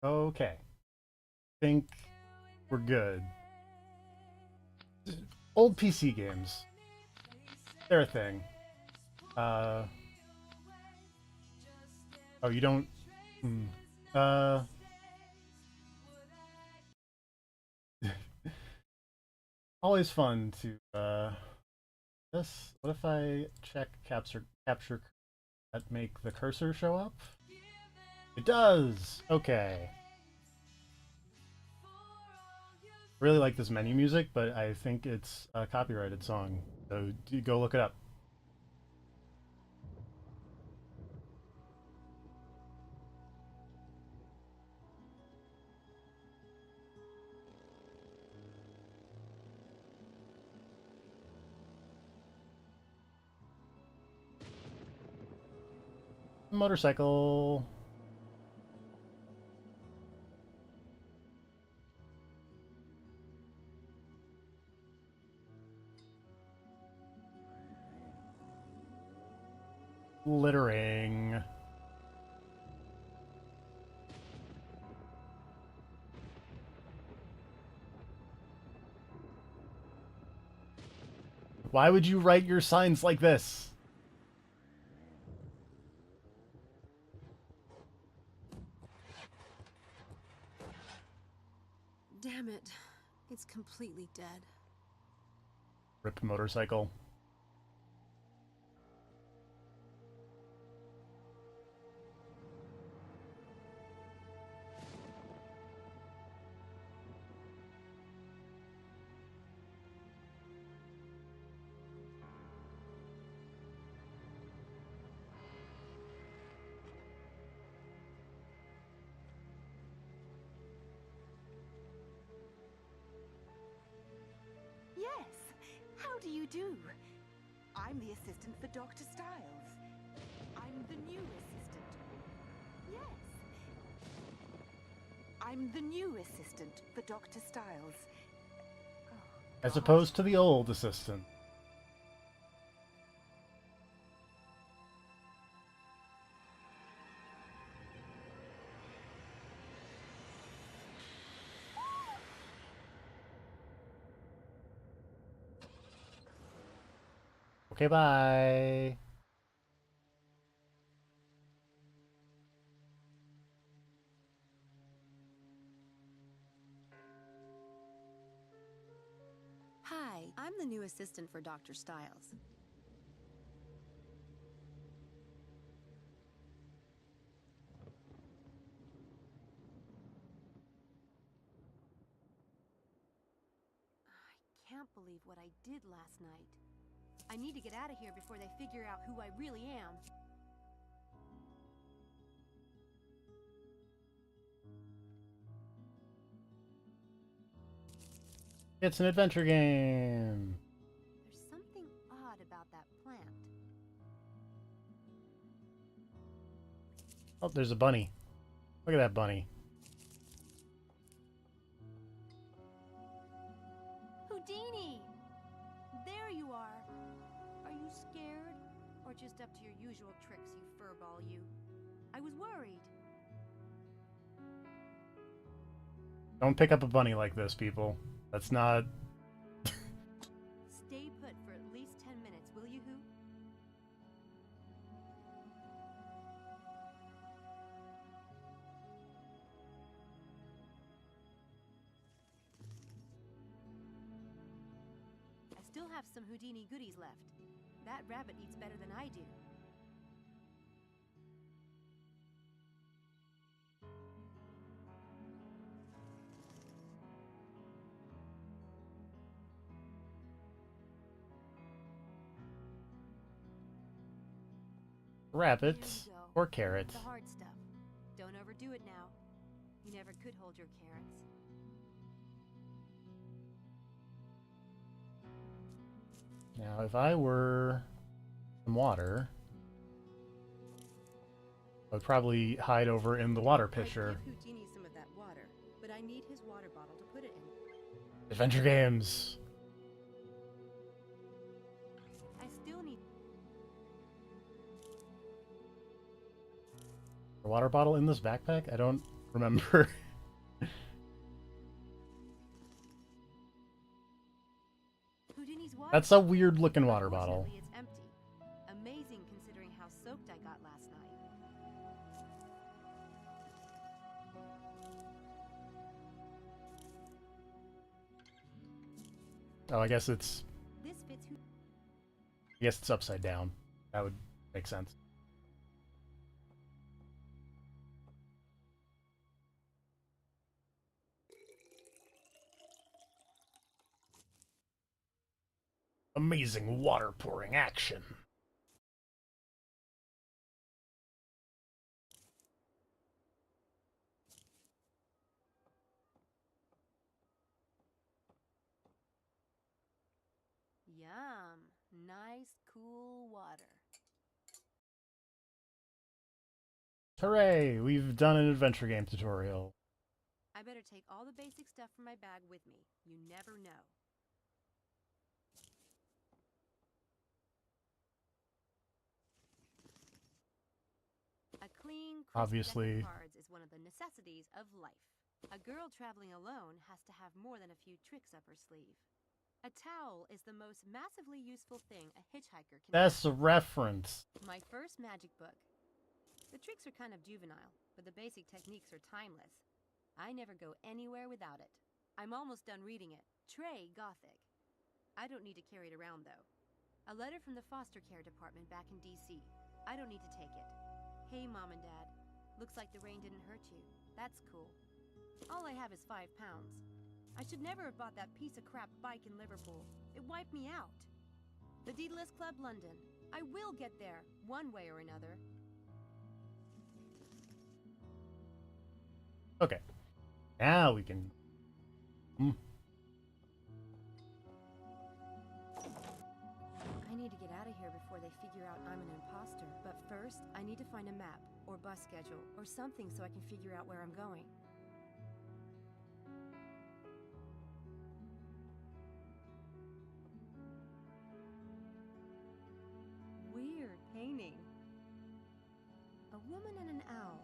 Okay. Think we're good. Old PC games. They're a thing. Uh oh, you don't. Hmm. Uh, always fun to this. What if I check capture that make the cursor show up? It does. Okay. Really like this menu music, but I think it's a copyrighted song. So go look it up. Motorcycle. Littering. Why would you write your signs like this? Damn it. It's completely dead. Rip motorcycle. Yes. How do you do? I'm the assistant for Dr. Styles. I'm the new assistant. Yes. I'm the new assistant for Dr. Styles. Oh, As God. opposed to the old assistant. Okay, bye. Hi, I'm the new assistant for Dr. Styles. I can't believe what I did last night. I need to get out of here before they figure out who I really am. It's an adventure game. There's something odd about that plant. Oh, there's a bunny. Look at that bunny. Houdini! There you are. Are you scared? Or just up to your usual tricks, you furball, you? I was worried. Don't pick up a bunny like this, people. That's not... Stay put for at least 10 minutes, will you, Who? I still have some Houdini goodies left. That rabbit eats better than I do. Here rabbits you go. or carrots. The hard stuff. Don't overdo it now. You never could hold your carrots. Now, if I were some water, I would probably hide over in the water I'd pitcher. give Houdini some of that water, but I need his water bottle to put it in. Adventure games. I still need... A water bottle in this backpack? I don't remember. Houdini's water That's a bottle. weird looking water bottle. Unfortunately, it's empty. Amazing considering how soaked I got last night. Oh, I guess it's This fits who upside down. That would make sense. Amazing water pouring action. Yum. Nice, cool water. Hooray! We've done an adventure game tutorial. I better take all the basic stuff from my bag with me. You never know. A clean, crisp Obviously. deck of cards is one of the necessities of life. A girl traveling alone has to have more than a few tricks up her sleeve. A towel is the most massively useful thing a hitchhiker can That's have. a reference. My first magic book. The tricks are kind of juvenile, but the basic techniques are timeless. I never go anywhere without it. I'm almost done reading it. Trey Gothic. I don't need to carry it around, though. A letter from the foster care department back in D.C. I don't need to take it. Hey, Mom and Dad. Looks like the rain didn't hurt you. That's cool. All I have is £5. I should never have bought that piece of crap bike in Liverpool. It wiped me out. The Daedalus Club London. I will get there, one way or another. Okay. Now we can... I need to get out of here before they figure out I'm an imposter. But first, I need to find a map, or bus schedule, or something so I can figure out where I'm going. Weird painting. A woman and an owl.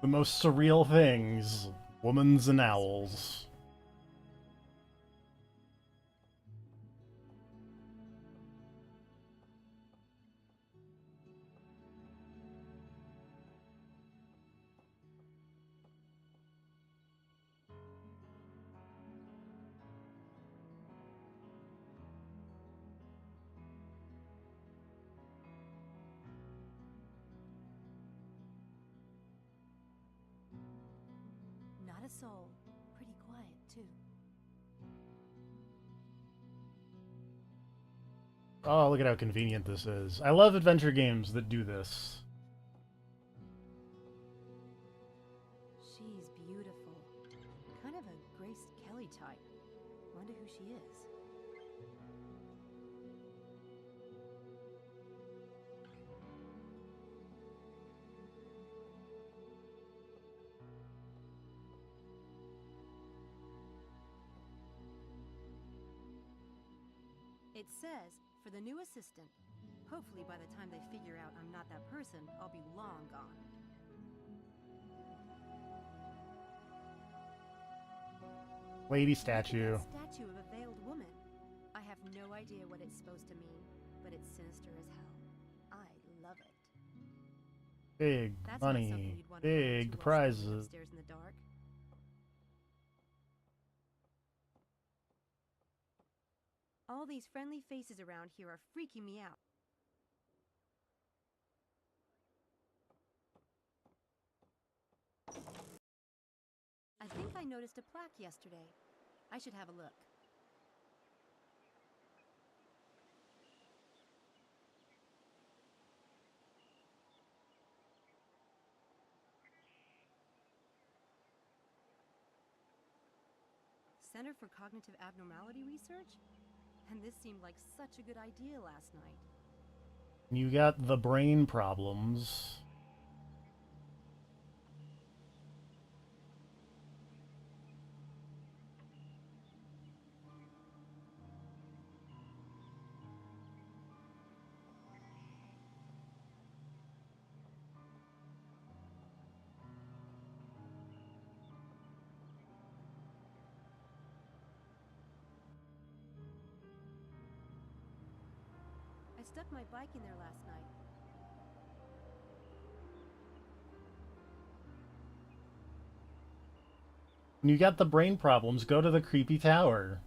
The most surreal things. Womans and owls. Not a soul. Pretty quiet, too. Oh, look at how convenient this is. I love adventure games that do this. She's beautiful. Kind of a Grace Kelly type. Wonder who she is. It says, for the new assistant. Hopefully by the time they figure out I'm not that person, I'll be long gone. Lady Look at statue. that statue of a veiled woman. I have no idea what it's supposed to mean, but it's sinister as hell. I love it. Big That's not something money. you'd want to run into Big while standing prizes. upstairs in the dark. All these friendly faces around here are freaking me out. I think I noticed a plaque yesterday. I should have a look. Center for Cognitive Abnormality Research? And this seemed like such a good idea last night. You got the brain problems. stuck my bike in there last night. When you got the brain problems, go to the creepy tower.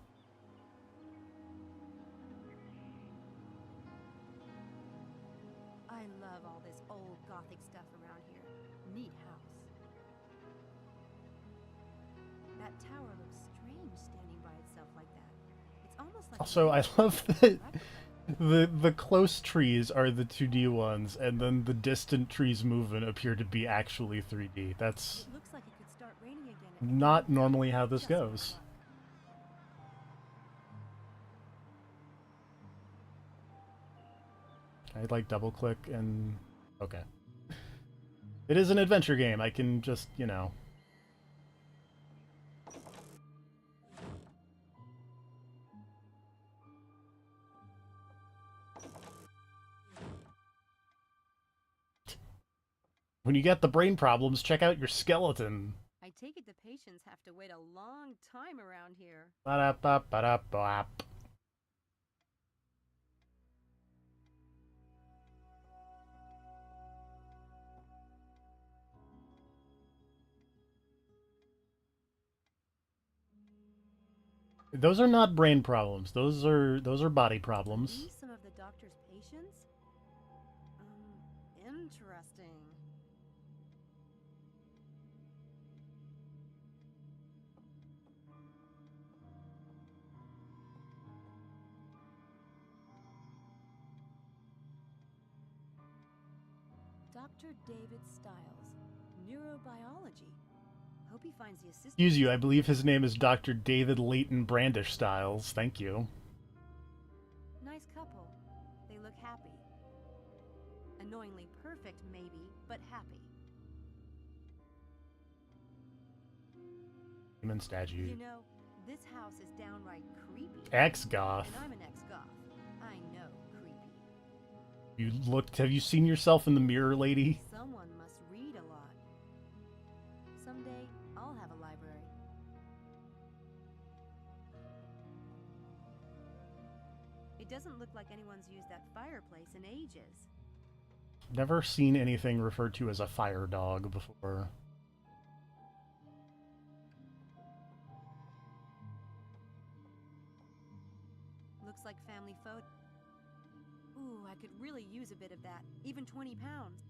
I love all this old Gothic stuff around here. Neat house. That tower looks strange standing by itself like that. It's almost like Also, I love that the close trees are the 2D ones, and then the distant trees moving appear to be actually 3D. That's It looks like it could start raining again. At any not minute. normally how this Just my goes. luck. I'd like double click and okay. It is an adventure game. I can just, you know. When you get the brain problems, check out your skeleton. I take it the patients have to wait a long time around here. Ba-da-ba-ba-da-bop. Those are not brain problems. Those are body Are problems. these some of the doctor's patients? Interesting. Dr. David Stiles, neurobiology. Hope he finds the assistant. Excuse you, I believe his name is Dr. David Leighton Brandish Styles. Thank you. Nice couple. They look happy. Annoyingly perfect, maybe, but happy. Human statue. You know, this house is downright creepy. Ex-goth. And I'm an ex-goth. I know creepy. You looked. Have you seen yourself in the mirror, lady? Someone must read a lot. Someday, I'll have a library. It doesn't look like anyone's used that fireplace in ages. Never seen anything referred to as a fire dog before. Looks like family photo. Ooh, I could really use a bit of that. Even 20 pounds.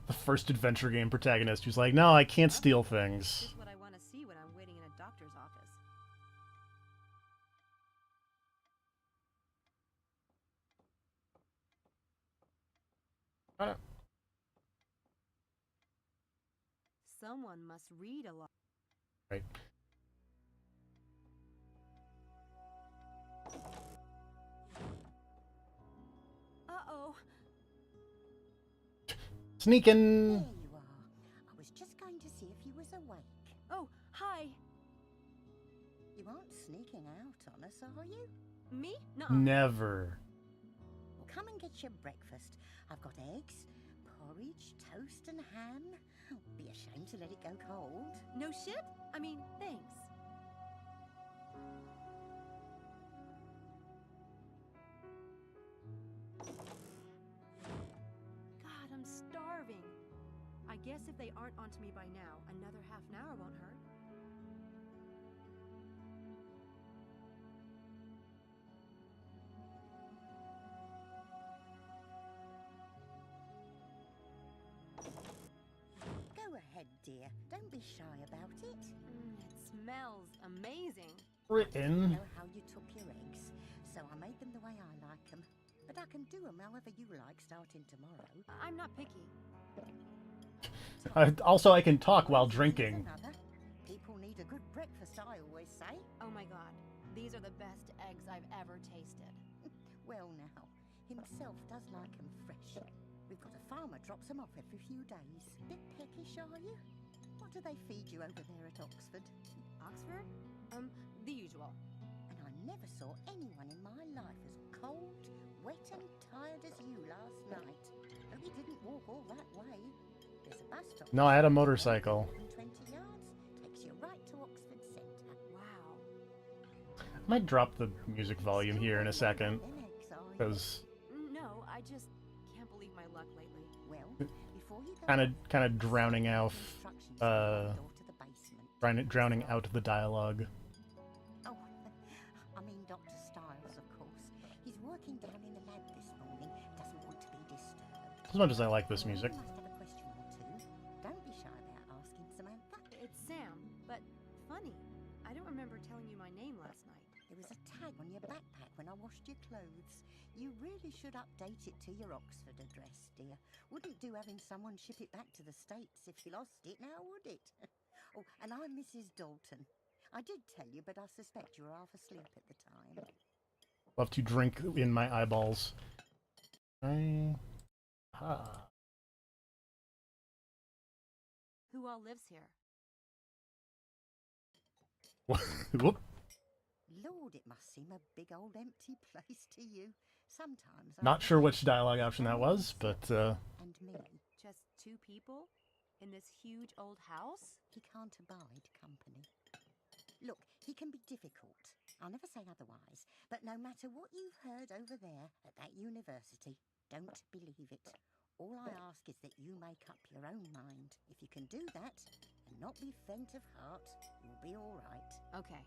The first adventure game protagonist who's like, no, I can't steal things. Just what I want to see when I'm waiting in a doctor's office. Someone must read a lot. Right. Uh-oh. Sneaking. There you are. I was just going to see if you was awake. Oh, hi. You aren't sneaking out on us, are you? Me? No. Never. Well, come and get your breakfast. I've got eggs, porridge, toast and ham. Be ashamed to let it go cold. No shit? I mean, thanks. God, I'm starving. I guess if they aren't onto me by now, another half an hour won't hurt. Go ahead, dear. Don't be shy about it. It smells amazing. I Written. know how you took your eggs, so I made them the way I like them. But I can do them however you like starting tomorrow. I'm not picky. Also, I can talk while One thing is drinking. another. People need a good breakfast, I always say. Oh my god, these are the best eggs I've ever tasted. Well now, himself does like 'em fresh. We've got a farmer drops 'em off every few days. Bit peckish, are you? What do they feed you over there at Oxford? Oxford? The usual. And I never saw anyone in my life as cold, wet and tired as you last night. Hope you didn't walk all that way. There's a bus stop. No, I had a motorcycle. 20 yards takes you right to Oxford Centre. Wow. Might drop the music volume here in a second, Them eggs, are you? because No, I just can't believe my luck lately. Well, before you go, kind of drowning out, instructions to the door to the basement. drowning out the dialogue. Oh, I mean Dr. Styles, of course. He's working down in the lab this morning. Doesn't want to be disturbed. As much as I like this music. You must have a question or two. Don't be shy about asking, Samantha. It's Sam, but funny. I don't remember telling you my name last night. There was a tag on your backpack when I washed your clothes. You really should update it to your Oxford address, dear. Wouldn't do having someone ship it back to the States if you lost it, now would it? Oh, and I'm Mrs. Dalton. I did tell you, but I suspect you were half asleep at the time. Love to drink in my eyeballs. Ah. Who all lives here? Whoop. Lord, it must seem a big old empty place to you. Sometimes I Not sure wonder which dialogue option that was, but and me. Just two people? In this huge old house? He can't abide company. Look, he can be difficult. I'll never say otherwise. But no matter what you've heard over there at that university, don't believe it. All I ask is that you make up your own mind. If you can do that and not be faint of heart, you'll be all right. Okay.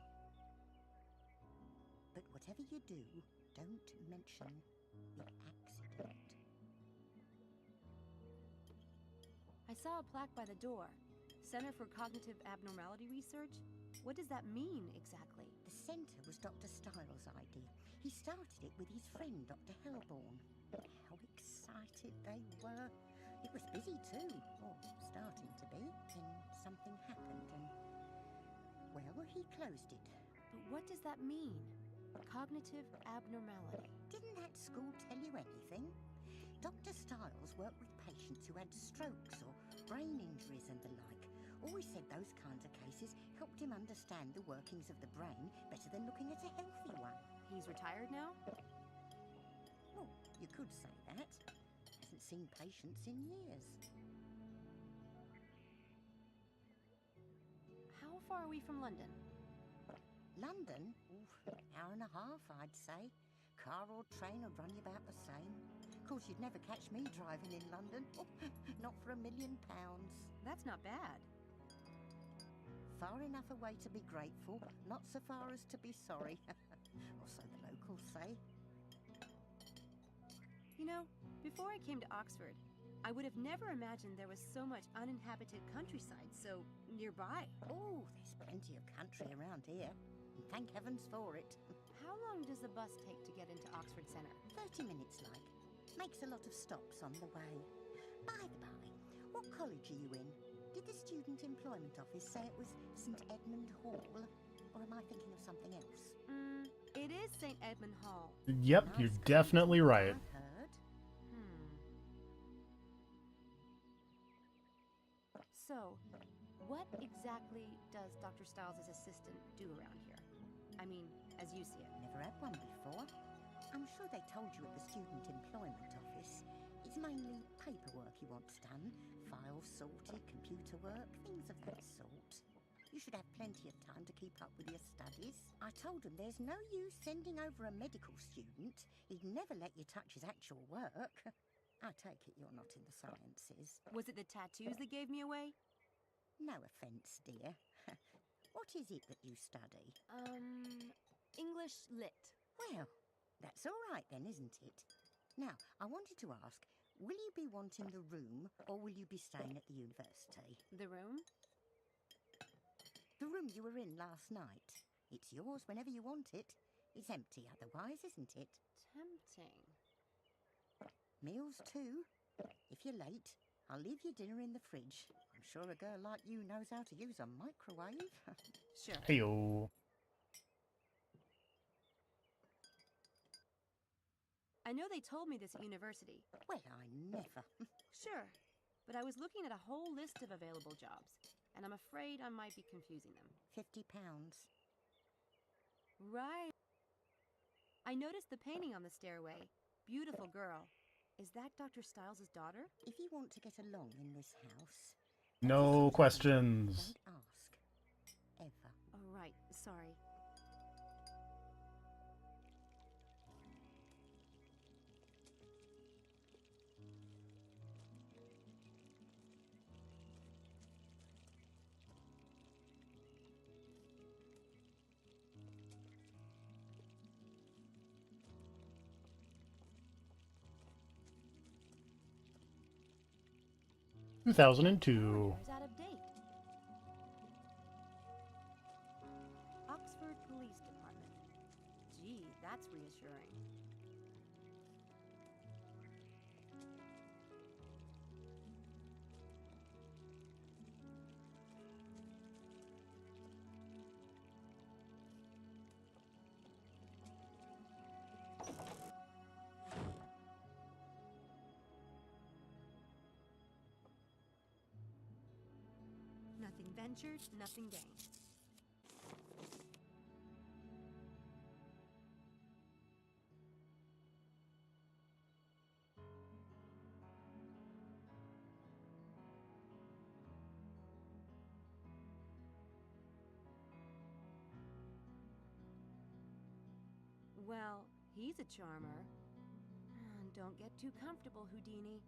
But whatever you do, don't mention the accident. I saw a plaque by the door. Center for Cognitive Abnormality Research? What does that mean, exactly? The centre was Dr. Styles' idea. He started it with his friend, Dr. Hellborn. How excited they were. It was busy too, or starting to be. Then something happened and, well, he closed it. But what does that mean? Cognitive abnormality. Didn't that school tell you anything? Dr. Styles worked with patients who had strokes or brain injuries and the like. Always said those kinds of cases helped him understand the workings of the brain better than looking at a healthy one. He's retired now? Well, you could say that. Hasn't seen patients in years. How far are we from London? London? Ooh, hour and a half, I'd say. Car or train would run you about the same. Of course, you'd never catch me driving in London. Not for £1 million. That's not bad. Far enough away to be grateful, not so far as to be sorry. Or so the locals say. You know, before I came to Oxford, I would have never imagined there was so much uninhabited countryside so nearby. Oh, there's plenty of country around here. And thank heavens for it. How long does the bus take to get into Oxford Center? 30 minutes, like. Makes a lot of stops on the way. By the by, what college are you in? Did the Student Employment Office say it was St Edmund Hall? Or am I thinking of something else? It is St. Edmund Hall. yep, Nice you're college, definitely right. I heard. So, what exactly does Dr. Styles' assistant do around here? I mean, as you see it. Never had one before. I'm sure they told you at the Student Employment Office. It's mainly paperwork he wants done. Files sorted, computer work, things of that sort. You should have plenty of time to keep up with your studies. I told him there's no use sending over a medical student. He'd never let you touch his actual work. I take it you're not in the sciences. Was it the tattoos that gave me away? No offence, dear. What is it that you study? English Lit. Well, that's all right then, isn't it? Now, I wanted to ask, will you be wanting the room or will you be staying at the university? The room? The room you were in last night. It's yours whenever you want it. It's empty otherwise, isn't it? Tempting. Meals too. If you're late, I'll leave your dinner in the fridge. I'm sure a girl like you knows how to use a microwave. Sure. Heyo. I know they told me this at university. Well, I never. Sure. But I was looking at a whole list of available jobs, and I'm afraid I might be confusing them. £50. Right. I noticed the painting on the stairway. Beautiful girl. Is that Dr. Styles' daughter? If you want to get along in this house, No questions. don't ask. Ever. Oh, right. Sorry. 2002. Is out of date. Oxford Police Department. Gee, that's reassuring. Nothing ventured, nothing gained. Well, he's a charmer. Don't get too comfortable, Houdini.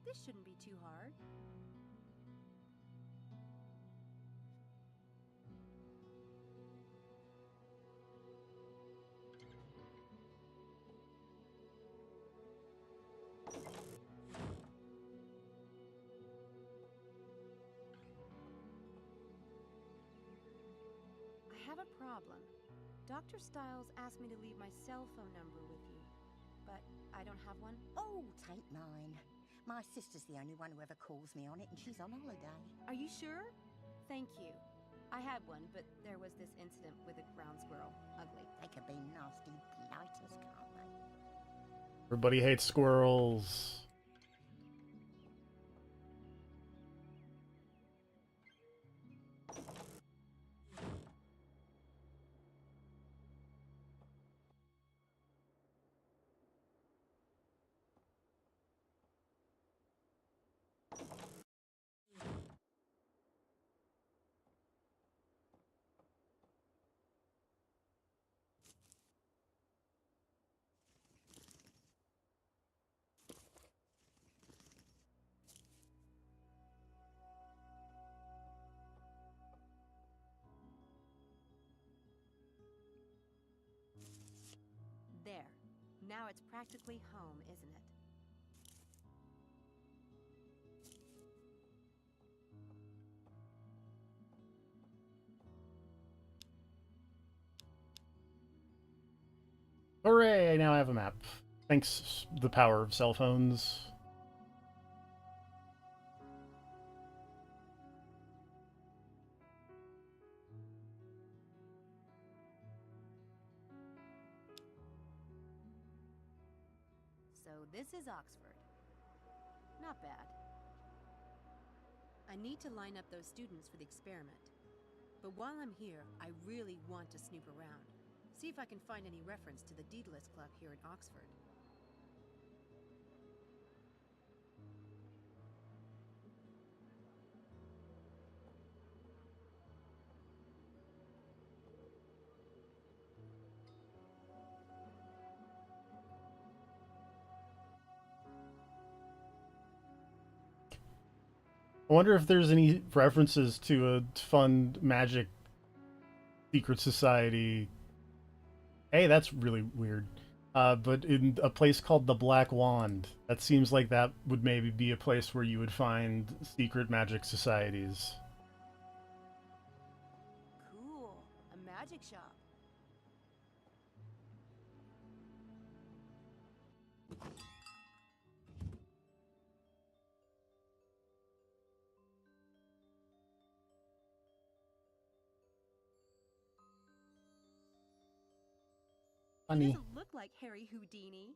This shouldn't be too hard. I have a problem. Dr. Stiles asked me to leave my cell phone number with you, but I don't have one. Oh, take mine. My sister's the only one who ever calls me on it, and she's on holiday. Are you sure? Thank you. I had one, but there was this incident with a ground squirrel. Ugly. They could be nasty blighters, can't they? Everybody hates squirrels. There. Now it's practically home, isn't it? Hooray, I now have a map. Thanks, the power of cell phones. So this is Oxford. Not bad. I need to line up those students for the experiment. But while I'm here, I really want to snoop around. See if I can find any reference to the Daedalus clock here in Oxford. I wonder if there's any references to a fun magic secret society. Hey, that's really weird. But in a place called the Black Wand, that seems like that would maybe be a place where you would find secret magic societies. Cool. A magic shop. He Funny. doesn't look like Harry Houdini.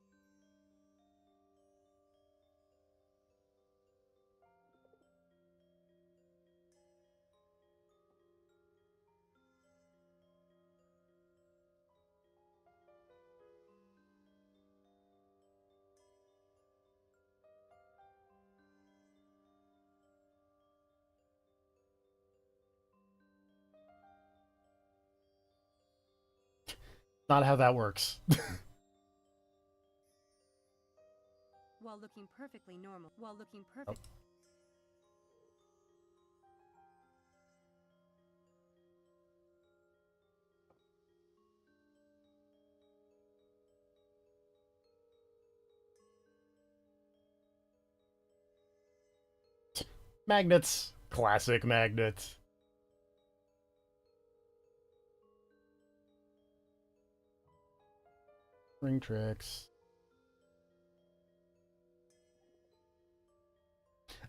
Not how that works. While looking perfectly normal. Magnets. Classic magnets. Ring tricks.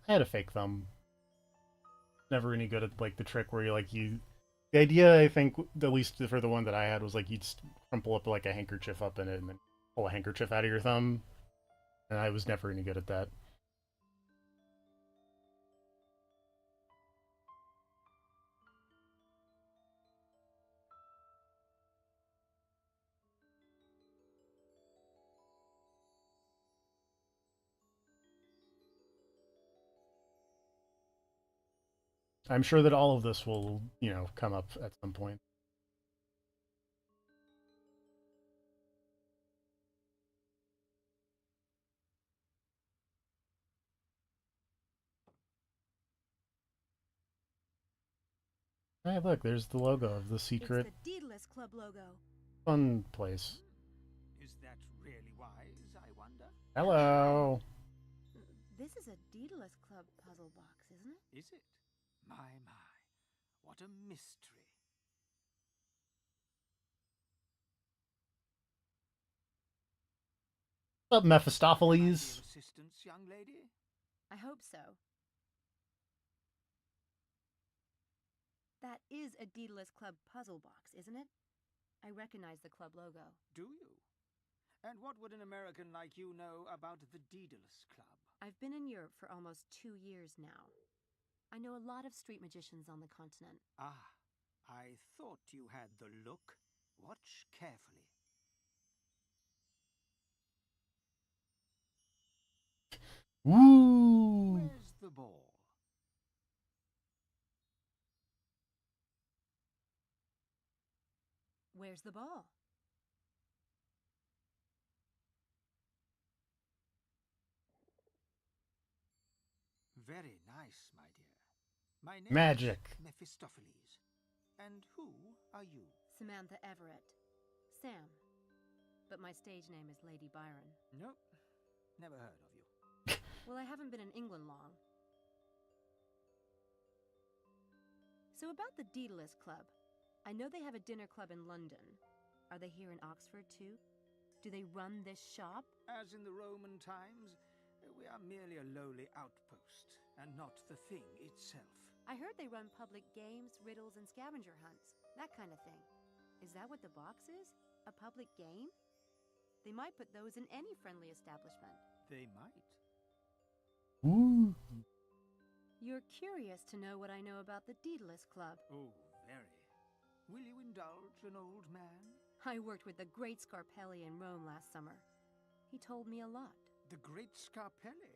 I had a fake thumb. Never any good at like the trick where you. The idea, I think, at least for the one that I had, was like you'd crumple up like a handkerchief up in it and then pull a handkerchief out of your thumb. And I was never any good at that. I'm sure that all of this will, come up at some point. Hey, look, there's the logo of the secret It's the Daedalus Club logo. fun place. Is that really wise, I wonder? Hello. This is a Daedalus Club puzzle box, isn't it? Is it? My. What a mystery. What's up, Am I Mephistopheles? your assistance, young lady? I hope so. That is a Daedalus Club puzzle box, isn't it? I recognize the club logo. Do you? And what would an American like you know about the Daedalus Club? I've been in Europe for almost 2 years now. I know a lot of street magicians on the continent. Ah, I thought you had the look. Watch carefully. Woo! Where's the ball? Where's the ball? Very nice, my dear. My name Magic. is Mephistopheles. And who are you? Samantha Everett. Sam. But my stage name is Lady Byron. Nope, never heard of you. Well, I haven't been in England long. So about the Daedalus Club. I know they have a dinner club in London. Are they here in Oxford too? Do they run this shop? As in the Roman times, we are merely a lowly outpost, and not the thing itself. I heard they run public games, riddles, and scavenger hunts. That kind of thing. Is that what the box is? A public game? They might put those in any friendly establishment. They might. Woo! You're curious to know what I know about the Daedalus Club. Oh, very. Will you indulge an old man? I worked with the great Scarpelli in Rome last summer. He told me a lot. The great Scarpelli.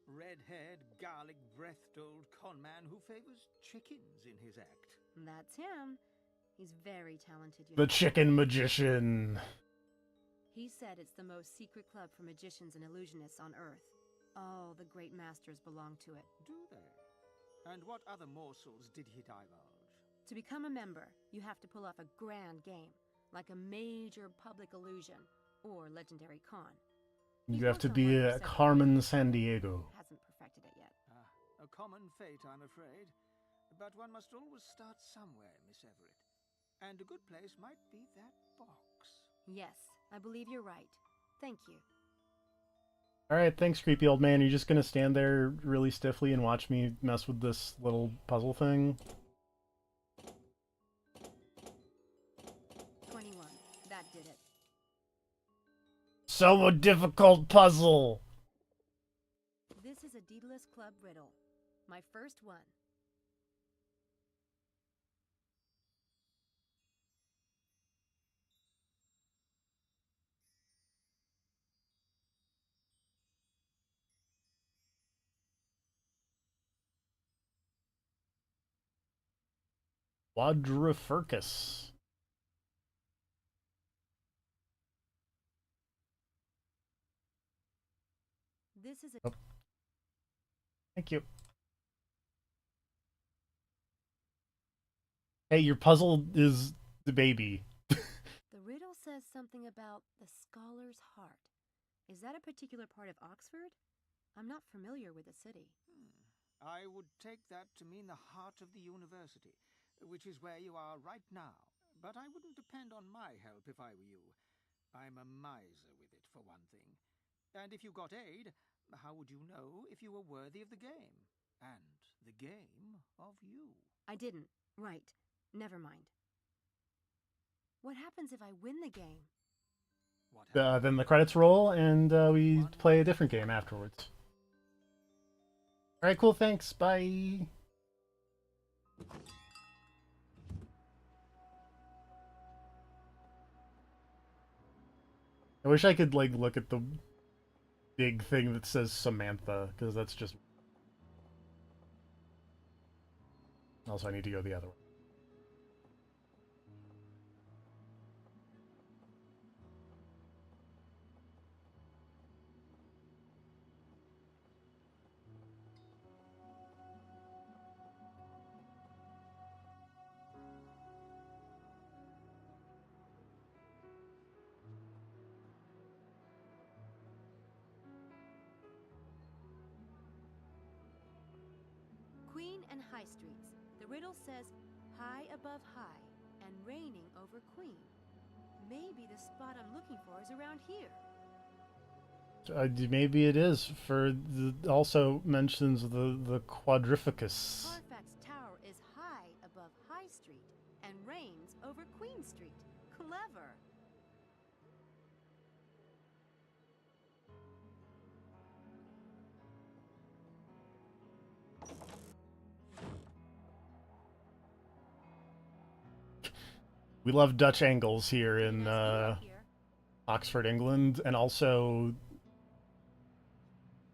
Red-haired, garlic-breathed old conman who favors chickens in his act. That's him. He's very talented, you The know. chicken magician. He said it's the most secret club for magicians and illusionists on Earth. All the great masters belong to it. Do they? And what other morsels did he divulge? To become a member, you have to pull off a grand game, like a major public illusion or legendary con. You have to be a Carmen Sandiego. Hasn't perfected it yet. Ah, a common fate, I'm afraid. But one must always start somewhere, Miss Everett. And a good place might be that box. Yes, I believe you're right. Thank you. Alright, thanks, creepy old man. You're just gonna stand there really stiffly and watch me mess with this little puzzle thing? 21. That did it. So a difficult puzzle! This is a Daedalus Club riddle. My first one. Quadrifurcus. This is a... Oh. Thank you. Hey, your puzzle is the baby. The riddle says something about the scholar's heart. Is that a particular part of Oxford? I'm not familiar with the city. I would take that to mean the heart of the university, which is where you are right now. But I wouldn't depend on my help if I were you. I'm a miser with it, for one thing. And if you got aid, how would you know if you were worthy of the game? And the game of you? I didn't. Right. Never mind. What happens if I win the game? What Then the credits roll, and we play a different game afterwards. Alright, cool, thanks, bye! I wish I could, like, look at the big thing that says Samantha, because that's just... Also, I need to go the other way. Queen and High Streets. The riddle says, high above high, and reigning over Queen. Maybe the spot I'm looking for is around here. Maybe it is, for also mentions the Quadrificus. Carfax Tower is high above High Street and reigns over Queen Street. Clever. We love Dutch angles here in Nice view up here. Oxford, England, and also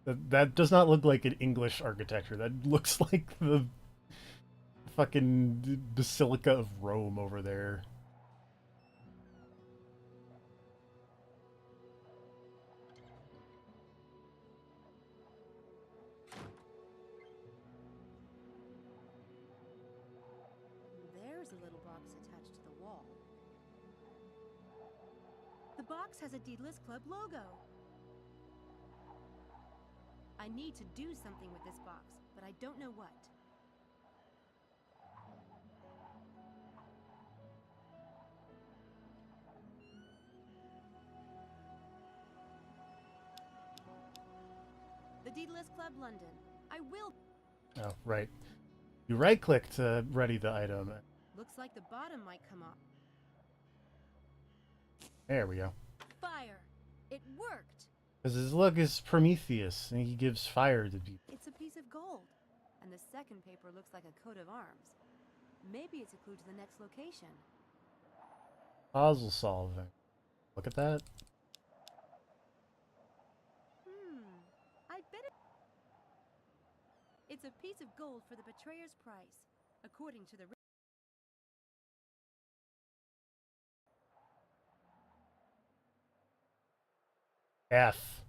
that does not look like an English architecture. That looks like the fucking Basilica of Rome over there. There's a little box attached to the wall. The box has a Deedless Club logo. I need to do something with this box, but I don't know what. The Deedless Club London. I will... Oh, right. You right-click to ready the item. Looks like the bottom might come up. There we go. Fire! It worked! Because his look is Prometheus, and he gives fire to people. It's a piece of gold. And the second paper looks like a coat of arms. Maybe it's a clue to the next location. Puzzle solving. Look at that. I bet it... It's a piece of gold for the betrayer's price, according to the... F.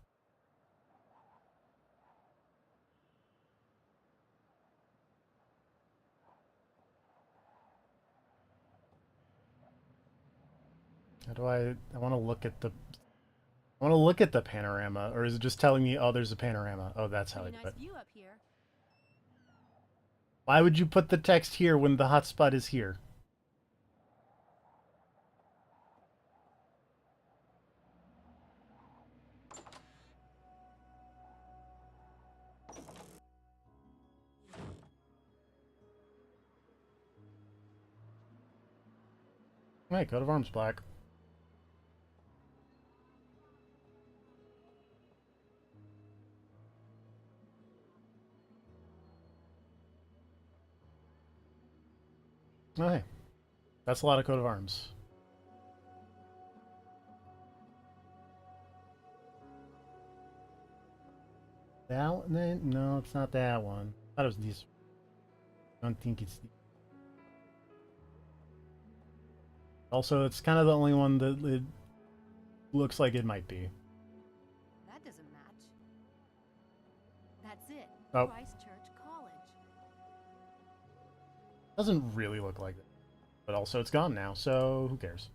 How do I want to look at the... I want to look at the panorama, or is it just telling me, oh, there's a panorama? Oh, that's how I Pretty do nice it. view up here. Why would you put the text here when the hotspot is here? Hey, coat of arms black. Oh, hey. That's a lot of coat of arms. That one? No, it's not that one. I thought it was this. I don't think it's... Also, it's kind of the only one that it looks like it might be. That doesn't match. That's it. Oh. Christchurch College. Doesn't really look like it. But also, it's gone now, so who cares?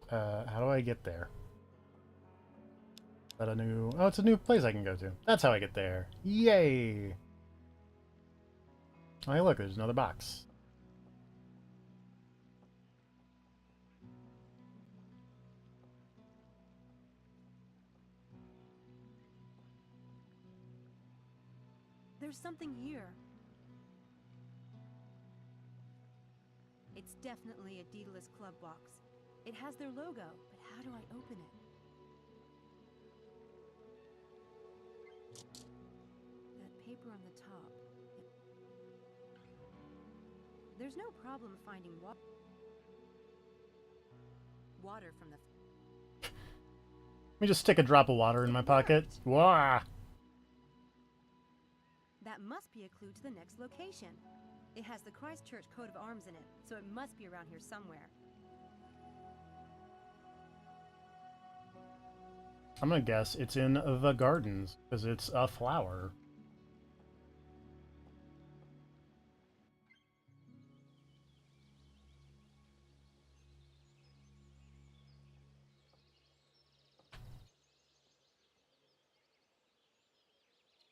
how do I get there? Is that a new... Oh, it's a new place I can go to. That's how I get there. Yay! Oh, hey, look, there's another box. There's something here. It's definitely a Daedalus Club box. It has their logo, but how do I open it? That paper on the top. There's no problem finding water from the... Let me just stick a drop of water in my pocket. Wah! That must be a clue to the next location. It has the Christchurch coat of arms in it, so it must be around here somewhere. I'm gonna guess it's in the gardens, because it's a flower.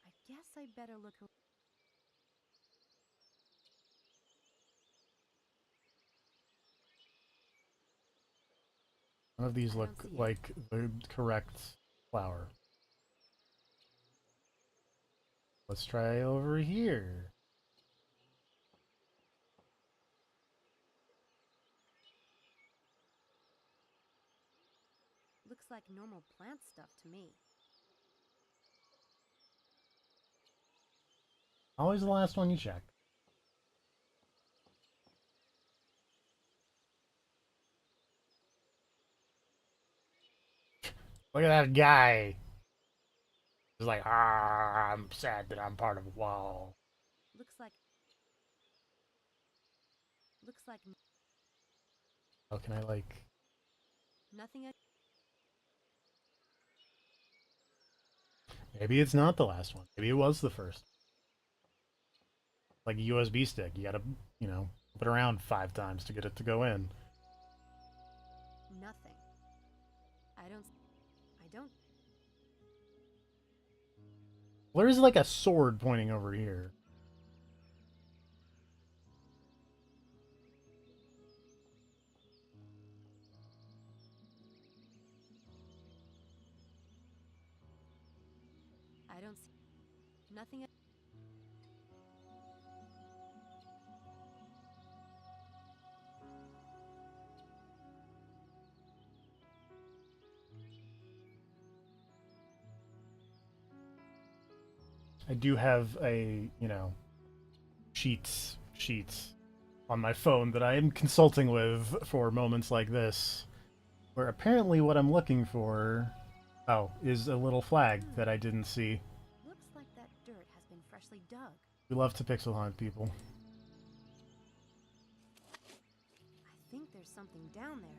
I guess I better look around. None of these I look don't see it. like the correct flower. Let's try over here. Looks like normal plant stuff to me. Always the last one you check. Look at that guy. He's like, ah, I'm sad that I'm part of a wall. Looks like... How can I, like... nothing... Maybe it's not the last one. Maybe it was the first. Like a USB stick. You gotta, you know, flip it around 5 times to get it to go in. nothing. I don't... There's like a sword pointing over here. I don't see... nothing... I do have a, you know, sheets on my phone that I am consulting with for moments like this, where apparently what I'm looking for, oh, is a little flag that I didn't see. Looks like that dirt has been freshly dug. We love to pixel hunt, people. I think there's something down there.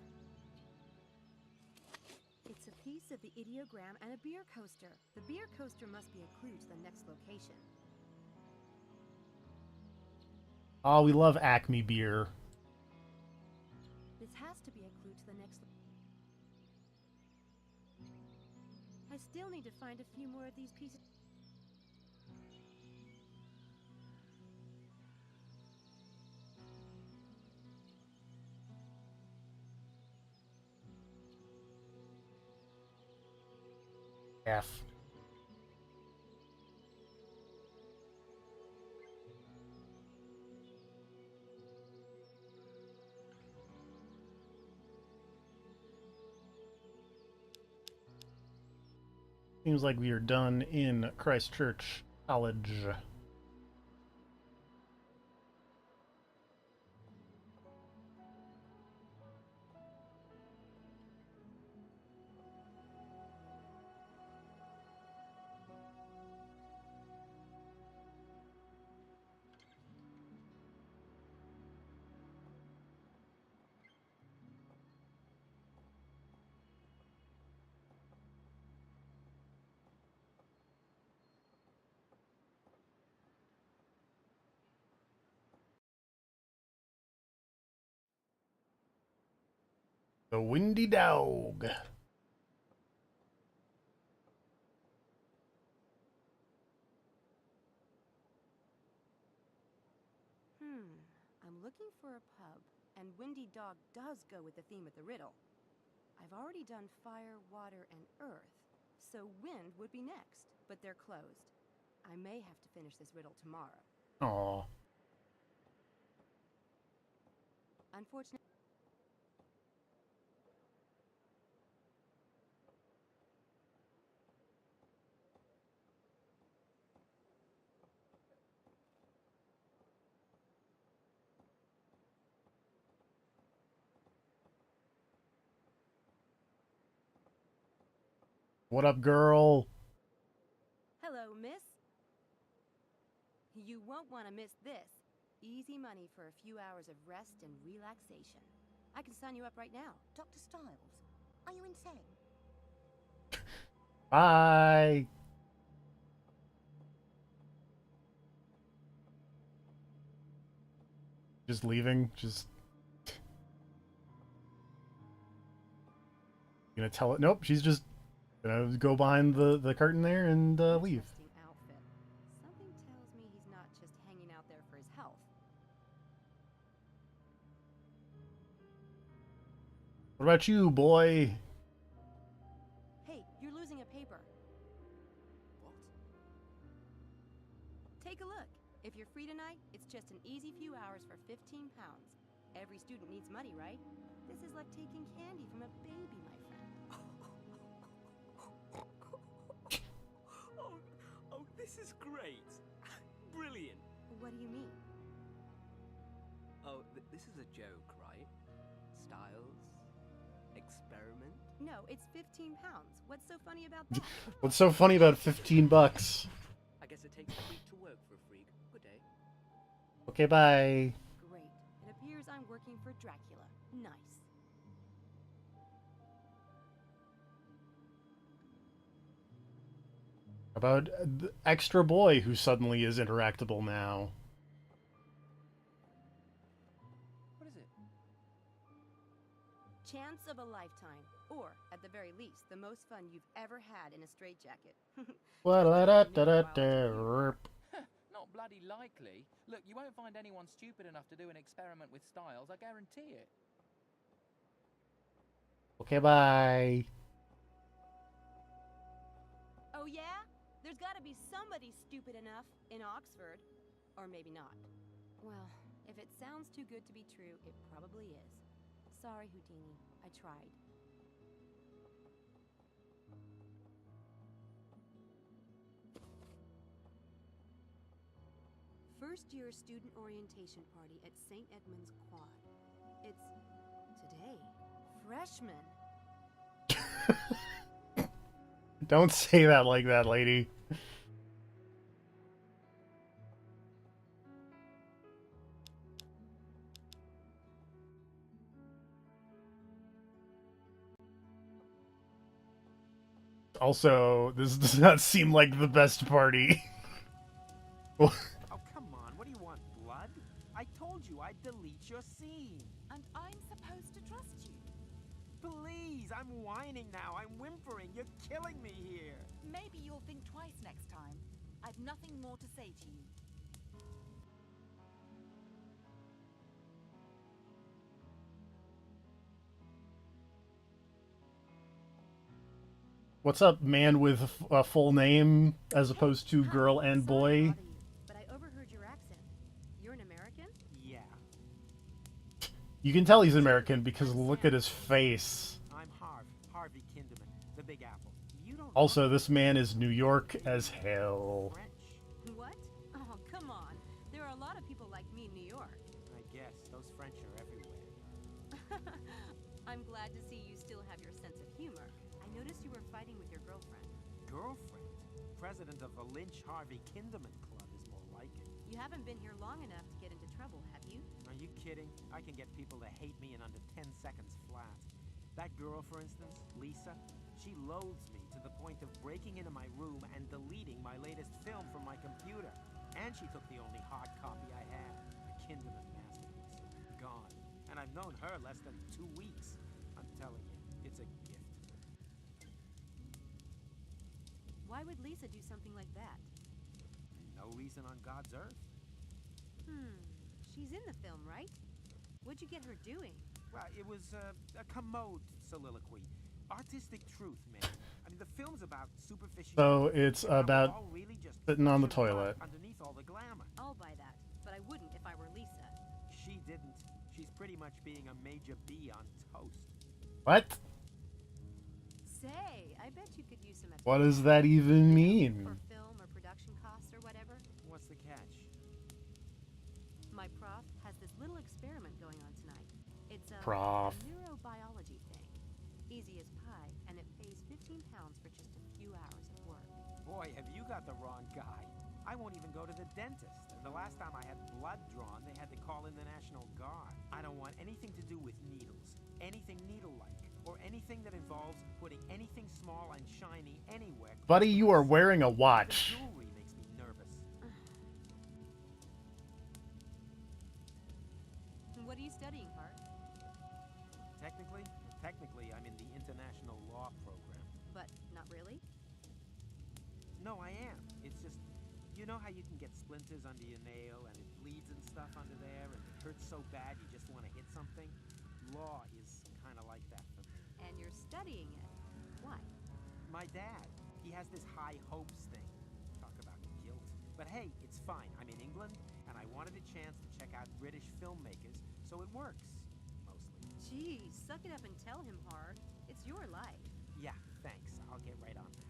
It's a piece of the ideogram and a beer coaster. The beer coaster must be a clue to the next location. Oh, we love Acme beer. This has to be a clue to the next... I still need to find a few more of these pieces. F. Seems like we are done in Christchurch College. The Windy Dog. I'm looking for a pub, and Windy Dog does go with the theme of the riddle. I've already done fire, water, and earth, so wind would be next, but they're closed. I may have to finish this riddle tomorrow. Aw. Unfortunately. What up, girl? Hello, miss. You won't want to miss this. Easy money for a few hours of rest and relaxation. I can sign you up right now. Dr. Styles, are you insane? Bye. Just leaving? Just... You gonna tell it? Nope, she's just gonna go behind the curtain there and leave. Interesting outfit. Something tells me he's not just hanging out there for his health. What about you, boy? Hey, you're losing a paper. What? Take a look. If you're free tonight, it's just an easy few hours for 15 pounds. Every student needs money, right? This is like taking candy from a baby, my friend. Oh, this is great. Brilliant. What do you mean? Oh, this is a joke, right? Styles? Experiment? No, it's 15 pounds. What's so funny about that? What's so funny about 15 bucks? I guess it takes a freak to work for a freak. Good day. Okay, bye. Great. It appears I'm working for Dracula. Nice. About the extra boy who suddenly is interactable now. What is it? Chance of a lifetime. Or, at the very least, the most fun you've ever had in a straitjacket. Not bloody likely. Look, you won't find anyone stupid enough to do an experiment with Styles, I guarantee it. Okay, bye. Oh yeah? There's gotta be somebody stupid enough in Oxford. Or maybe not. Well, if it sounds too good to be true, it probably is. Sorry, Houdini. I tried. First year student orientation party at St. Edmund's Quad. It's today. Freshman. Don't say that like that, lady. Also, this does not seem like the best party. Oh, come on. What do you want, blood? I told you I'd delete your scene. And I'm supposed to trust you. Please, I'm whining now. I'm whimpering. You're killing me here. Maybe you'll think twice next time. I've nothing more to say to you. What's up, man with a full name as opposed to Hi, girl and sorry to boy? bother you, but I overheard your accent. You're an American? Yeah, You can tell he's American because look at his face. I'm Harvey Kinderman, the Big Apple. You don't Also, this man is New York as hell. French, What? Oh, come on. There are a lot of people like me in New York. I guess. Those French are everywhere. I'm glad to see you still have your sense of humor. I noticed you were fighting with your girlfriend. Girlfriend, president of the Lynch Harvey Kinderman Club is more like it. You haven't been here long enough to get into trouble, have you? Are you kidding? I can get people to hate me in under 10 seconds flat. That girl, for instance, Lisa, she loathes me to the point of breaking into my room and deleting my latest film from my computer. And she took the only hard copy I had, a Kinderman masterpiece. Gone. And I've known her less than 2 weeks. I'm telling you, it's a gift. Why would Lisa do something like that? No reason on God's earth. She's in the film, right? What'd you get her doing? Well, it was a commode soliloquy. Artistic truth, man. I mean, the film's about superficial. So it's about all really just sitting on the flesh and blood toilet. underneath all the glamour. I'll buy that, but I wouldn't if I were Lisa. She didn't. She's pretty much being a major B on toast. What? Say, I bet you could use some extra What does that even mean? for film or production costs or whatever. What's the catch? My prof has this little experiment going on tonight. It's a neurobiology thing. Easy as pie, and it pays 15 pounds for just a few hours of work. Boy, have you got the wrong guy. I won't even go to the dentist. And the last time I had blood drawn, they had to call in the National Guard. I don't want anything to do with needles. Anything needle-like. Or anything that involves putting anything small and shiny anywhere. Buddy, you are wearing a watch. The jewelry makes me nervous. What are you studying, Hart? Technically, I'm in the International Law Program. But not really? No, I am. It's just, you know how you can get splinters under your nail and it bleeds and stuff under there and it hurts so bad you just want to hit something? Law is kind of like that for me. And you're studying it. Why? My dad, he has this high hopes thing. Talk about guilt. But hey, it's fine. I'm in England and I wanted a chance to check out British filmmakers, so it works. Mostly. Geez, suck it up and tell him, Hart. It's your life. Yeah, thanks. I'll get right on that.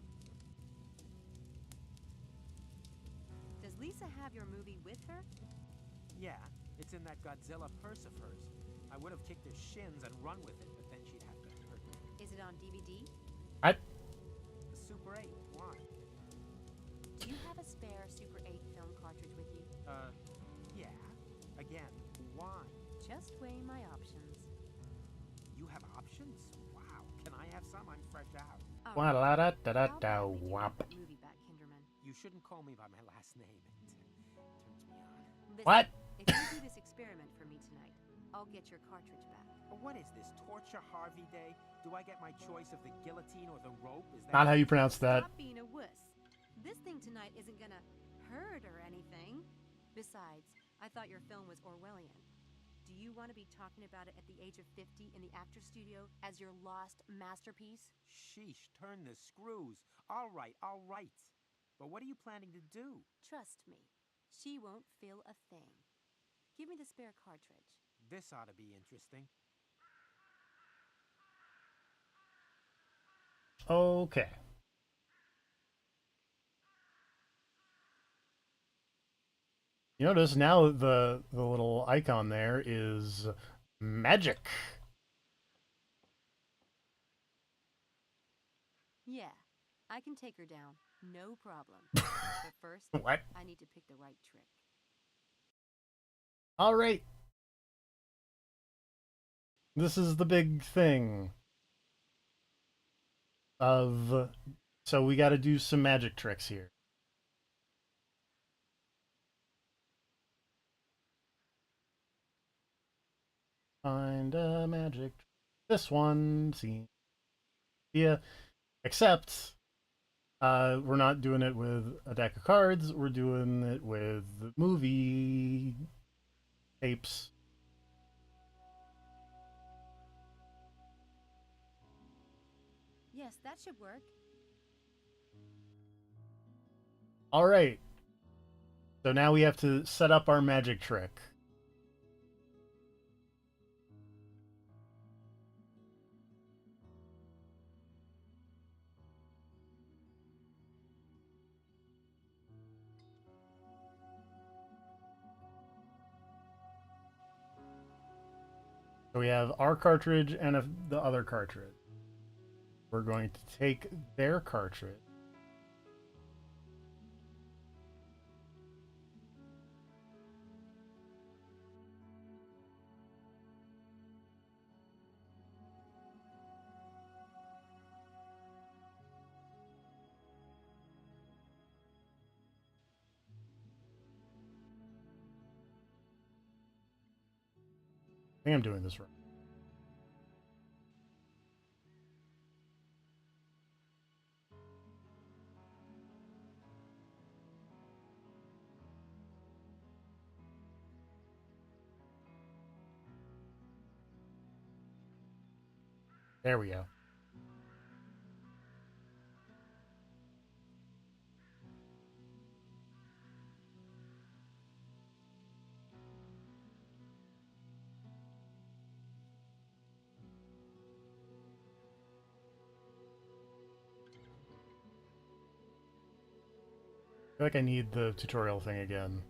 Does Lisa have your movie with her? Yeah, it's in that Godzilla purse of hers. I would have kicked her shins and run with it, but then she'd have to hurt me. Is it on DVD? What? The Super 8, why? Do you have a spare Super 8 film cartridge with you? Yeah. Again, why? Just weighing my options. You have options? Wow. Can I have some? I'm fresh out. All Wah right. la da da da How da about we do wop. that movie back, Kinderman? You shouldn't call me by my last name. It turns me on. Listen, What? If you do this experiment for me tonight, I'll get your cartridge back. What is this, Torture Harvey Day? Do I get my choice of the guillotine or the rope? Is that Not how you pronounce that. Stop being a wuss. This thing tonight isn't gonna hurt or anything. Besides, I thought your film was Orwellian. Do you want to be talking about it at the age of 50 in the actor studio as your lost masterpiece? Sheesh, turn the screws. All right. But what are you planning to do? Trust me, she won't feel a thing. Give me the spare cartridge. This ought to be interesting. Okay. You notice now the little icon there is magic. Yeah, I can take her down. No problem. But first, What? I need to pick the right trick. All right. This is the big thing of, so we got to do some magic tricks here. Find a magic. This one, see. Yeah. Except, we're not doing it with a deck of cards. We're doing it with movie tapes. Yes, that should work. All right. So now we have to set up our magic trick. So we have our cartridge and the other cartridge. We're going to take their cartridge. I think I'm doing this right. There we go. I feel like I need the tutorial thing again.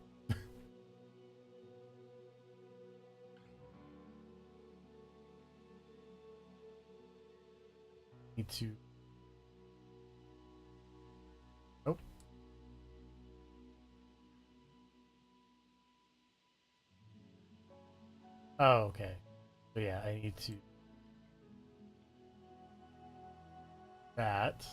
Need to... Nope. Oh, okay. So yeah, I need to... That.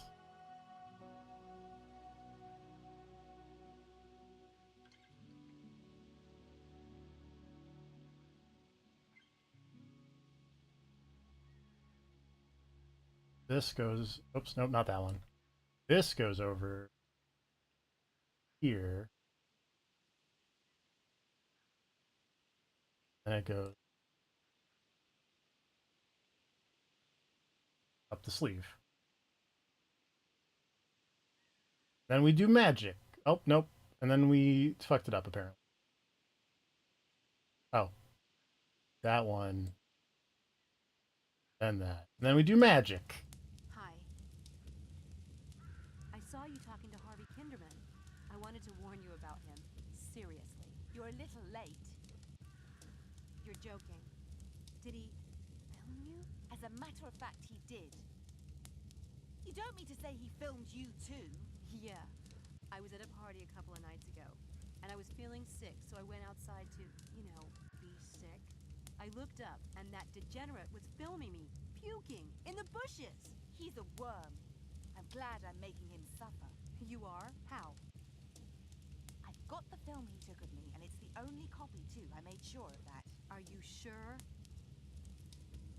This goes... Oops, nope, not that one. This goes over here. And it goes up the sleeve. Then we do magic. Oh, nope. And then we fucked it up, apparently. Oh. That one. And that. And then we do magic. Hi. I saw you talking to Harvey Kinderman. I wanted to warn you about him. Seriously. You're a little late. You're joking. Did he film you? As a matter of fact, he did. You don't mean to say he filmed you too? Yeah. I was at a party a couple of nights ago, and I was feeling sick, so I went outside to, you know, be sick. I looked up, and that degenerate was filming me, puking, in the bushes. He's a worm. I'm glad I'm making him suffer. You are? How? I've got the film he took of me, and it's the only copy too. I made sure of that. Are you sure?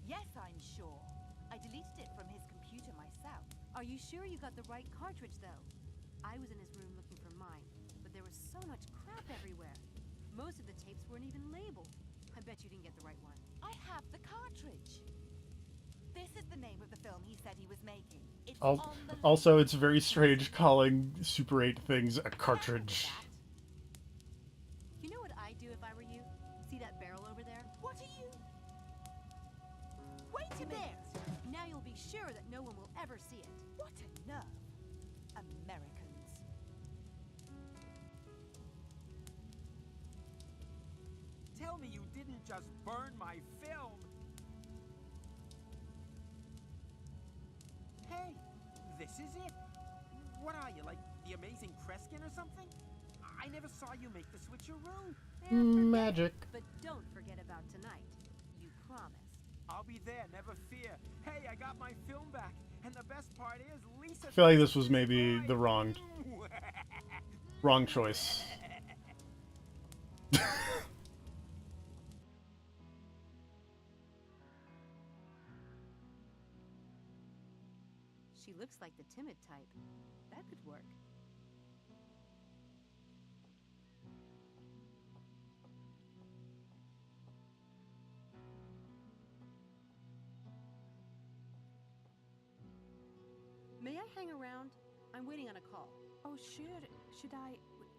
Yes, I'm sure. I deleted it from his computer myself. Are you sure you got the right cartridge, though? I was in his room looking for mine, but there was so much crap everywhere. Most of the tapes weren't even labeled. I bet you didn't get the right one. I have the cartridge. This is the name of the film he said he was making. It's Al- on the Also, it's very strange calling Super 8 things a cartridge. You know what I'd do if I were you? See that barrel over there? What are you? Wait a minute! Now you'll be sure that no one will ever see it. What a nerve! Americans. Tell me you didn't just burn my film! Hey, this is it! What are you, like the Amazing Kreskin or something? I never saw you make the switcheroo! Magic. But don't forget about tonight. You promised. I'll be there, never fear. Hey, I got my film back, and the best part is Lisa... I feel like this was maybe the wrong choice. She looks like the timid type. That could work. May I hang around? I'm waiting on a call. Oh, sure. Should I...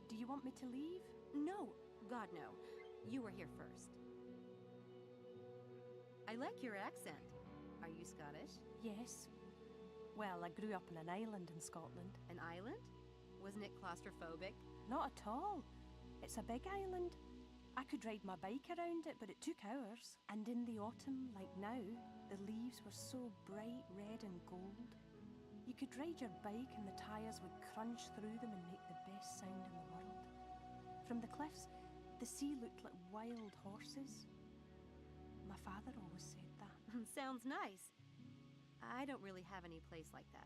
Do you want me to leave? No, God no. You were here first. I like your accent. Are you Scottish? Yes. Well, I grew up on an island in Scotland. An island? Wasn't it claustrophobic? Not at all. It's a big island. I could ride my bike around it, but it took hours. And in the autumn, like now, the leaves were so bright red and gold. You could ride your bike and the tyres would crunch through them and make the best sound in the world. From the cliffs, the sea looked like wild horses. My father always said that. Sounds nice. I don't really have any place like that.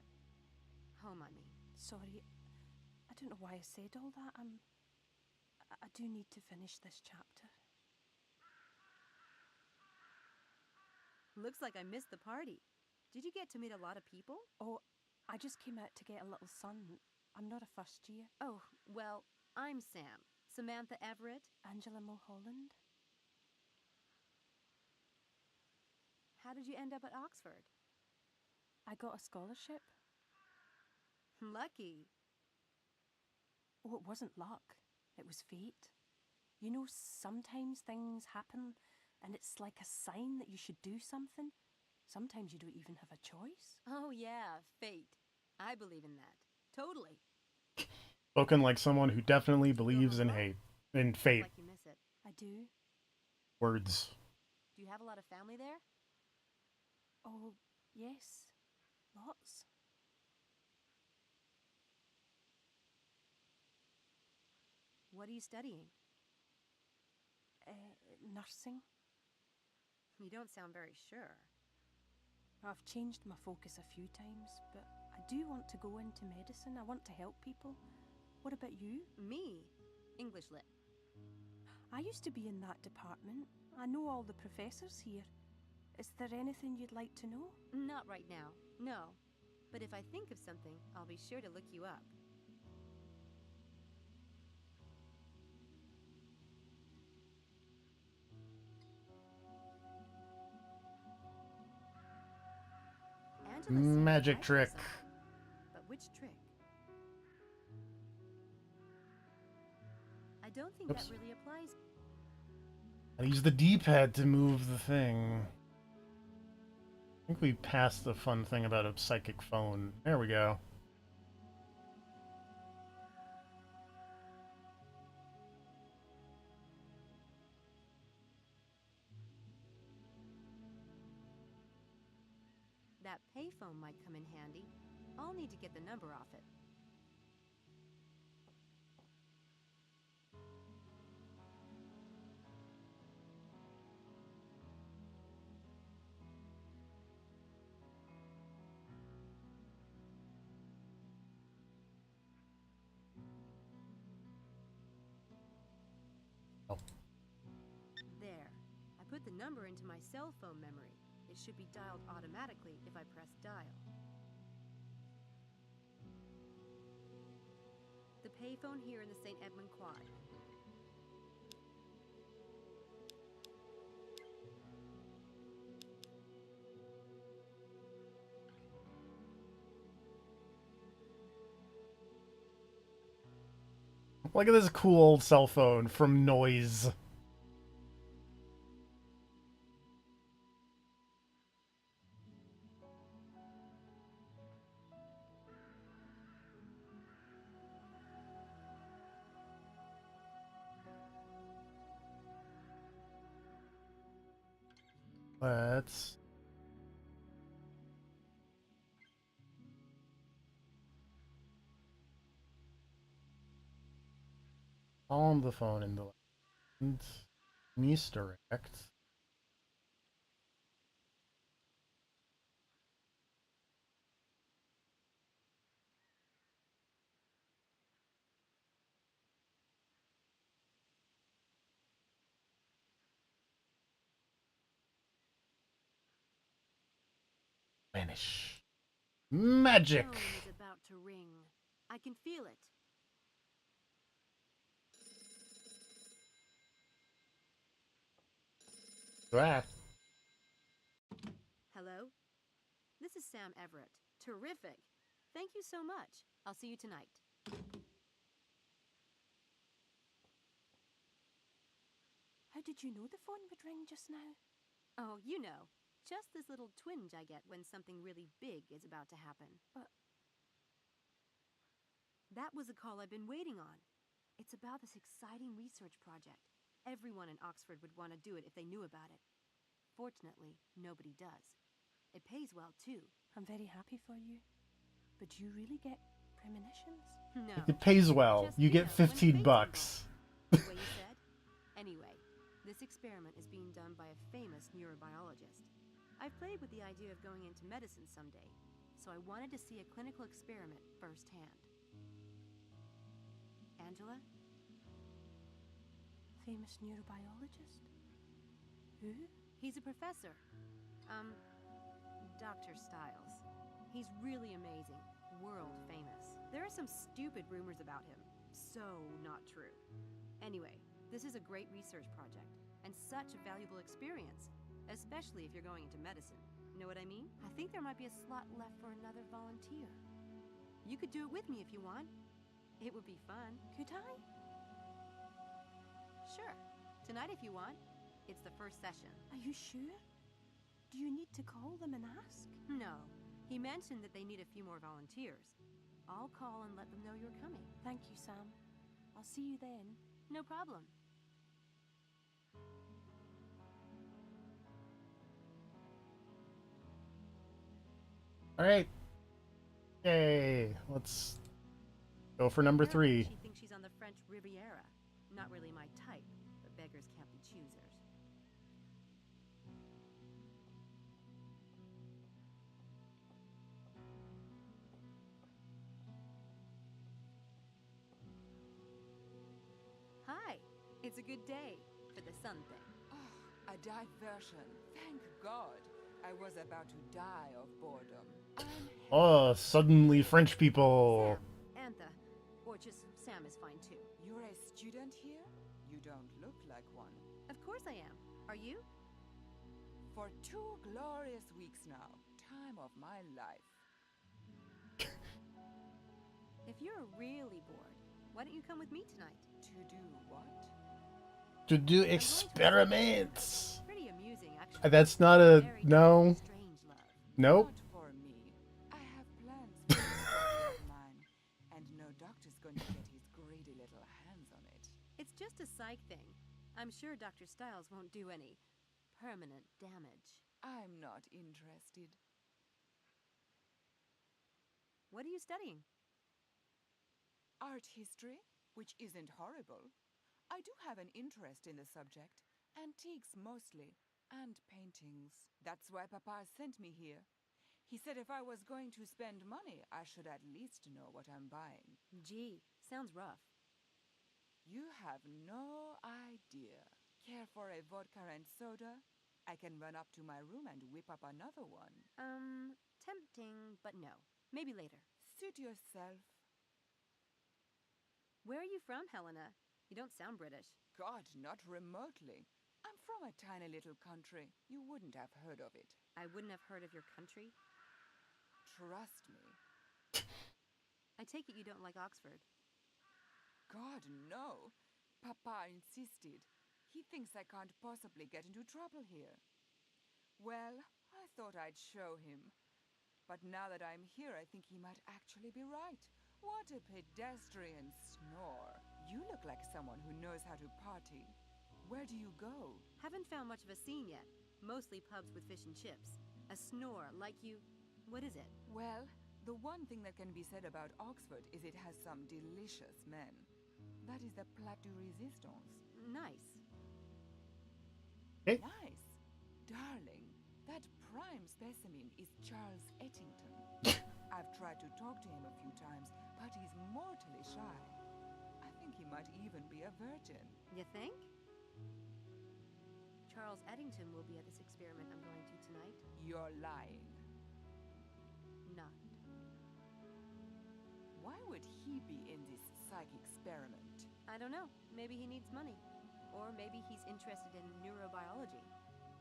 Home, I mean. Sorry, I don't know why I said all that. I do need to finish this chapter. Looks like I missed the party. Did you get to meet a lot of people? Oh, I just came out to get a little sun. I'm not a first year. Oh, well, I'm Sam. Samantha Everett. Angela Mulholland. How did you end up at Oxford? I got a scholarship. Lucky. Oh, it wasn't luck. It was fate. You know, sometimes things happen and it's like a sign that you should do something. Sometimes you don't even have a choice. Oh yeah, fate. I believe in that. Totally. Spoken like someone who definitely believes in Sounds fate. like you miss it. I do. Words. Do you have a lot of family there? Oh, yes. Lots. What are you studying? Nursing. You don't sound very sure. I've changed my focus a few times, but I do want to go into medicine. I want to help people. What about you? Me? English lit. I used to be in that department. I know all the professors here. Is there anything you'd like to know? Not right now, no. But if I think of something, I'll be sure to look you up. Angela said Magic I trick. something. But which trick? I don't think Oops. that really applies. I use the D-pad to move the thing. I think we passed the fun thing about a psychic phone. There we go. That payphone might come in handy. I'll need to get the number off it. Oh. There. I put the number into my cell phone memory. It should be dialed automatically if I press dial. The payphone here in the St. Edmund Quad. Look at this cool old cell phone from Noise. Let's... on the phone in the and misdirect. Vanish. Magic! Phone is about to ring. I can feel it. Ah. Hello? This is Sam Everett. Terrific. Thank you so much. I'll see you tonight. How did you know the phone would ring just now? Oh, you know. Just this little twinge I get when something really big is about to happen. But that was a call I've been waiting on. It's about this exciting research project. Everyone in Oxford would want to do it if they knew about it. Fortunately, nobody does. It pays well, too. I'm very happy for you. But you really get premonitions? No. It pays well. Just, You get when 15 fate's bucks. involved. What you said? Anyway, this experiment is being done by a famous neurobiologist. I've played with the idea of going into medicine someday, so I wanted to see a clinical experiment firsthand. Angela? Famous neurobiologist? Who? He's a professor. Dr. Stiles. He's really amazing. World famous. There are some stupid rumors about him. So not true. Anyway, this is a great research project, and such a valuable experience, especially if you're going into medicine. Know what I mean? I think there might be a slot left for another volunteer. You could do it with me if you want. It would be fun. Could I? Sure. Tonight if you want. It's the first session. Are you sure? Do you need to call them and ask? No. He mentioned that they need a few more volunteers. I'll call and let them know you're coming. Thank you, Sam. I'll see you then. No problem. All right. Yay. Let's go for number Apparently 3. She thinks she's on the French Riviera. Not really my type, but beggars can't be choosers. Hi. It's a good day for the sun thing. Oh, a diversion. Thank God. I was about to die of boredom. Oh, suddenly French people. Sam. Antha. Or just Sam is fine too. You're a student here? You don't look like one. Of course I am. Are you? For 2 glorious weeks now. Time of my life. If you're really bored, why don't you come with me tonight? To do what? To do experiments. Pretty amusing, actually. That's not a Very no. strange love. Nope. Not for me. I have plans for a friend of mine, and no doctor's going to get his greedy little hands on it. It's just a psych thing. I'm sure Dr. Styles won't do any permanent damage. I'm not interested. What are you studying? Art history, which isn't horrible. I do have an interest in the subject. Antiques mostly, and paintings. That's why Papa sent me here. He said if I was going to spend money, I should at least know what I'm buying. Gee, sounds rough. You have no idea. Care for a vodka and soda? I can run up to my room and whip up another one. Tempting, but no. Maybe later. Suit yourself. Where are you from, Helena? You don't sound British. God, not remotely. I'm from a tiny little country. You wouldn't have heard of it. I wouldn't have heard of your country. Trust me. I take it you don't like Oxford. God, no. Papa insisted. He thinks I can't possibly get into trouble here. Well, I thought I'd show him. But now that I'm here, I think he might actually be right. What a pedestrian snore. You look like someone who knows how to party. Where do you go? Haven't found much of a scene yet. Mostly pubs with fish and chips. A snore like you... What is it? Well, the one thing that can be said about Oxford is it has some delicious men. That is the plat de resistance. Nice. Hey. Nice. Darling, that prime specimen is Charles Ettington. I've tried to talk to him a few times, but he's mortally shy. I think he might even be a virgin. You think? Charles Eddington will be at this experiment I'm going to tonight. You're lying. Not. Why would he be in this psych experiment? I don't know. Maybe he needs money. Or maybe he's interested in neurobiology.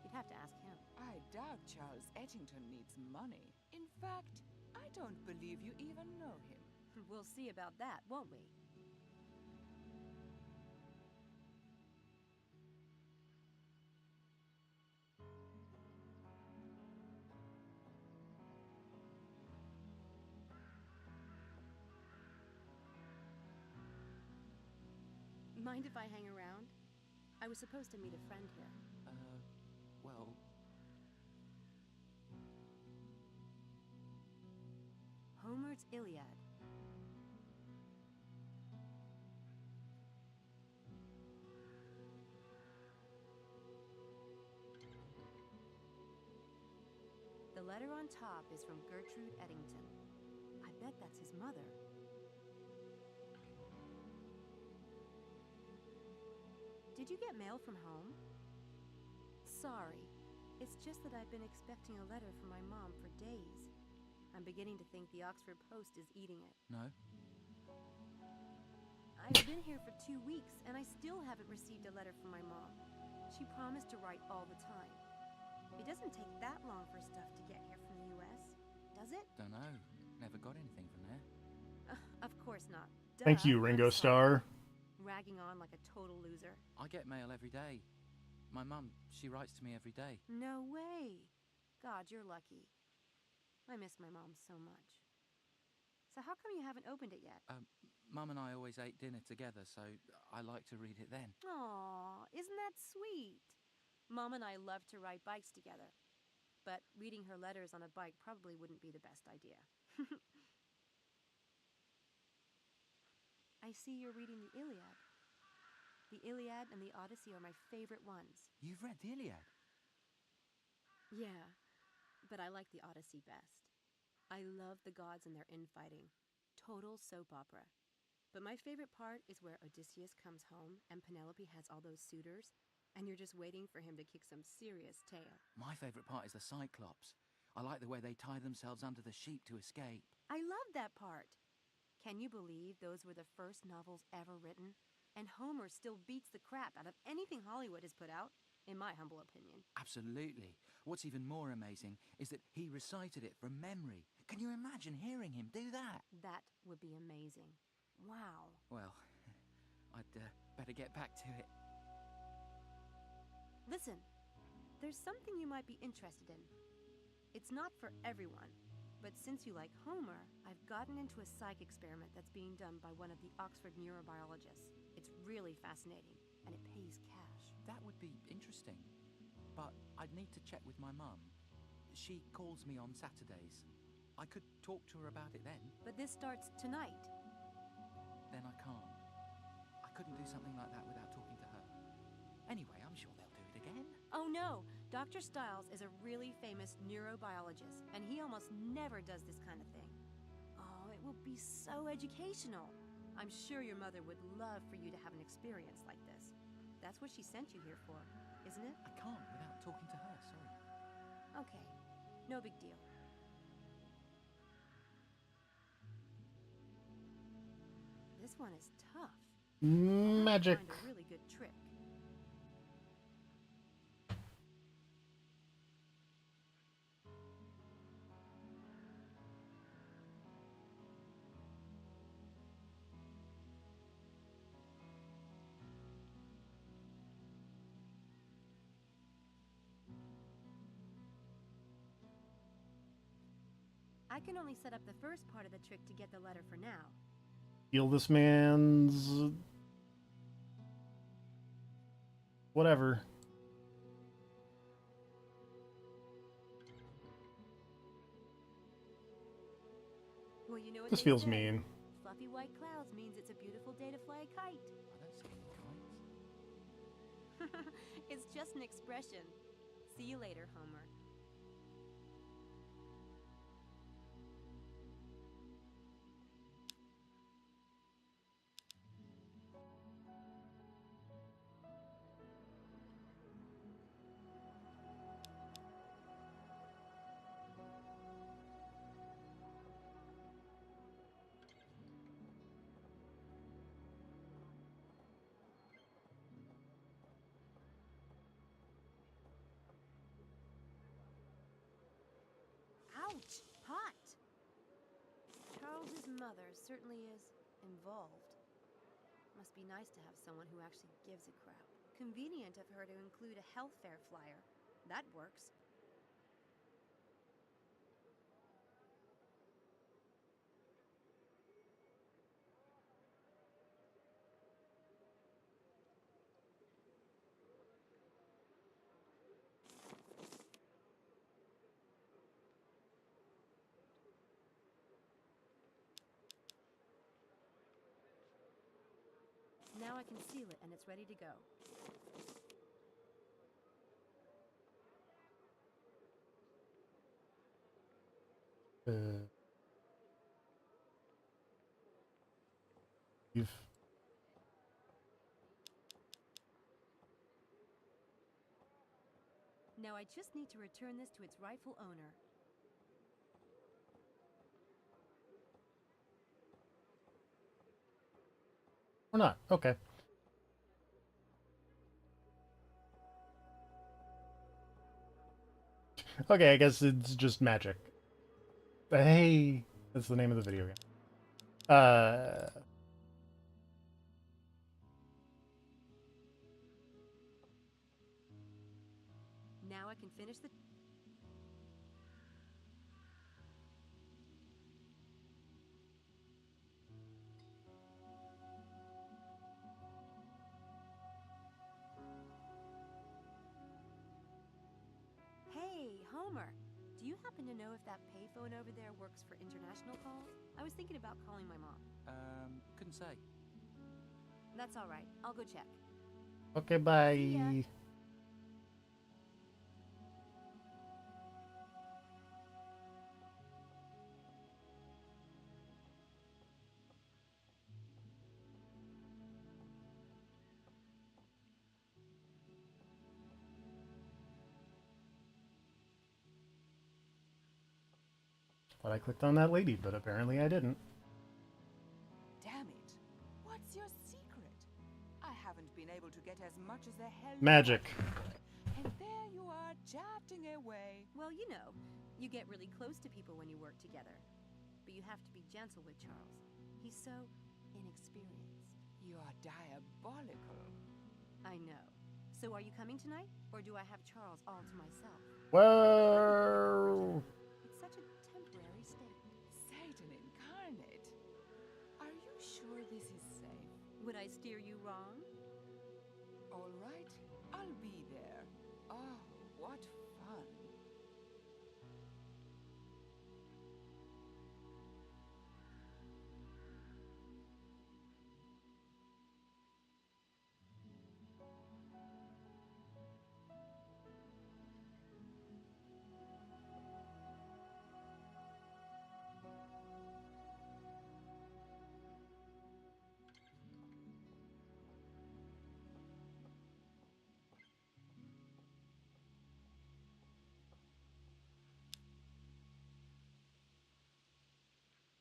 You'd have to ask him. I doubt Charles Ettington needs money. In fact, I don't believe you even know him. We'll see about that, won't we? Mind if I hang around? I was supposed to meet a friend here. Well... Homer's Iliad. The letter on top is from Gertrude Eddington. I bet that's his mother. Did you get mail from home? Sorry. It's just that I've been expecting a letter from my mom for days. I'm beginning to think the Oxford Post is eating it. No? I've been here for 2 weeks, and I still haven't received a letter from my mom. She promised to write all the time. It doesn't take that long for stuff to get here from the US, does it? Dunno. Never got anything from there. Of course not. Thank Duh, you, I'm Ringo sorry. Starr. Ragging on like a total loser. I get mail every day. My mum, she writes to me every day. No way. God, you're lucky. I miss my mom so much. So how come you haven't opened it yet? Mum and I always ate dinner together, so I like to read it then. Aw, isn't that sweet? Mom and I love to ride bikes together. But reading her letters on a bike probably wouldn't be the best idea. I see you're reading the Iliad. The Iliad and the Odyssey are my favorite ones. You've read the Iliad? Yeah, but I like the Odyssey best. I love the gods and their infighting. Total soap opera. But my favorite part is where Odysseus comes home and Penelope has all those suitors, and you're just waiting for him to kick some serious tail. My favourite part is the Cyclops. I like the way they tie themselves under the sheep to escape. I love that part. Can you believe those were the first novels ever written? And Homer still beats the crap out of anything Hollywood has put out, in my humble opinion. Absolutely. What's even more amazing is that he recited it from memory. Can you imagine hearing him do that? That would be amazing. Wow. Well, I'd better get back to it. Listen, there's something you might be interested in. It's not for everyone, but since you like Homer, I've gotten into a psych experiment that's being done by one of the Oxford neurobiologists. It's really fascinating, and it pays cash. That would be interesting, but I'd need to check with my mum. She calls me on Saturdays. I could talk to her about it then. But this starts tonight. Then I can't. I couldn't do something like that without talking to her. Anyway, I'm sure they'll do it again. Oh no, Dr. Stiles is a really famous neurobiologist, and he almost never does this kind of thing. Oh, it will be so educational. I'm sure your mother would love for you to have an experience like this. That's what she sent you here for, isn't it? I can't without talking to her, sorry. Okay, no big deal. This one is tough. Magic. Find a really good trick. I can only set up the first part of the trick to get the letter for now. Steal this man's... whatever. Well, you know what This they feels say. mean. Fluffy white clouds means it's a beautiful day to fly a kite. I don't see any kites. It's just an expression. See you later, Homer. Ouch! Hot! Charles's mother certainly is involved. Must be nice to have someone who actually gives a crap. Convenient of her to include a health fair flyer. That works. Now I can seal it and it's ready to go. You've... Now I just need to return this to its rightful owner. Or not. Okay. Okay, I guess it's just magic. Hey, that's the name of the video game. Now I can finish the... Hey, Homer. Do you happen to know if that payphone over there works for international calls? I was thinking about calling my mom. Couldn't say. That's all right. I'll go check. Okay, See bye. ya. But I clicked on that lady, but apparently I didn't. Damn it. What's your secret? I haven't been able to get as much as a hello. Magic. And there you are, chatting away. Well, you know, you get really close to people when you work together. But you have to be gentle with Charles. He's so inexperienced. You are diabolical. I know. So are you coming tonight? Or do I have Charles all to myself? Whoa! It's such a temporary state. Satan incarnate. Are you sure this is safe? Would I steer you wrong? All right, I'll be there. Oh, what fun.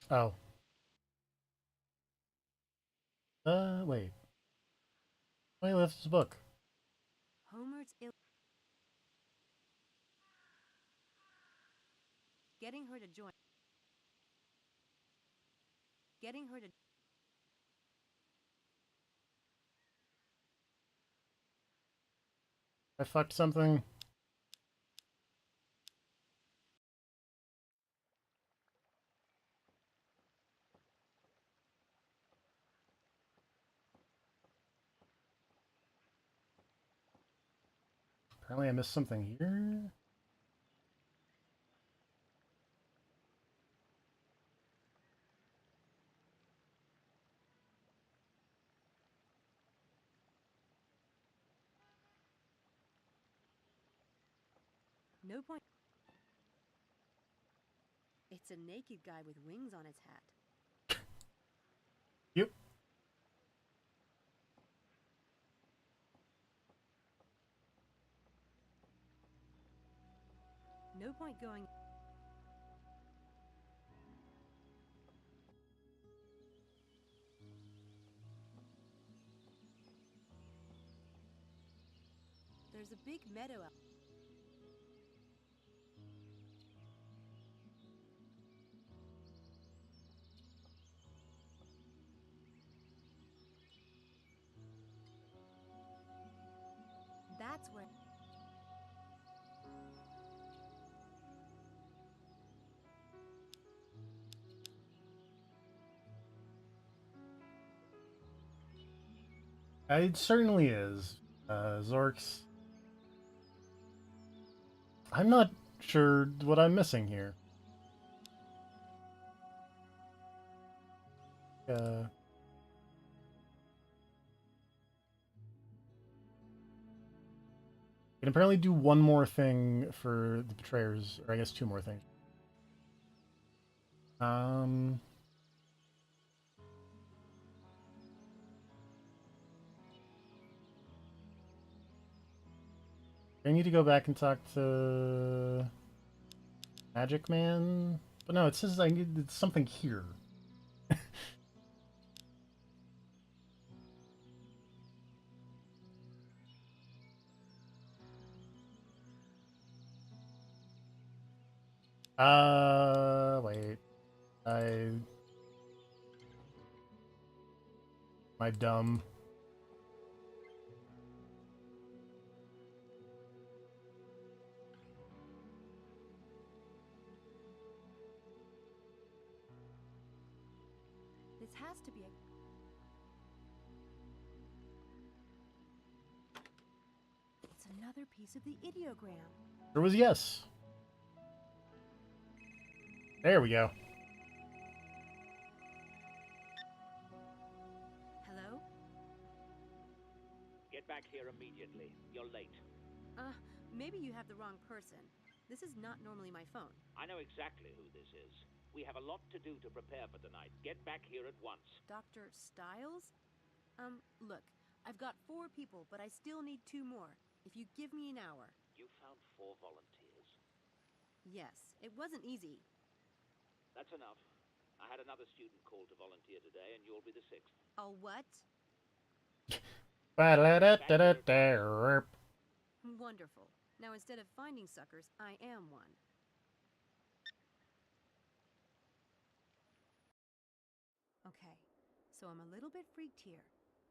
Oh. Wait. Why left this book? Homer's ill. Getting her to join. Getting her to... I fucked something. Apparently I missed something here. No point. It's a naked guy with wings on his hat. Yep. No point going... There's a big meadow out... That's where... It certainly is. Zorks. I'm not sure what I'm missing here. I can apparently do one more thing for the betrayers, or I guess two more things. I need to go back and talk to Magic Man, but no, it says I need something here. Wait. Am I dumb? This has to be a... It's another piece of the ideogram. There was yes. There we go. Hello? Get back here immediately. You're late. Maybe you have the wrong person. This is not normally my phone. I know exactly who this is. We have a lot to do to prepare for tonight. Get back here at once. Dr. Styles? Look, I've got 4 people, but I still need 2 more. If you give me an hour. You found 4 volunteers. Yes, it wasn't easy. That's enough. I had another student call to volunteer today, and you'll be the 6th. A what? Wonderful. Now instead of finding suckers, I am one. Okay, so I'm a little bit freaked here.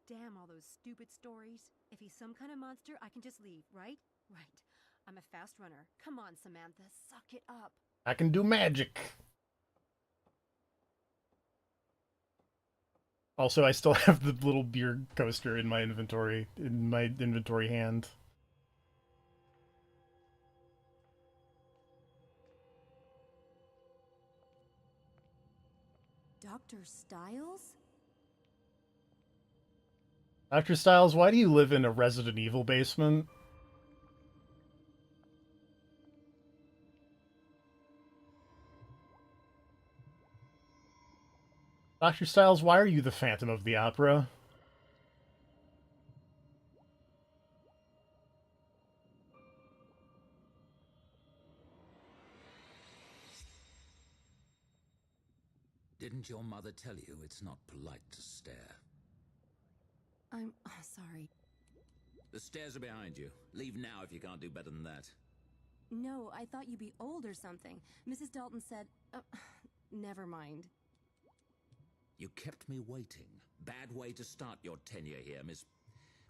Damn all those stupid stories. If he's some kind of monster, I can just leave, right? Right. I'm a fast runner. Come on, Samantha, suck it up. I can do magic. Also, I still have the little beer coaster in my inventory hand. Dr. Styles? Dr. Styles, why do you live in a Resident Evil basement? Dr. Styles, why are you the Phantom of the Opera? Didn't your mother tell you it's not polite to stare? I'm sorry. The stairs are behind you. Leave now if you can't do better than that. No, I thought you'd be old or something. Mrs. Dalton said... never mind. You kept me waiting. Bad way to start your tenure here, Miss...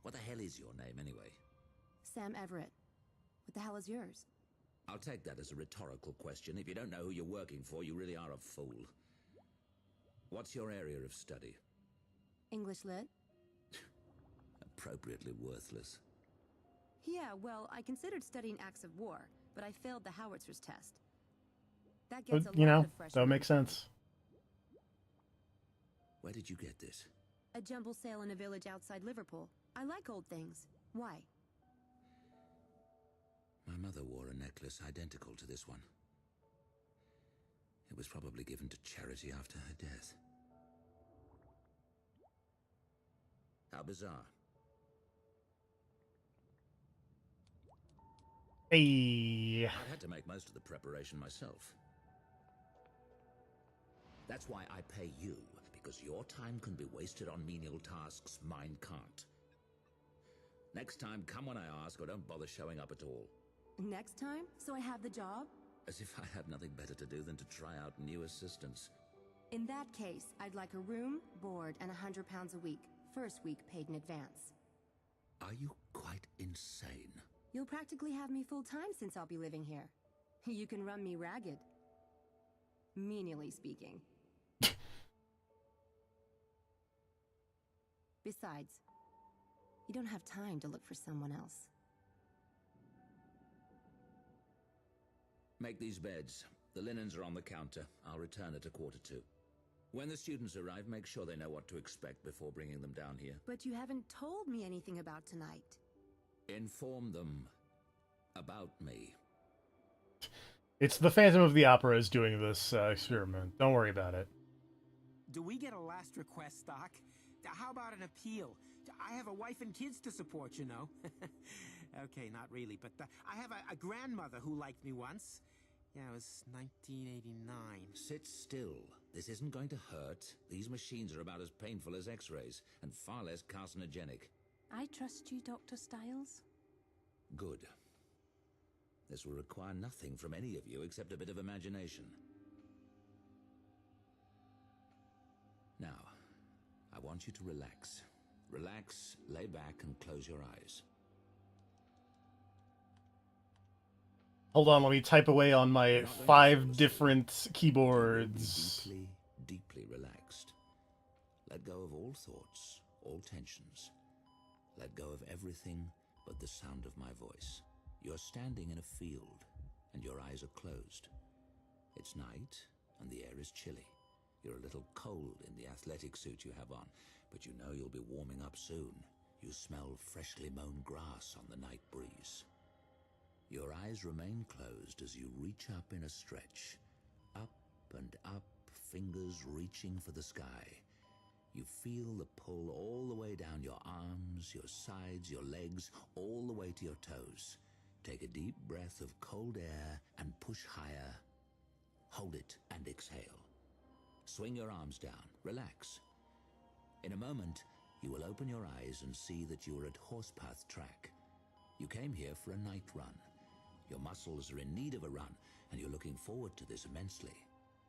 What the hell is your name, anyway? Sam Everett. What the hell is yours? I'll take that as a rhetorical question. If you don't know who you're working for, you really are a fool. What's your area of study? English Lit. Appropriately worthless. Yeah, well, I considered studying acts of war, but I failed the howitzer's test. That gets a lot of freshmen. That makes sense. Where did you get this? A jumble sale in a village outside Liverpool. I like old things. Why? My mother wore a necklace identical to this one. It was probably given to charity after her death. How bizarre. Hey. I had to make most of the preparation myself. That's why I pay you, because your time can be wasted on menial tasks mine can't. Next time, come when I ask, or don't bother showing up at all. Next time? So I have the job? As if I had nothing better to do than to try out new assistants. In that case, I'd like a room, board, and £100 a week. First week paid in advance. Are you quite insane? You'll practically have me full-time since I'll be living here. You can run me ragged. Menially speaking. Besides, you don't have time to look for someone else. Make these beds. The linens are on the counter. I'll return at 1:45. When the students arrive, make sure they know what to expect before bringing them down here. But you haven't told me anything about tonight. Inform them about me. It's the Phantom of the Opera is doing this experiment. Don't worry about it. Do we get a last request, Doc? How about an appeal? I have a wife and kids to support, you know. Okay, not really, but I have a grandmother who liked me once. Yeah, it was 1989. Sit still. This isn't going to hurt. These machines are about as painful as X-rays, and far less carcinogenic. I trust you, Dr. Styles. Good. This will require nothing from any of you except a bit of imagination. Now, I want you to relax. Relax, lay back, and close your eyes. Hold on, let me type away on my 5 different keyboards. Deeply, deeply relaxed. Let go of all thoughts, all tensions. Let go of everything but the sound of my voice. You're standing in a field, and your eyes are closed. It's night, and the air is chilly. You're a little cold in the athletic suit you have on, but you know you'll be warming up soon. You smell freshly mown grass on the night breeze. Your eyes remain closed as you reach up in a stretch. Up and up, fingers reaching for the sky. You feel the pull all the way down your arms, your sides, your legs, all the way to your toes. Take a deep breath of cold air and push higher. Hold it and exhale. Swing your arms down. Relax. In a moment, you will open your eyes and see that you are at Horsepath Track. You came here for a night run. Your muscles are in need of a run, and you're looking forward to this immensely.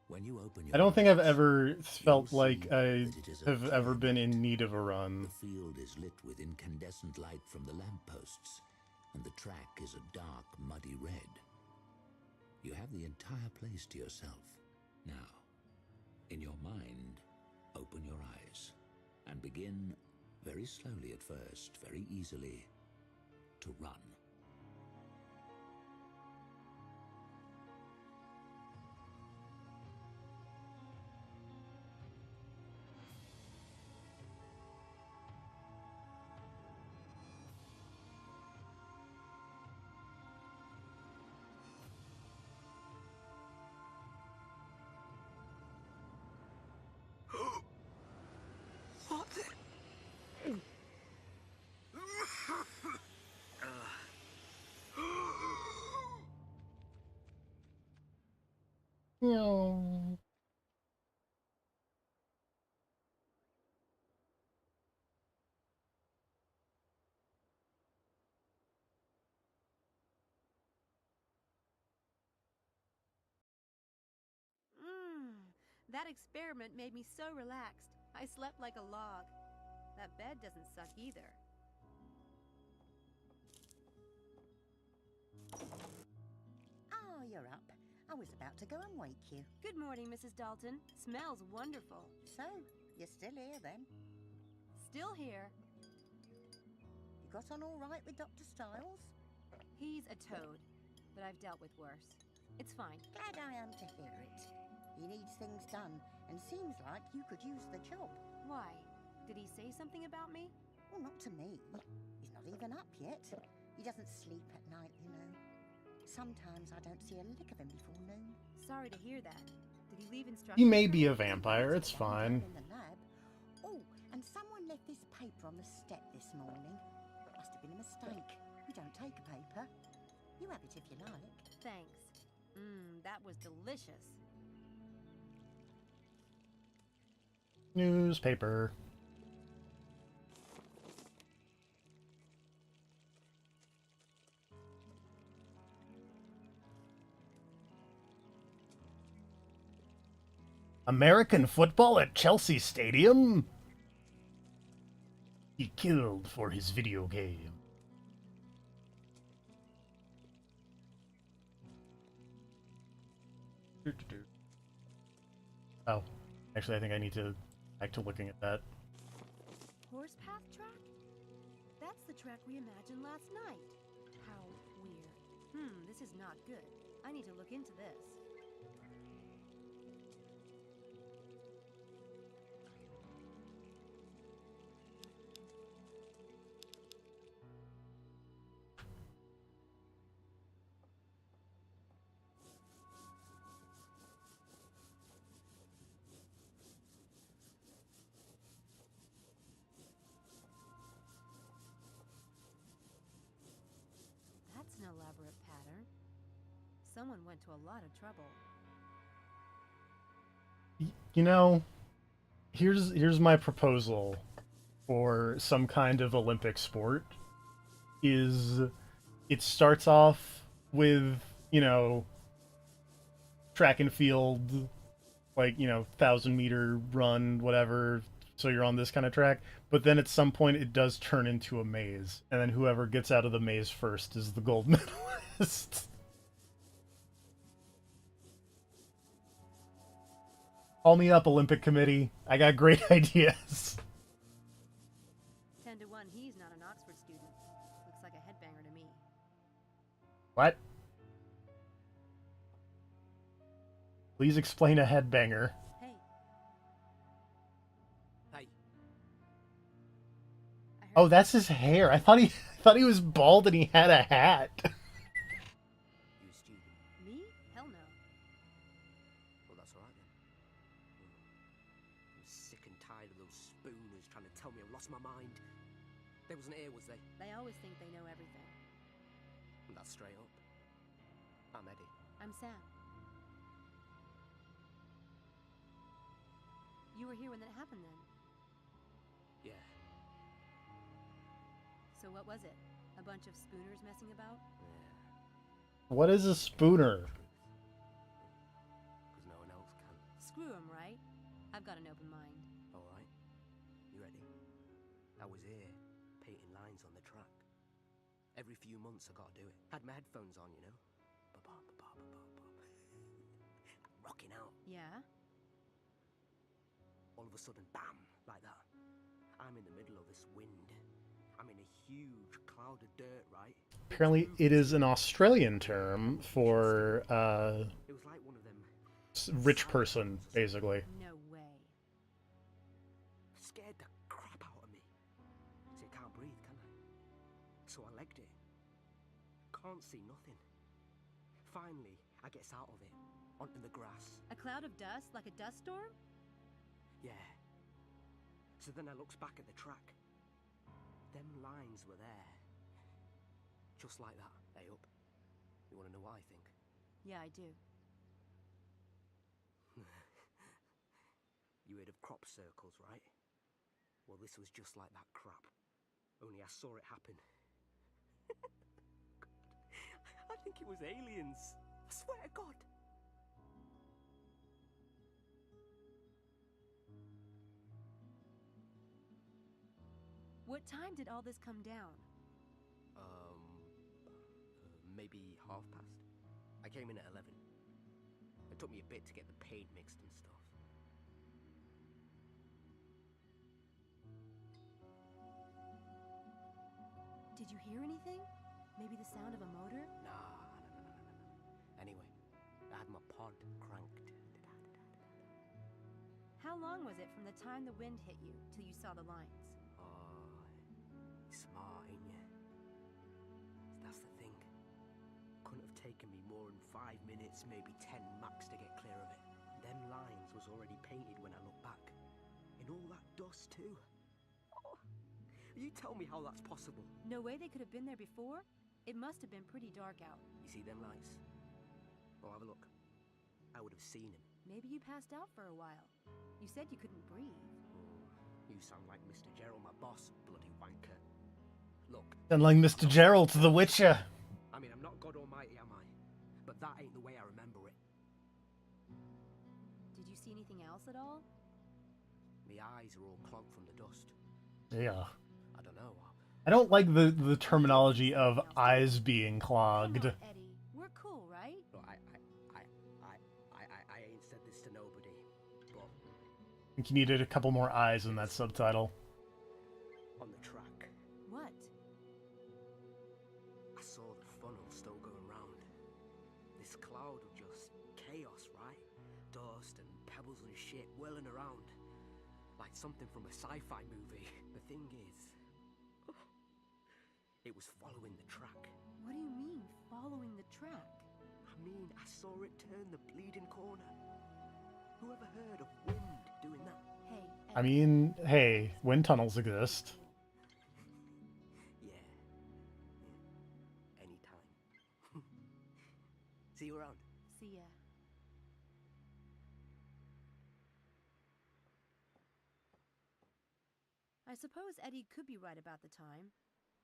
When you open your I don't think I've ever felt see like I that it is a have ever clear been in night. need of a run. The field is lit with incandescent light from the lampposts, and the track is a dark, muddy red. You have the entire place to yourself. Now, in your mind, open your eyes, and begin, very slowly at first, very easily, to run. What the... No. That experiment made me so relaxed. I slept like a log. That bed doesn't suck either. Oh, you're up. I was about to go and wake you. Good morning, Mrs. Dalton. Smells wonderful. So, you're still here then? Still here. You got on all right with Dr. Styles? He's a toad, but I've dealt with worse. It's fine. Glad I am to hear it. He needs things done, and seems like you could use the job. Why? Did he say something about me? Well, not to me. He's not even up yet. He doesn't sleep at night, you know. Sometimes I don't see a lick of him before noon. Sorry to hear that. Did he leave instructions? He may be a vampire, it's fine. In the lab. Oh, and someone left this paper on the step this morning. Must have been a mistake. We don't take a paper. You have it if you like. Thanks. That was delicious. Newspaper. American football at Chelsea Stadium? He killed for his video game. Oh, actually I think I need to back to looking at that. Horsepath track? That's the track we imagined last night. How weird. This is not good. I need to look into this. That's an elaborate pattern. Someone went to a lot of trouble. You know, here's my proposal for some kind of Olympic sport. Is it starts off with, you know, track and field, like, you know, 1,000-meter run, whatever. So you're on this kind of track. But then at some point it does turn into a maze. And then whoever gets out of the maze first is the gold medalist. Call me up, Olympic Committee. I got great ideas. 10 to 1, he's not an Oxford student. Looks like a headbanger to me. What? Please explain a headbanger. Hey. Hey. Oh, that's his hair. I thought he was bald and he had a hat. You a student? Me? Hell no. Well, that's alright then. I'm sick and tired of those spooners trying to tell me I've lost my mind. They wasn't here, was they? They always think they know everything. And that's straight up. I'm Eddie. I'm Sam. You were here when that happened then? Yeah. So what was it? A bunch of spooners messing about? What is a spooner? Because no one else can. Screw 'em, right? I've got an open mind. Alright. You ready? I was here, painting lines on the track. Every few months I gotta do it. Had my headphones on, you know? Rocking out. Yeah? All of a sudden, bam, like that. I'm in the middle of this wind. I'm in a huge cloud of dirt, right? Apparently it is an Australian term for It was like one of them rich person, basically. No way. Scared the crap out of me. See, I can't breathe, can I? So I legged it. Can't see nothing. Finally, I gets out of it, onto the grass. A cloud of dust, like a dust storm? Yeah. So then I looks back at the track. Them lines were there. Just like that. Hey, up. You want to know what I think? Yeah, I do. You heard of crop circles, right? Well, this was just like that crap. Only I saw it happen. God, I think it was aliens. I swear to God. What time did all this come down? Maybe past. I came in at 11. It took me a bit to get the paint mixed and stuff. Did you hear anything? Maybe the sound of a motor? Nah. Anyway, I had my pod cranked. How long was it from the time the wind hit you till you saw the lines? Smart, ain't ya? That's the thing. Couldn't have taken me more than 5 minutes, maybe 10 max to get clear of it. Them lines was already painted when I look back. And all that dust too. Oh, you tell me how that's possible. No way they could have been there before? It must have been pretty dark out. You see them lights? Oh, have a look. I would have seen him. Maybe you passed out for a while. You said you couldn't breathe. You sound like Mr. Gerald, my boss, bloody wanker. Look. And like Mr. Gerald to The Witcher. I mean, I'm not God Almighty, am I? But that ain't the way I remember it. Did you see anything else at all? My eyes are all clogged from the dust. Yeah. I don't know. I don't like the terminology of eyes being clogged. Come on, Eddie. We're cool, right? Look, I ain't said this to nobody, but I think you needed a couple more eyes in that subtitle. on the track, What? I saw the funnel still going round. This cloud of just chaos, right? Dust and pebbles and shit whirling around. Like something from a sci-fi movie. The thing is, it was following the track. What do you mean, following the track? I mean, I saw it turn the bleeding corner. Whoever heard of wind doing that? Hey, I mean, hey, wind tunnels exist. Yeah. Anytime. See you around. See ya. I suppose Eddie could be right about the time.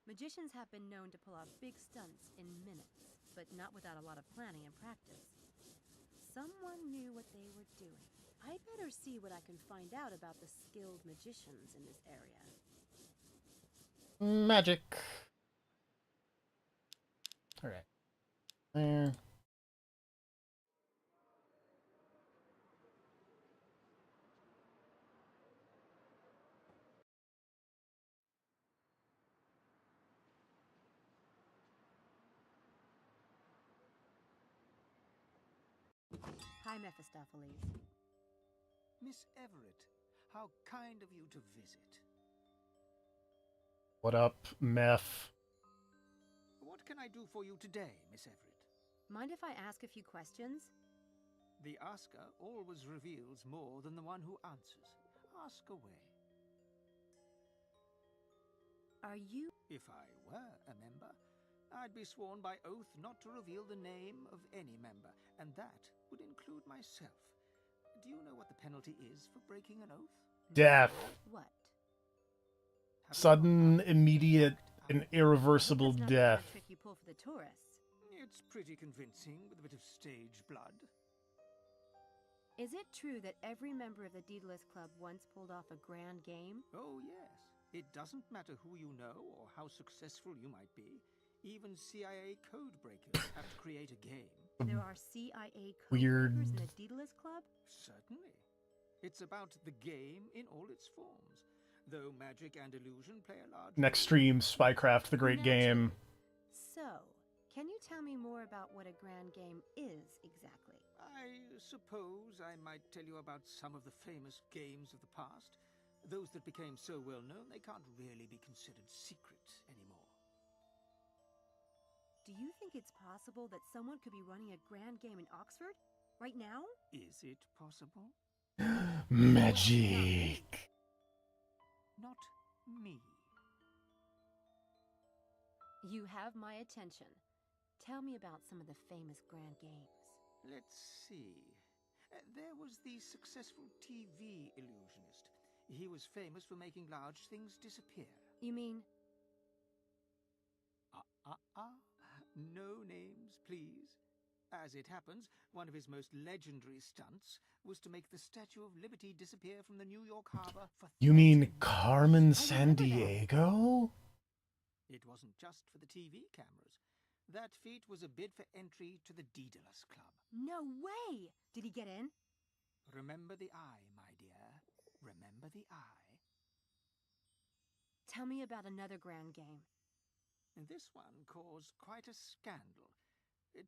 Magicians have been known to pull off big stunts in minutes. but not without a lot of planning and practice. Someone knew what they were doing. I'd better see what I can find out about the skilled magicians in this area. Magic. Alright. There. Hi, Mephistopheles. Miss Everett, how kind of you to visit. What up, Meph? What can I do for you today, Miss Everett? Mind if I ask a few questions? The asker always reveals more than the one who answers. Ask away. Are you... If I were a member, I'd be sworn by oath not to reveal the name of any member, and that would include myself. Do you know what the penalty is for breaking an oath? Death. What? Sudden, immediate, and irreversible That's not death. the trick you pull for the tourists. It's pretty convincing with a bit of stage blood. Is it true that every member of the Daedalus Club once pulled off a grand game? Oh, yes. It doesn't matter who you know or how successful you might be. Even CIA code breakers have to create a game. There are CIA code Weird. breakers in the Daedalus Club? Certainly. It's about the game in all its forms, though magic and illusion play a large Next stream, Spycraft the Great Game. So, can you tell me more about what a grand game is exactly? I suppose I might tell you about some of the famous games of the past. Those that became so well known they can't really be considered secret anymore. Do you think it's possible that someone could be running a grand game in Oxford? Right now? Is it possible? Magic. Not me. You have my attention. Tell me about some of the famous grand games. Let's see. There was the successful TV illusionist. He was famous for making large things disappear. You mean... No names, please. As it happens, one of his most legendary stunts was to make the Statue of Liberty disappear from the New York harbor for... You mean Carmen Sandiego? It wasn't just for the TV cameras. That feat was a bid for entry to the Daedalus Club. No way! Did he get in? Remember the eye, my dear. Remember the eye. Tell me about another grand game. This one caused quite a scandal.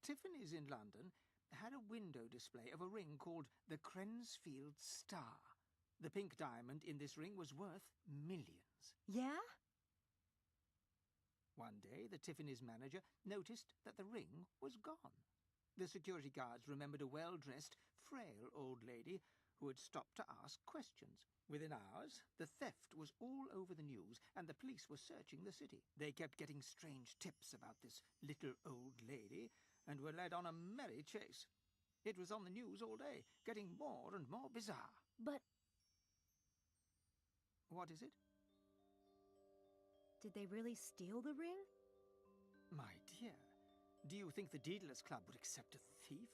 Tiffany's in London had a window display of a ring called the Crensfield Star. The pink diamond in this ring was worth millions. Yeah? One day, the Tiffany's manager noticed that the ring was gone. The security guards remembered a well-dressed, frail old lady who had stopped to ask questions. Within hours, the theft was all over the news, and the police were searching the city. They kept getting strange tips about this little old lady, and were led on a merry chase. It was on the news all day, getting more and more bizarre. But... What is it? Did they really steal the ring? My dear, do you think the Daedalus Club would accept a thief?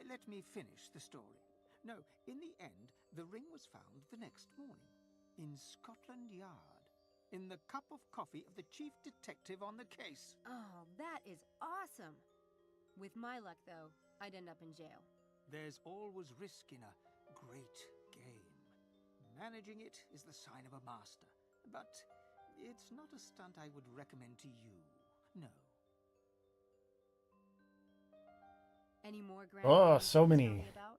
Let me finish the story. No, in the end, the ring was found the next morning, in Scotland Yard, in the cup of coffee of the chief detective on the case. Oh, that is awesome! With my luck, though, I'd end up in jail. There's always risk in a great game. Managing it is the sign of a master, but it's not a stunt I would recommend to you, no. Any more grand Oh, games so you can many. tell me about?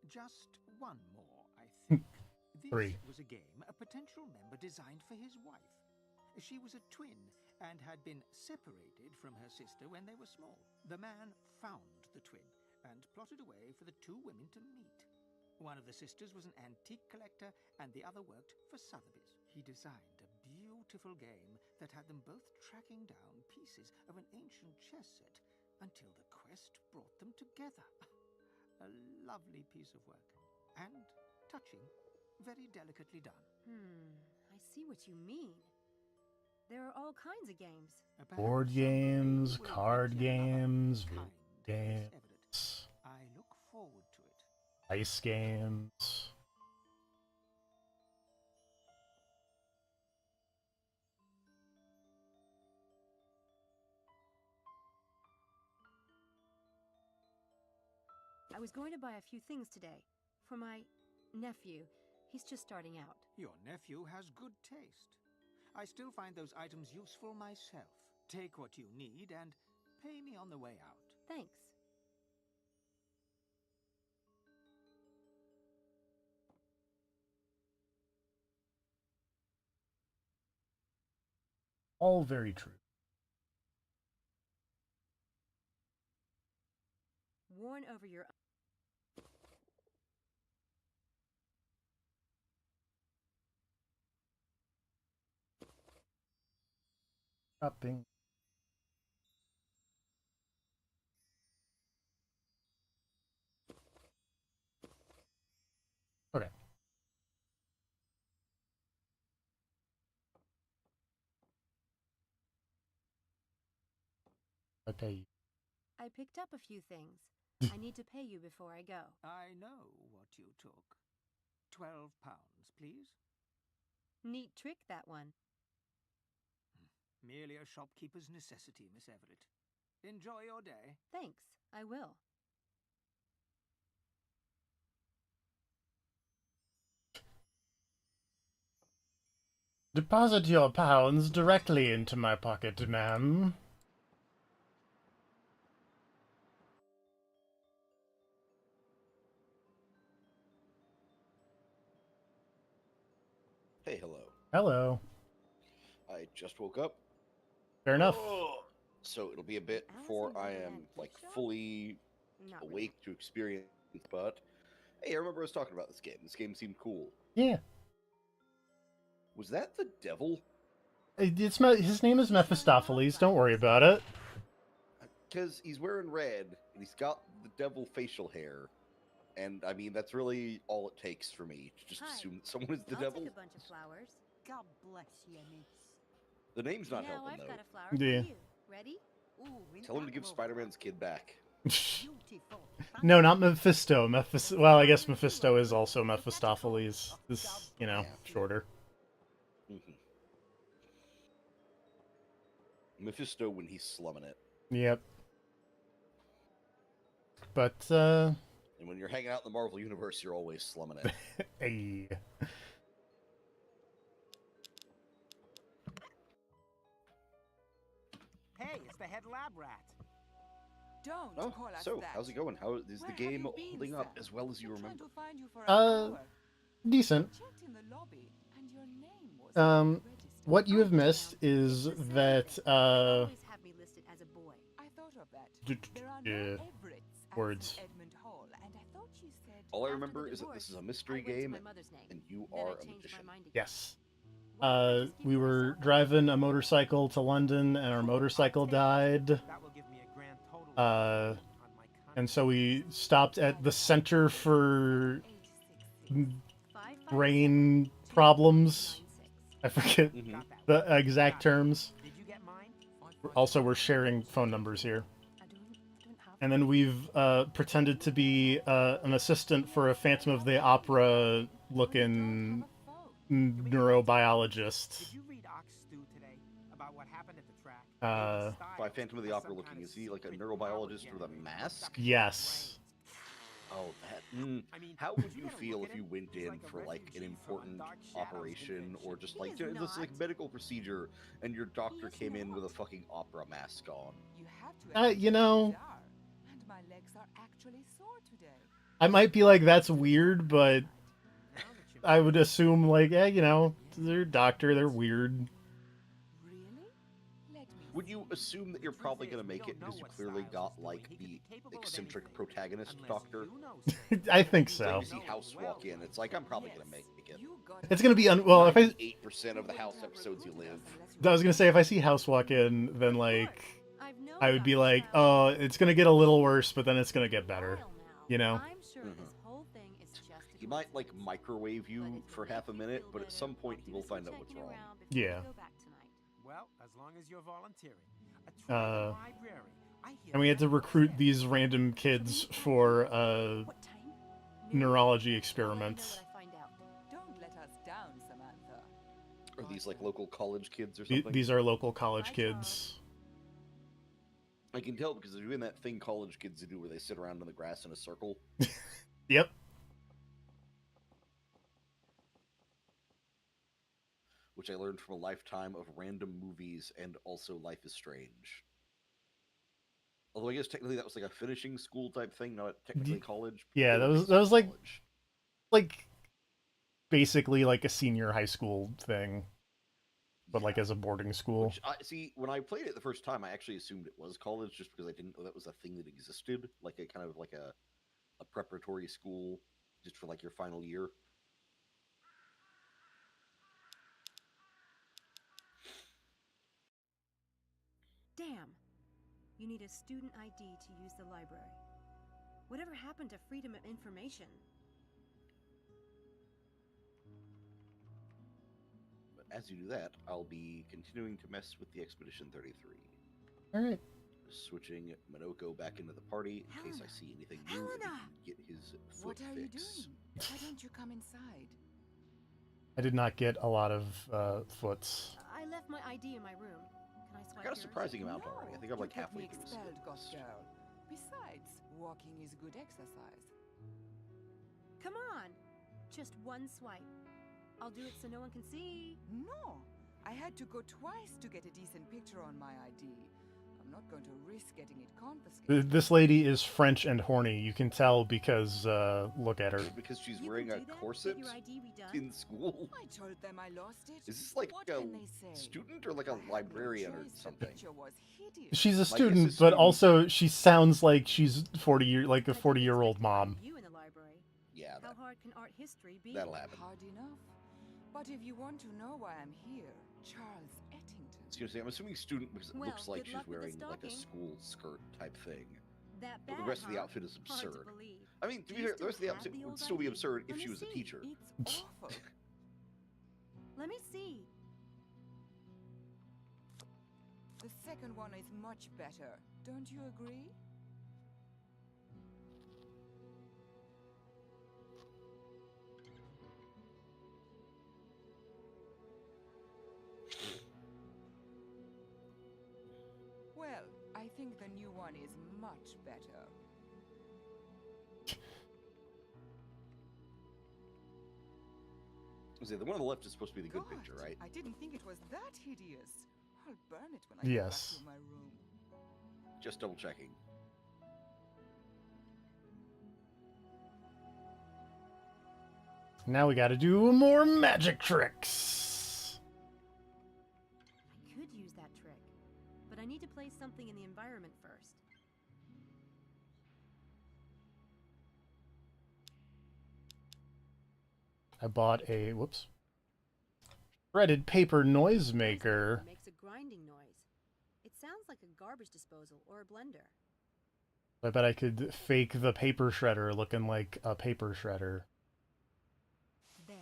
Just one more, I think. This 3. was a game a potential member designed for his wife. She was a twin and had been separated from her sister when they were small. The man found the twin and plotted a way for the two women to meet. One of the sisters was an antique collector and the other worked for Sotheby's. He designed a beautiful game that had them both tracking down pieces of an ancient chess set until the quest brought them together. A lovely piece of work. And touching, very delicately done. I see what you mean. There are all kinds of games. Board games, card games, video games, I look forward to it. ice games. I was going to buy a few things today for my nephew. He's just starting out. Your nephew has good taste. I still find those items useful myself. Take what you need and pay me on the way out. Thanks. All very true. Worn over your Shopping. Okay. I pay you. I picked up a few things. I need to pay you before I go. I know what you took. 12 pounds, please. Neat trick, that one. Merely a shopkeeper's necessity, Miss Everett. Enjoy your day. Thanks, I will. Deposit your pounds directly into my pocket, ma'am. Hey, hello. Hello. I just woke up. Fair enough. So it'll be a bit before I am, like, fully awake to experience, but... Hey, I remember I was talking about this game. This game seemed cool. Yeah. Was that the devil? His name is Mephistopheles, don't worry about it. Because he's wearing red, and he's got the devil facial hair. And, I mean, that's really all it takes for me to just assume that someone is the devil. Take a bunch of flowers. God bless you, miss. The name's not now helping, I've though. got a flower Yeah. for you. Ready? Ooh, Tell him to give Spider-Man's kid back. beautiful. No, not Mephisto. Well, I guess Mephisto is also Mephistopheles. This, you know, shorter. Mephisto when he's slumming it. Yep. But, And when you're hanging out in the Marvel Universe, you're always slumming it. Hey. Hey, it's the head lab rat. Don't Oh, call us so, that. how's it going? How is Where the have game you been, holding up sir? as well as you Been remember? trying to find you for an hour. Decent. Checked in the lobby, and your name was What you have missed is that, Always have me listed as a boy. I thought of that. There are no yeah. Everetts at Words. Edmund Hall, and I thought you said All I After remember the is that this is a divorce, mystery I went to game, my mother's name. and you Then I are a changed my magician. mind again. Yes. We were driving a motorcycle to London, and our motorcycle died. That will give me a grand total on my And so we stopped at the Center for Brain Problems. I forget the exact terms. Did you get mine? Also, we're sharing phone numbers here. And then we've pretended to be an assistant for a Phantom of the Opera looking neurobiologist. Did you read Ox Stew today about what happened at the track? By Phantom of the Opera looking, is he like a neurobiologist with a mask? Yes. Oh, that. How would you feel if you went in for like an important operation or just like this like medical procedure, and your doctor came in with a fucking opera mask on? you have to You know, and my legs are actually sore today. I might be like, that's weird, but I would assume, like, you know, they're a doctor, they're weird. Would you assume that you're probably gonna make it because you clearly got like the eccentric protagonist doctor? I think so. Like, you see House walk in, it's like I'm probably gonna make it. It's gonna be well. If I 8% of the House episodes you live. I was gonna say, if I see House walk in, then like I would be like, oh, it's gonna get a little worse, but then it's gonna get better. You know? He might like microwave you for half a minute, but at some point he will find out what's wrong. Yeah. Well, as long as you're volunteering. A tribal library. I hear And we had to that recruit these random kids for a neurology experiment. Don't let us down, Samantha. Are these like local college kids or something? These are local college kids. I can tell because they're doing that thing college kids do where they sit around in the grass in a circle. Yep. Which I learned from a lifetime of random movies and also Life is Strange. Although I guess technically that was like a finishing school type thing, not technically college. Yeah, that was like basically like a senior high school thing, but like as a boarding school. Which see, when I played it the first time, I actually assumed it was college just because I didn't know that was a thing that existed, like a kind of like a preparatory school just for like your final year. Damn. You need a student ID to use the library. Whatever happened to freedom of information? But as you do that, I'll be continuing to mess with the Expedition 33. Alright. Switching Minoko back into the party in case I see anything new and he can get his foot What are you fix. doing? Why don't you come inside? I did not get a lot of foots. I left my ID in my room. Can I swipe I got a yours? surprising amount already. I think I'm like You halfway kept me through this. expelled, goth girl. Besides, walking is good exercise. Come on! Just one swipe. I'll do it so no one can see. No! I had to go twice to get a decent picture on my ID. I'm not going to risk getting it confiscated. This lady is French and horny. You can tell because look at her. Because she's wearing a corset in school. I told them I lost it. Is this like What a can they say? student or like a librarian or something? She's a Like, student, it's a but student. also she sounds like she's 40-year-old mom. You in the library. Yeah, How hard can art history be? that'll happen. Hard enough. But if you want to know why I'm here, Charles Ettington. I was gonna say, I'm assuming student because it Well, looks like good she's luck with the wearing like a stocking. school skirt type thing. That But bad, the rest of the huh? outfit is Hard to absurd. believe. I mean, to Do be you fair, the rest of the still outfit have the would old still be ID? absurd Let if she me was a see. teacher. It's awful. Let me see. The second one is much better. Don't you agree? Well, I think the new one is much better. The one on the left is supposed to be the good God, picture, right? I didn't think it was that hideous. I'll burn it when I get Yes. back to my room. Just double checking. Now we gotta do more magic tricks. I could use that trick, but I need to place something in the environment first. I bought a shredded paper noisemaker. Makes a grinding noise. It sounds like a garbage disposal or a blender. I bet I could fake the paper shredder looking like a paper shredder. There.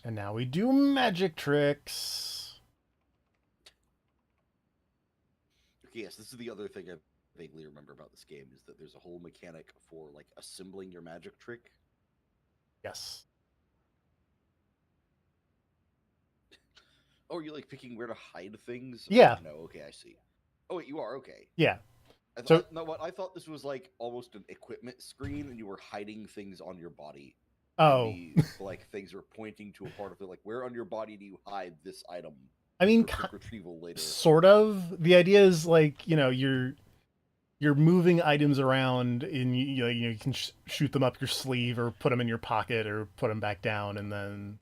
And now we do magic tricks. Okay, yes, this is the other thing I vaguely remember about this game is that there's a whole mechanic for like assembling your magic trick. Yes. Oh, are you like picking where to hide things? Yeah. Oh, no, okay, I see. Oh wait, you are okay. Yeah. I So- thought, no, what I thought this was like almost an equipment screen, and you were hiding things on your body. Oh. Like things were pointing to a part of it. Like, where on your body do you hide this item? I mean, for quick retrieval later. sort of. The idea is like, you're moving items around, and you can shoot them up your sleeve or put them in your pocket or put them back down, and then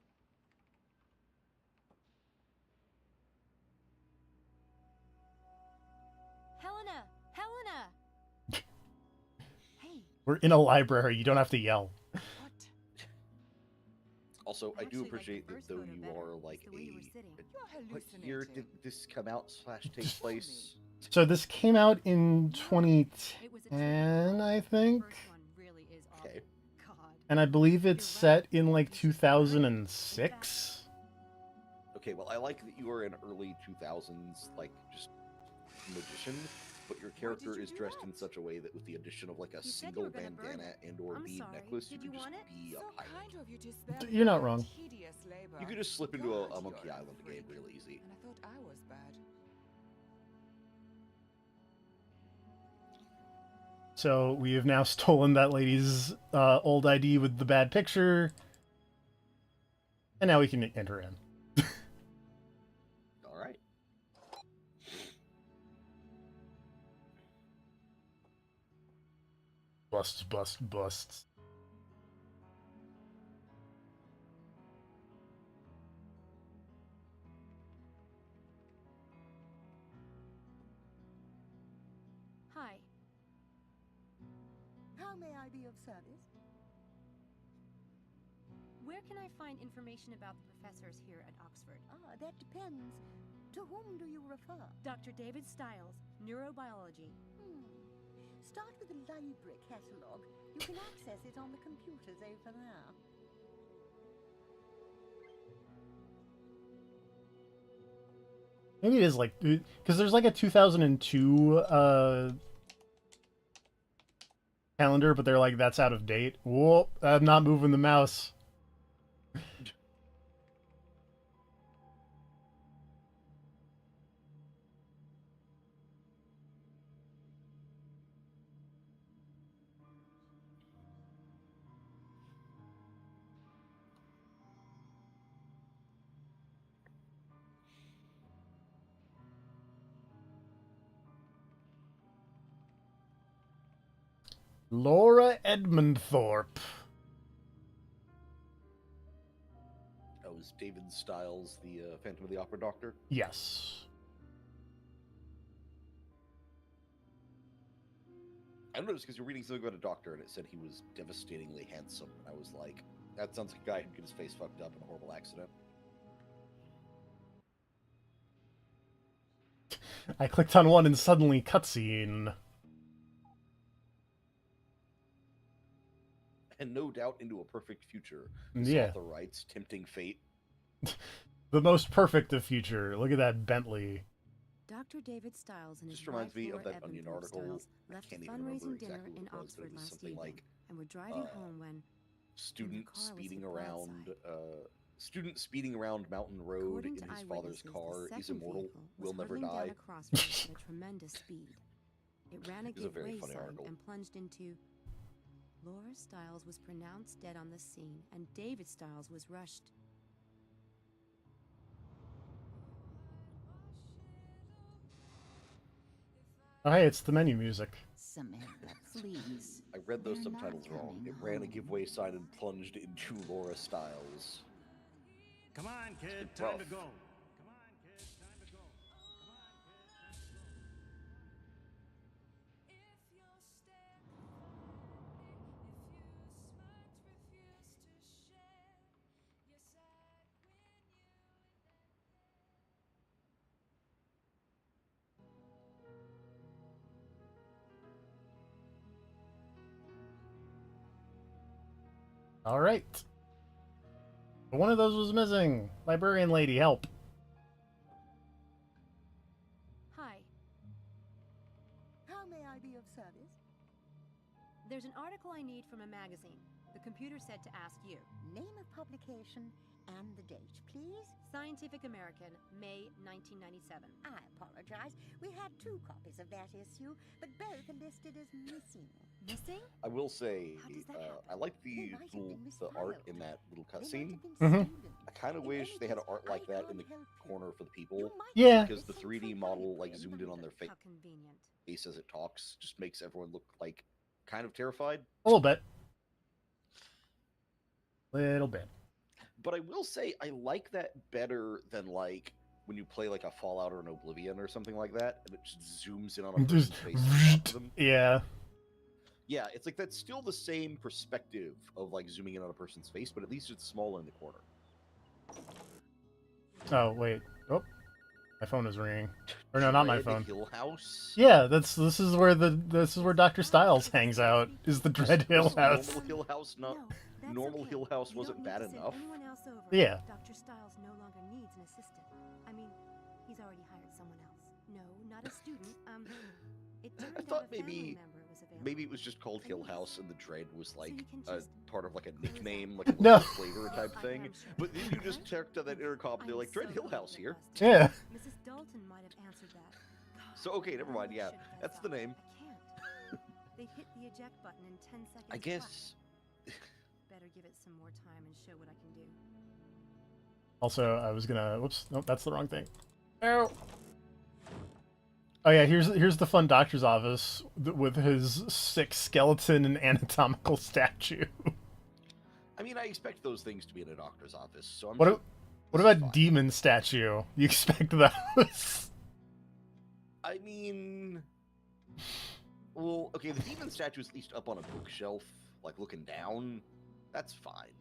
Helena! Hey, we're in a library. You don't have to yell. Also, I do actually like the appreciate that first though photo you better. are It's like the way you were sitting. what year did this come out / take place? So this came out in 2010, I think. First one really is awful. Okay. God. And I believe it's set in like 2006. Okay, well, I like that you are an early 2000s, like, just magician, but your character is dressed in such a way that with the addition of like a single bandana and or bead necklace, you could just be a pirate. You're not wrong. You could just slip into a Monkey Island game real easy. And I thought I was bad. So we have now stolen that lady's old ID with the bad picture, and now we can enter in. All right. Busts. Hi. How may I be of service? Where can I find information about the professors here at Oxford? Ah, that depends. To whom do you refer? Dr. David Stiles, neurobiology. Start with the library catalogue. You can access it on the computers over there. Maybe it is like, because there's like a 2002 calendar, but they're like, that's out of date. Whoop, I'm not moving the mouse. Laura Edmundthorpe. Oh, is David Stiles the Phantom of the Opera doctor? Yes. I noticed because you're reading something about a doctor and it said he was devastatingly handsome. And I was like, that sounds like a guy who'd get his face fucked up in a horrible accident. I clicked on one and suddenly cutscene. And no doubt into a perfect future. Yeah. The rights, tempting fate. The most perfect of future. Look at that Bentley. Dr. David Stiles and his Just reminds me wife, of Laura that Onion Edmundthorpe article. Stiles I left a can't even remember fundraising dinner exactly in what it was, but Oxford it was last something evening, like and were driving home when student car was speeding hit around broadside. student speeding around Mountain Road According in to his father's eyewitnesses, car the is second immortal, vehicle was will never hurtling down die. a crossroads at a tremendous speed. It ran a It was a very give-way funny sign article. and plunged into. Laura Stiles was pronounced dead on the scene, and David Stiles was rushed. Oh, hey, it's the menu music. Samantha, please. I read those They're not subtitles wrong. coming It ran a home. giveaway sign and plunged into Laura Stiles. Come on, kid, It's time to rough. go. All right. One of those was missing. Librarian lady, help. Hi. How may I be of service? There's an article I need from a magazine. The computer said to ask you. Name of publication and the date, please. Scientific American, May 1997. I apologize. We had 2 copies of that issue, but both are listed as missing. Missing? I will say, How does that happen? I like They the might have been the art misfiled. in that little They might cutscene. have been Mhm. stolen. I kind of In wish any they had case, art like I that in the can't help you. corner for the people. You might Yeah. have Because the been 3D sent model, from like Library zoomed in on their How convenient. face as it talks, just makes everyone look like kind of terrified. A little bit. Little bit. But I will say I like that better than like when you play like a Fallout or an Oblivion or something like that, and it just zooms in on a Just person's face and talks to them. yeah. Yeah, it's like that's still the same perspective of like zooming in on a person's face, but at least it's smaller in the corner. Oh wait. Oh, my phone is ringing. Or no, not my Dread phone. Hill House. Yeah, this is where Dr. Stiles hangs out. Is the Dread Hill This is House. normal Hill House, not normal okay. Hill House You wasn't don't need bad to send enough. anyone else over. Yeah. Dr. Stiles no longer needs an assistant. I mean, he's already hired someone else. No, not a student. It turned I thought out a family maybe member was available. maybe it was just called Hill House and the Dread was like you can a just part of like a nickname, like a No. local flavor type thing. But then you just checked on that intercom and they're like, Dread Hill House here. Yeah. Mrs. Dalton might have answered that. So okay, never mind, yeah. That's the name. I can't. They'd hit the eject button in 10 seconds. I guess Better give it some more time and show what I can do. Also, I was gonna. Whoops. Nope, that's the wrong thing. Oh. Oh yeah, here's the fun doctor's office with his sick skeleton and anatomical statue. I mean, I expect those things to be in a doctor's office, so I'm What sure what about demon statue? You expect those? I mean, well, okay, the demon statue is at least up on a bookshelf, like looking down. That's fine.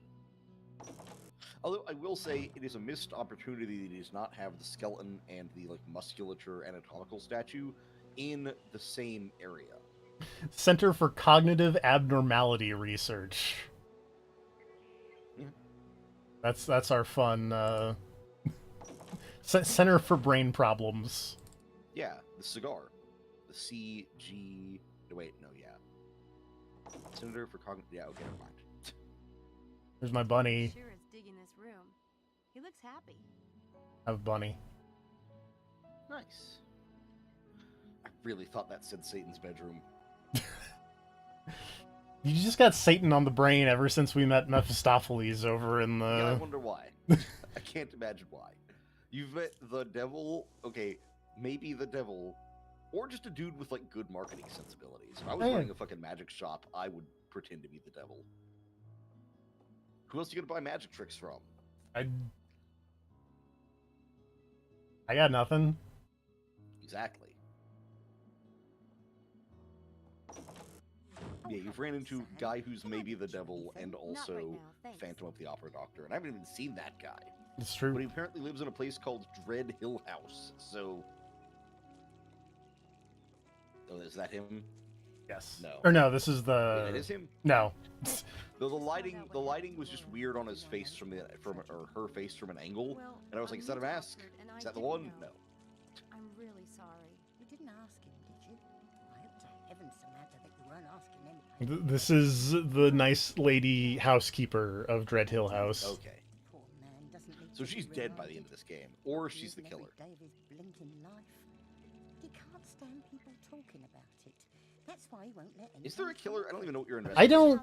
Although I will say it is a missed opportunity that he does not have the skeleton and the like musculature anatomical statue in the same area. Center for Cognitive Abnormality Research. Yeah. That's our fun Center for Brain Problems. Yeah, the cigar. The CG... Wait, no, yeah. Center for Cognitive... Yeah, okay, never mind. There's my bunny. Sure is digging this room. He looks happy. I have a bunny. Nice. I really thought that said Satan's bedroom. You just got Satan on the brain ever since we met Mephistopheles over in the... Yeah, I wonder why. I can't imagine why. You've met the devil, okay, maybe the devil, or just a dude with, like, good marketing sensibilities. If I was running a fucking magic shop, I would pretend to be the devil. Who else are you gonna buy magic tricks from? I got nothing. Exactly. Yeah, you've ran into a guy who's maybe the devil and also Phantom of the Opera Doctor, and I haven't even seen that guy. It's true. But he apparently lives in a place called Dread Hill House, so... Oh, is that him? Yes. No. Or no, this is the... It is him? No. Though the lighting was just weird on his face from her face from an angle, and I was like, is that a mask? Is that the one? No. I'm really sorry. You didn't ask him, did you? I hope to heaven, Samantha, that you weren't asking anyway. This is the nice lady housekeeper of Dread Hill House. Okay. So she's dead by the end of this game, or she's the killer. Every day of his blinking life. He can't stand people talking about it. That's why he won't let anyone. Is there a killer? I don't even know what you're investigating.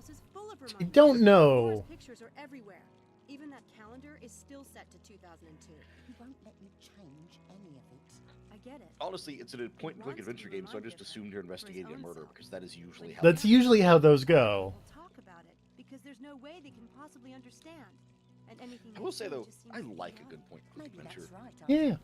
I don't know. Pictures are everywhere. Even that calendar is still set to 2002. He won't let you change any of it. I get it. Honestly, it's a point-and-click adventure game, so I just assumed you're investigating a murder, because that is usually how... That's usually how those go. Talk about it because there's no way they can possibly understand. And anything I will say, though, I like a good point-and-click adventure. Yeah.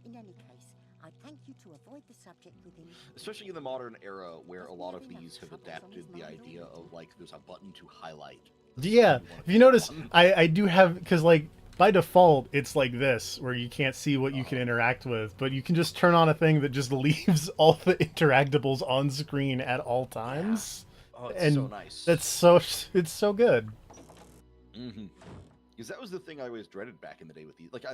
In any case, I thank you to avoid the subject within... Especially in the modern era, where a lot of these have adapted the idea of, like, there's a button to highlight. Yeah. If you notice, I do have... Because, like, by default, it's like this, where you can't see what you can interact with, but you can just turn on a thing that just leaves all the interactables on screen at all times. Yeah. Oh, it's and so nice. It's so good. Mm-hmm. Because that was the thing I always dreaded back in the day with these. Like,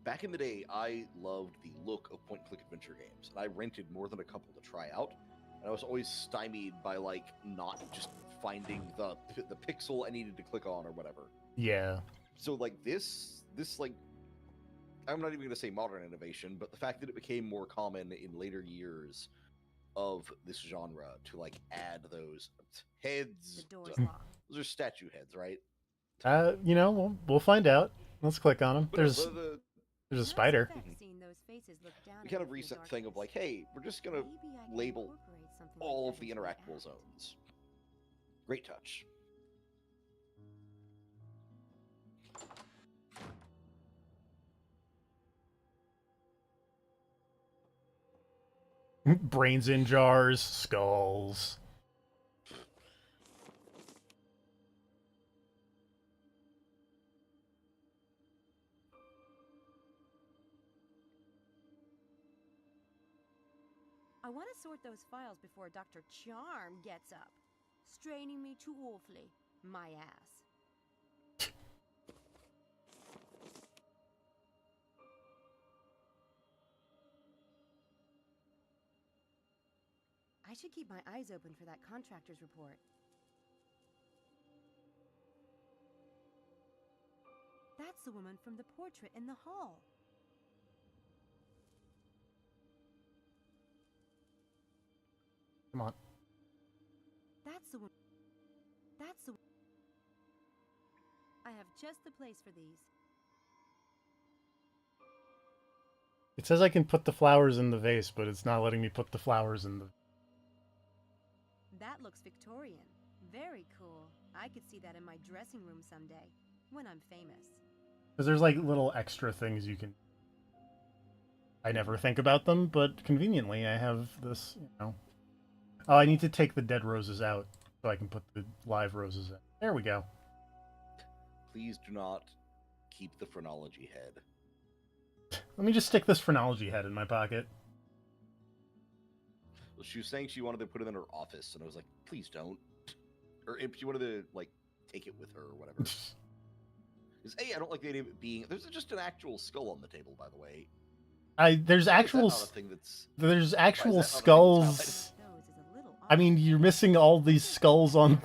back in the day, I loved the look of point-and-click adventure games. And I rented more than a couple to try out. And I was always stymied by, like, not just finding the pixel I needed to click on or whatever. Yeah. So, like, this, like, I'm not even going to say modern innovation, but the fact that it became more common in later years of this genre to, like, add those heads. The door's locked. Those are statue heads, right? You know, we'll find out. Let's click on them. There's a spider. We kind of reset the thing of like, hey, we're just gonna label all of the interactable zones. Great touch. Brains in jars, skulls. I want to sort those files before Dr. Charm gets up. Straining me too awfully. My ass. I should keep my eyes open for that contractor's report. That's the woman from the portrait in the hall. Come on. That's the one. That's the. I have just the place for these. It says I can put the flowers in the vase, but it's not letting me put the flowers in the... That looks Victorian. Very cool. I could see that in my dressing room someday, when I'm famous. Because there's like little extra things you can... I never think about them, but conveniently I have this, you know... Oh, I need to take the dead roses out so I can put the live roses in. There we go. Please do not keep the phrenology head. Let me just stick this phrenology head in my pocket. Well, she was saying she wanted to put it in her office, and I was like, please don't. Or if she wanted to, like, take it with her or whatever. Because, A, I don't like the idea of it being... There's just an actual skull on the table, by the way. There's actual... There's actual skulls... I mean, you're missing all these skulls on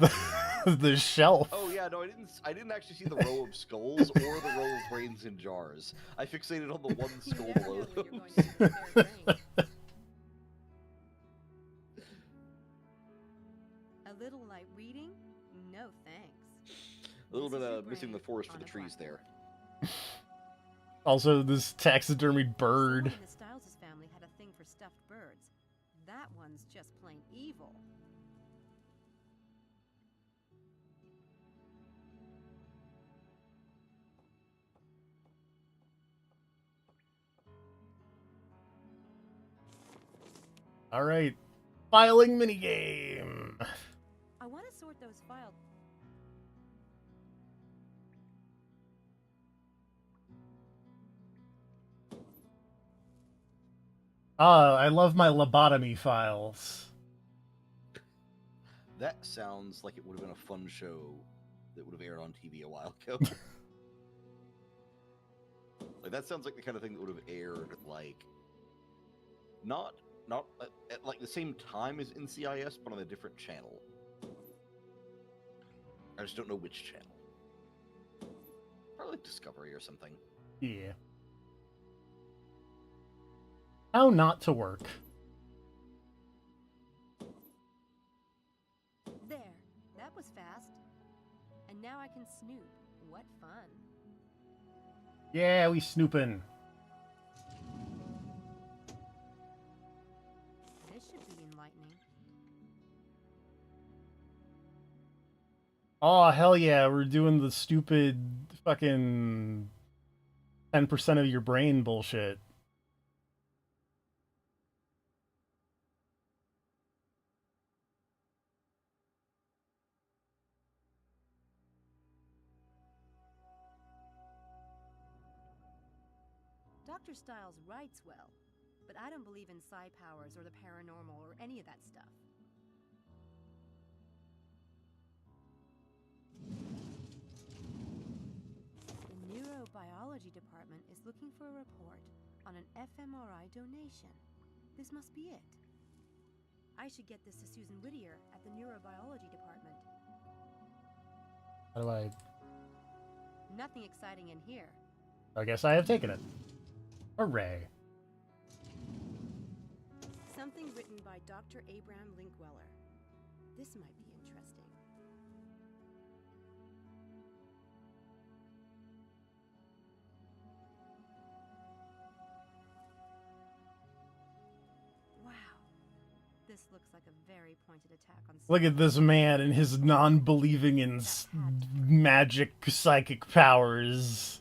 the shelf. Oh yeah, no, I didn't actually see the row of skulls or the row of brains in jars. I fixated on the one skull below those. A little light reading? No thanks. A little bit of missing the forest for the trees there. Also, this taxidermied bird. The Stiles' family had a thing for stuffed birds. That one's just plain evil. All right, filing minigame. I want to sort those files. I love my lobotomy files. That sounds like it would have been a fun show that would have aired on TV a while ago. Like that sounds like the kind of thing that would have aired like not at like the same time as NCIS, but on a different channel. I just don't know which channel. Probably like Discovery or something. Yeah. How not to work. There. That was fast. And now I can snoop. What fun. Yeah, we snooping. This should be enlightening. Oh, hell yeah, we're doing the stupid fucking 10% of your brain bullshit. Dr. Stiles writes well, but I don't believe in psi powers or the paranormal or any of that stuff. The neurobiology department is looking for a report on an fMRI donation. This must be it. I should get this to Susan Whittier at the neurobiology department. How do I... Nothing exciting in here. I guess I have taken it. Hooray. Something written by Dr. Abraham Linkweller. This might be interesting. Wow. This looks like a very pointed attack on... Look at this man and his non-believing in magic psychic powers.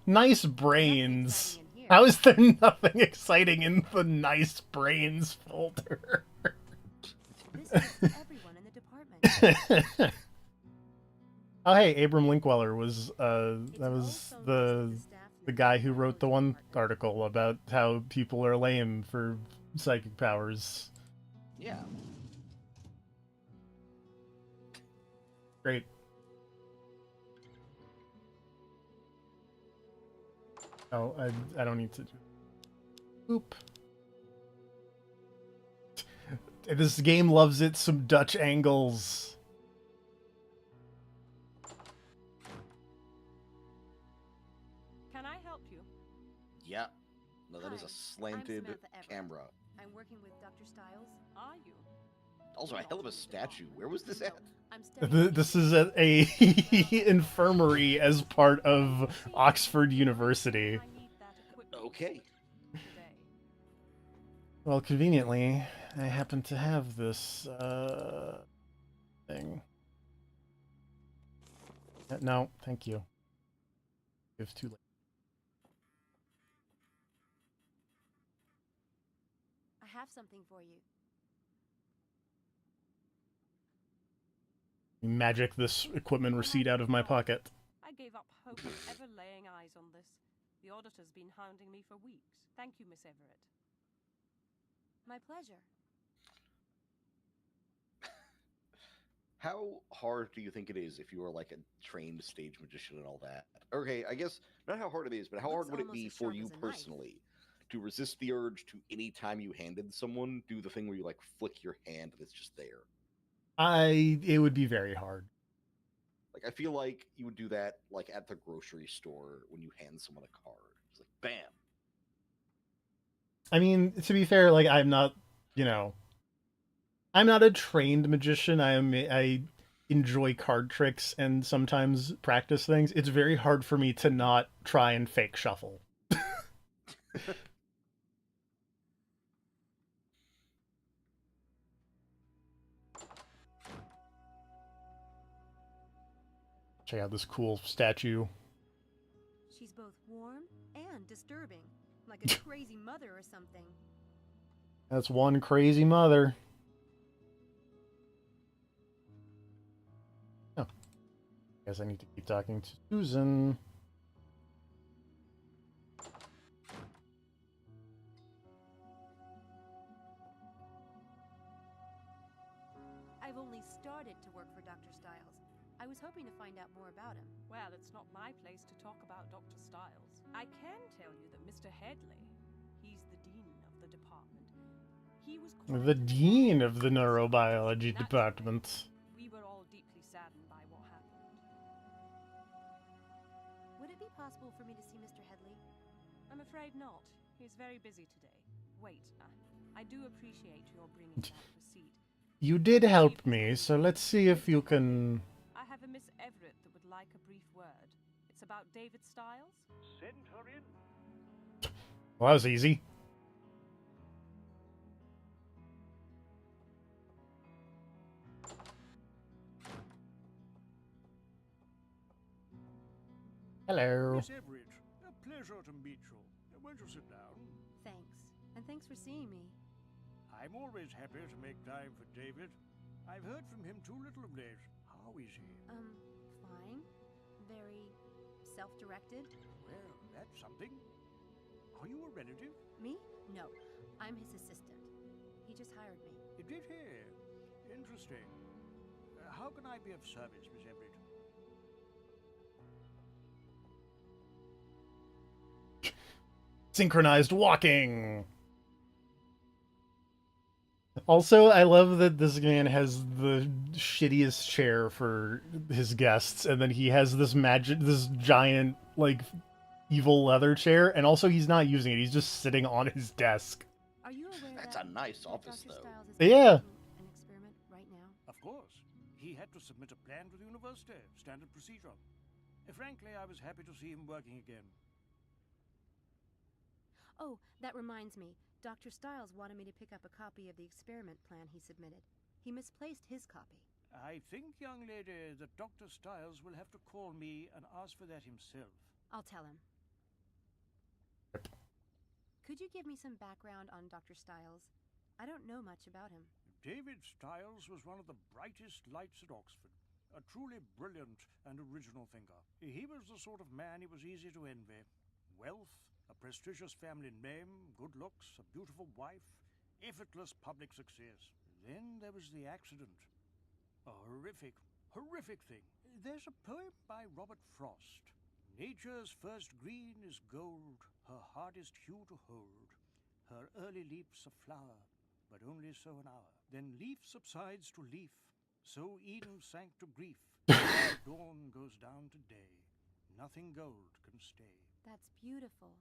Nice brains. How is there nothing exciting in the nice brains folder? This is everyone in the department. Oh hey, Abram Linkweller was that was the guy who wrote the one article about how people are lame for psychic powers. Yeah. Great. Oh, I don't need to do. Oop. This game loves it some Dutch angles. Can I help you? Yeah. No, that is Hi, a slanted I'm Samantha Everett. camera. I'm working with Dr. Styles. Are you? Also, a hell of a statue. Where was this at? I'm studying. This is at a infirmary as part of Oxford University. Okay. Well, conveniently, I happen to have this thing. No, thank you. It's too late. I have something for you. Magic this equipment receipt out of my pocket. I gave up hope of ever laying eyes on this. The auditor's been hounding me for weeks. Thank you, Miss Everett. My pleasure. How hard do you think it is if you are like a trained stage magician and all that? Okay, I guess not how hard it is, but how hard would it be for you personally to resist the urge to, anytime you handed someone, do the thing where you like flick your hand and it's just there? It would be very hard. Like, I feel like you would do that like at the grocery store when you hand someone a card. It's like, bam. I mean, to be fair, like I'm not a trained magician. I enjoy card tricks and sometimes practice things. It's very hard for me to not try and fake shuffle. Check out this cool statue. She's both warm and disturbing, like a crazy mother or something. That's one crazy mother. Oh. Guess I need to keep talking to Susan. I've only started to work for Dr. Styles. I was hoping to find out more about him. Well, it's not my place to talk about Dr. Styles. I can tell you that Mr. Headley, he's the dean of the department. He was The dean of the neurobiology department. We were all deeply saddened by what happened. Would it be possible for me to see Mr. Headley? I'm afraid not. He's very busy today. Wait, I do appreciate your bringing that receipt. You did help me, so let's see if you can... I have a Miss Everett that would like a brief word. It's about David Styles. Send her in. Well, that was easy. Hello. Miss Everett, a pleasure to meet you. Won't you sit down? Thanks. And thanks for seeing me. I'm always happy to make time for David. I've heard from him too little of late. How is he? Fine. Very self-directed. Well, that's something. Are you a relative? Me? No. I'm his assistant. He just hired me. Did he? Interesting. How can I be of service, Miss Everett? Synchronized walking. Also, I love that this man has the shittiest chair for his guests, and then he has this giant, like, evil leather chair, and also he's not using it, he's just sitting on his desk. Are you aware That's a nice office, Dr. though. Styles is Yeah. an experiment right now? Of course. He had to submit a plan to the university. Standard procedure. Frankly, I was happy to see him working again. Oh, that reminds me. Dr. Styles wanted me to pick up a copy of the experiment plan he submitted. He misplaced his copy. I think, young lady, that Dr. Styles will have to call me and ask for that himself. I'll tell him. Could you give me some background on Dr. Styles? I don't know much about him. David Styles was one of the brightest lights at Oxford. A truly brilliant and original thinker. He was the sort of man it was easy to envy. Wealth, a prestigious family name, good looks, a beautiful wife. effortless public success. Then there was the accident. A horrific, horrific thing. There's a poem by Robert Frost. Nature's first green is gold, her hardest hue to hold. Her early leaps a flower, but only so an hour. Then leaf subsides to leaf, so Eden sank to grief. Dawn goes down to day, nothing gold can stay. That's beautiful.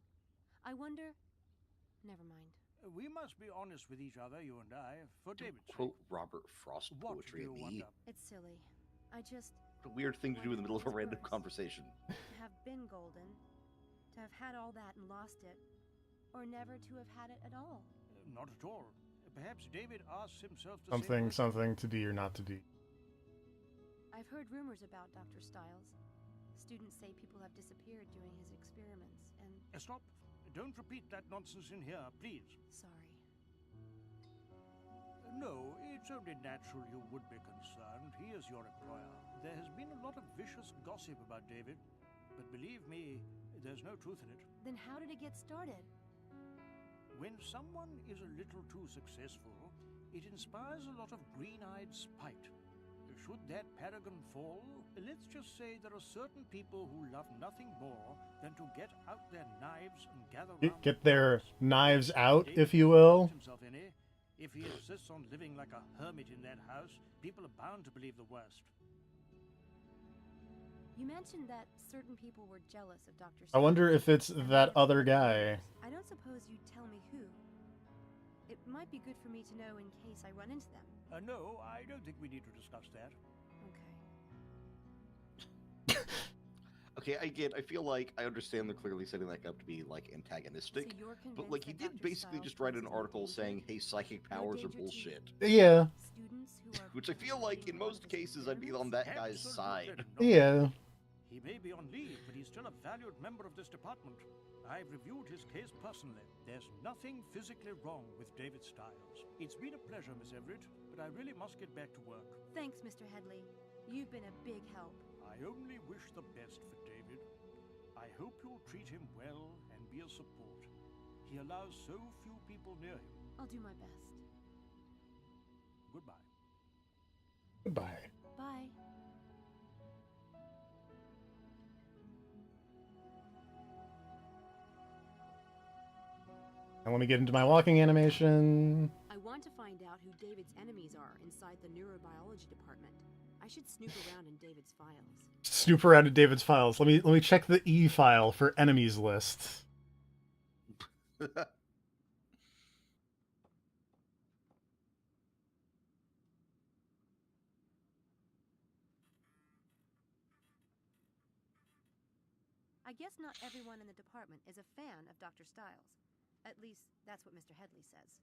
I wonder... Never mind. We must be honest with each other, you and I, for David's sake. Quote Robert Frost What poetry do at you me. wonder? It's silly. I just... A weird thing to do in the middle of a random conversation. To have been golden, to have had all that and lost it, or never to have had it at all. Not at all. Perhaps David asks himself the Something, same something to do or not to do. I've heard rumors about Dr. Stiles. Students say people have disappeared during his experiments, and... Stop. Don't repeat that nonsense in here, please. Sorry. No, it's only natural you would be concerned. He is your employer. There has been a lot of vicious gossip about David, but believe me, there's no truth in it. Then how did it get started? When someone is a little too successful, it inspires a lot of green-eyed spite. Should that paragon fall, let's just say there are certain people who love nothing more than to get out their knives and gather round Get their knives out, if you will. If he insists on living like a hermit in that house, people are bound to believe the worst. You mentioned that certain people were jealous of Dr. I wonder if it's that other guy. I don't suppose you'd tell me who. It might be good for me to know in case I run into them. No, I don't think we need to discuss that. Okay. Okay, I feel like I understand they're clearly setting that up to be, like, antagonistic. So you're but, like, he convinced did that Dr. basically Stiles just write an poses no article danger? saying, hey, psychic powers are danger to bullshit. Yeah. Students who are Which I feel like, in most cases, I'd be on that guy's side. Yeah. He may be on leave, but he's still a valued member of this department. I've reviewed his case personally. There's nothing physically wrong with David Stiles. It's been a pleasure, Miss Everett, but I really must get back to work. Thanks, Mr. Headley. You've been a big help. I only wish the best for David. I hope you'll treat him well and be a support. He allows so few people near him. I'll do my best. Goodbye. Goodbye. Bye. I want to get into my walking animation. I want to find out who David's enemies are inside the neurobiology department. I should snoop around in David's files. Snoop around in David's files. Let me check the E file for enemies list. I guess not everyone in the department is a fan of Dr. Stiles. At least, that's what Mr. Headley says.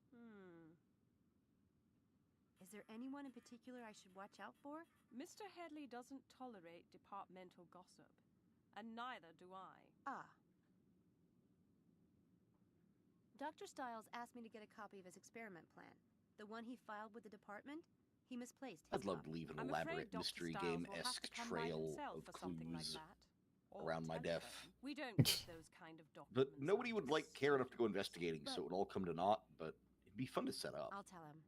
Is there anyone in particular I should watch out for? Mr. Headley doesn't tolerate departmental gossip, and neither do I. Ah. Dr. Stiles asked me to get a copy of his experiment plan. The one he filed with the department? He misplaced his I'd love to copy. leave an I'm elaborate afraid Dr. mystery Stiles will have game-esque to come by trail himself of for something like clues that. Or around my death. telephone. We don't get those kind of documents. But nobody would, like, care enough to go investigating, But- so it would all come to naught, but it'd be fun to set up. I'll tell him.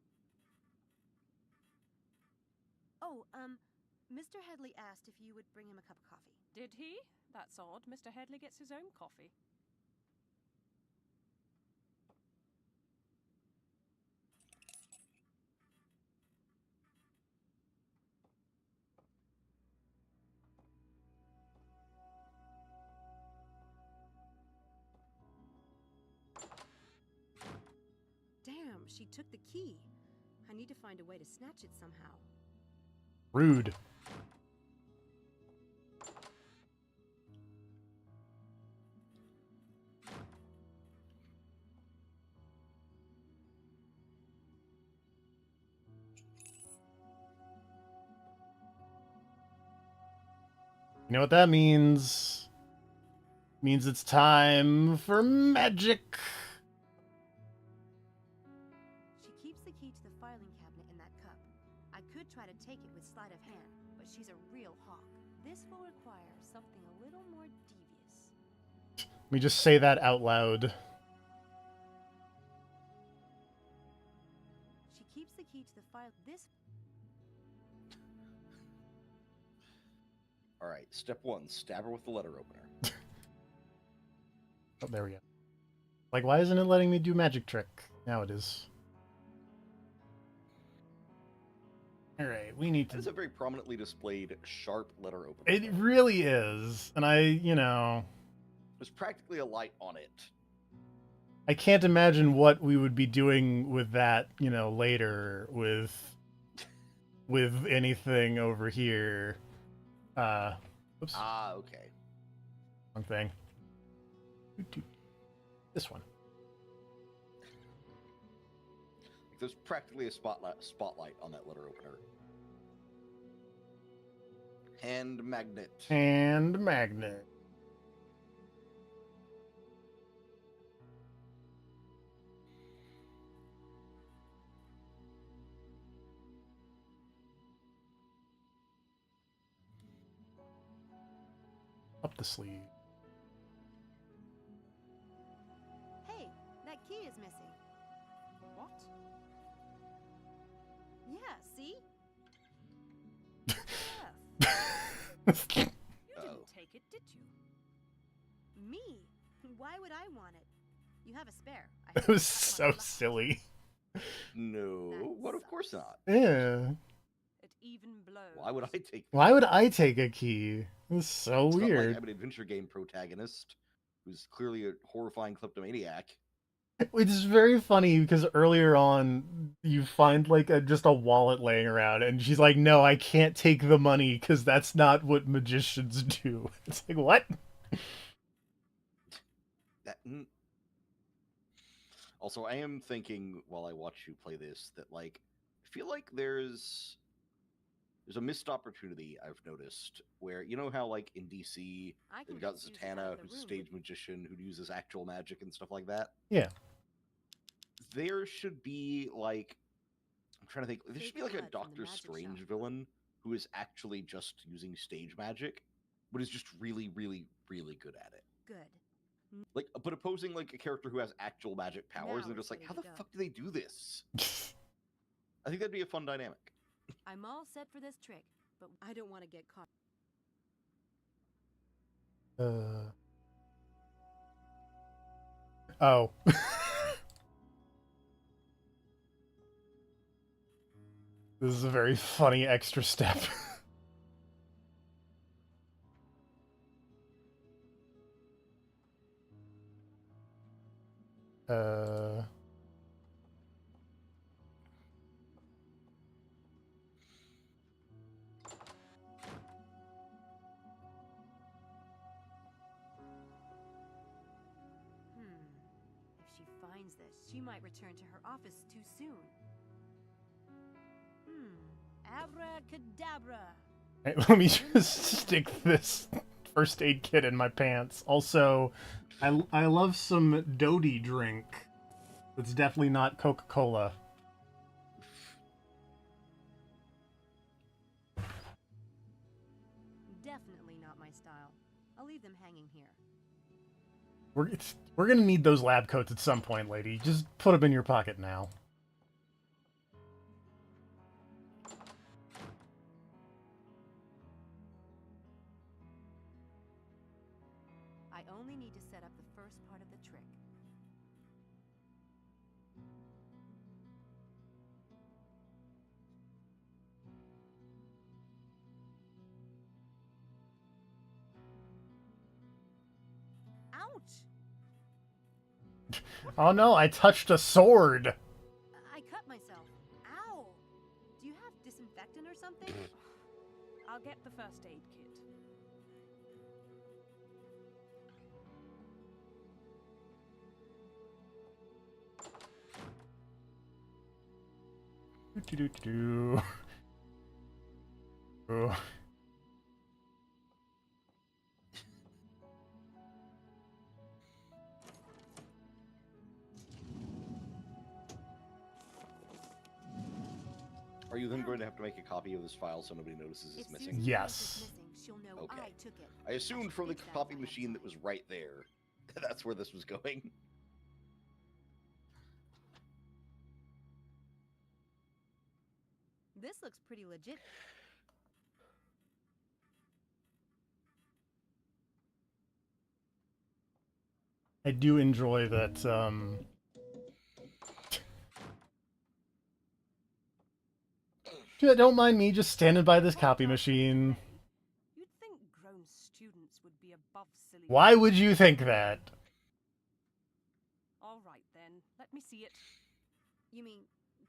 Oh, Mr. Headley asked if you would bring him a cup of coffee. Did he? That's odd. Mr. Headley gets his own coffee. Damn, she took the key. I need to find a way to snatch it somehow. Rude. You know what that means? Means it's time for magic. She keeps the key to the filing cabinet in that cup. I could try to take it with sleight of hand, but she's a real hawk. This will require something a little more devious. Let me just say that out loud. file this. All right, step 1: stab her with the letter opener. Oh, there we go. Like, why isn't it letting me do magic trick? Now it is. All right, we need to. It's a very prominently displayed sharp letter opener. It really is, and there's practically a light on it. I can't imagine what we would be doing with that, later with anything over here. Oops. Ah, okay. Wrong thing. This one. There's practically a spotlight on that letter opener. Hand magnet. Hand magnet. Up the sleeve. Hey, that key is missing. What? Yeah, see? You didn't take it, did you? Me? Why would I want it? You have a spare. It was so silly. No, what? Of course not. Yeah. It even blows. Why would I take? Why would I take a key? It was so It's weird. not like I'm an adventure game protagonist who's clearly a horrifying kleptomaniac. Which is very funny because earlier on you find like just a wallet laying around and she's like, no, I can't take the money because that's not what magicians do. It's like, what? Also, I am thinking while I watch you play this that I feel like there's a missed opportunity I've noticed where, how in DC they've got Zatanna, who's a stage magician who uses actual magic and stuff like that. Yeah. There should be I'm trying to think. There should be a Doctor Strange villain who is actually just using stage magic, but is just really, really, really good at it. Good. But opposing a character who has actual magic powers, and they're just like, how the fuck do they do this? I think that'd be a fun dynamic. I'm all set for this trick, but I don't want to get caught. Oh. This is a very funny extra step. If she finds this, she might return to her office too soon. Abracadabra. Hey, let me just stick this first aid kit in my pants. Also, I love some Dodie drink. It's definitely not Coca-Cola. Definitely not my style. I'll leave them hanging here. We're gonna need those lab coats at some point, lady. Just put them in your pocket now. I only need to set up the first part of the trick. Ouch! Oh no, I touched a sword! I cut myself. Ow! Do you have disinfectant or something? I'll get the first aid kit. Do-do-do-do. Oh. Are you then going to have to make a copy of this file so nobody notices it's missing? Yes. Okay. I assumed from the copy machine that was right there, that's where this was going. This looks pretty legit. I do enjoy that, don't mind me just standing by this copy machine. You'd think grown students would be above silly. Why would you think that? All right then, let me see it. You mean,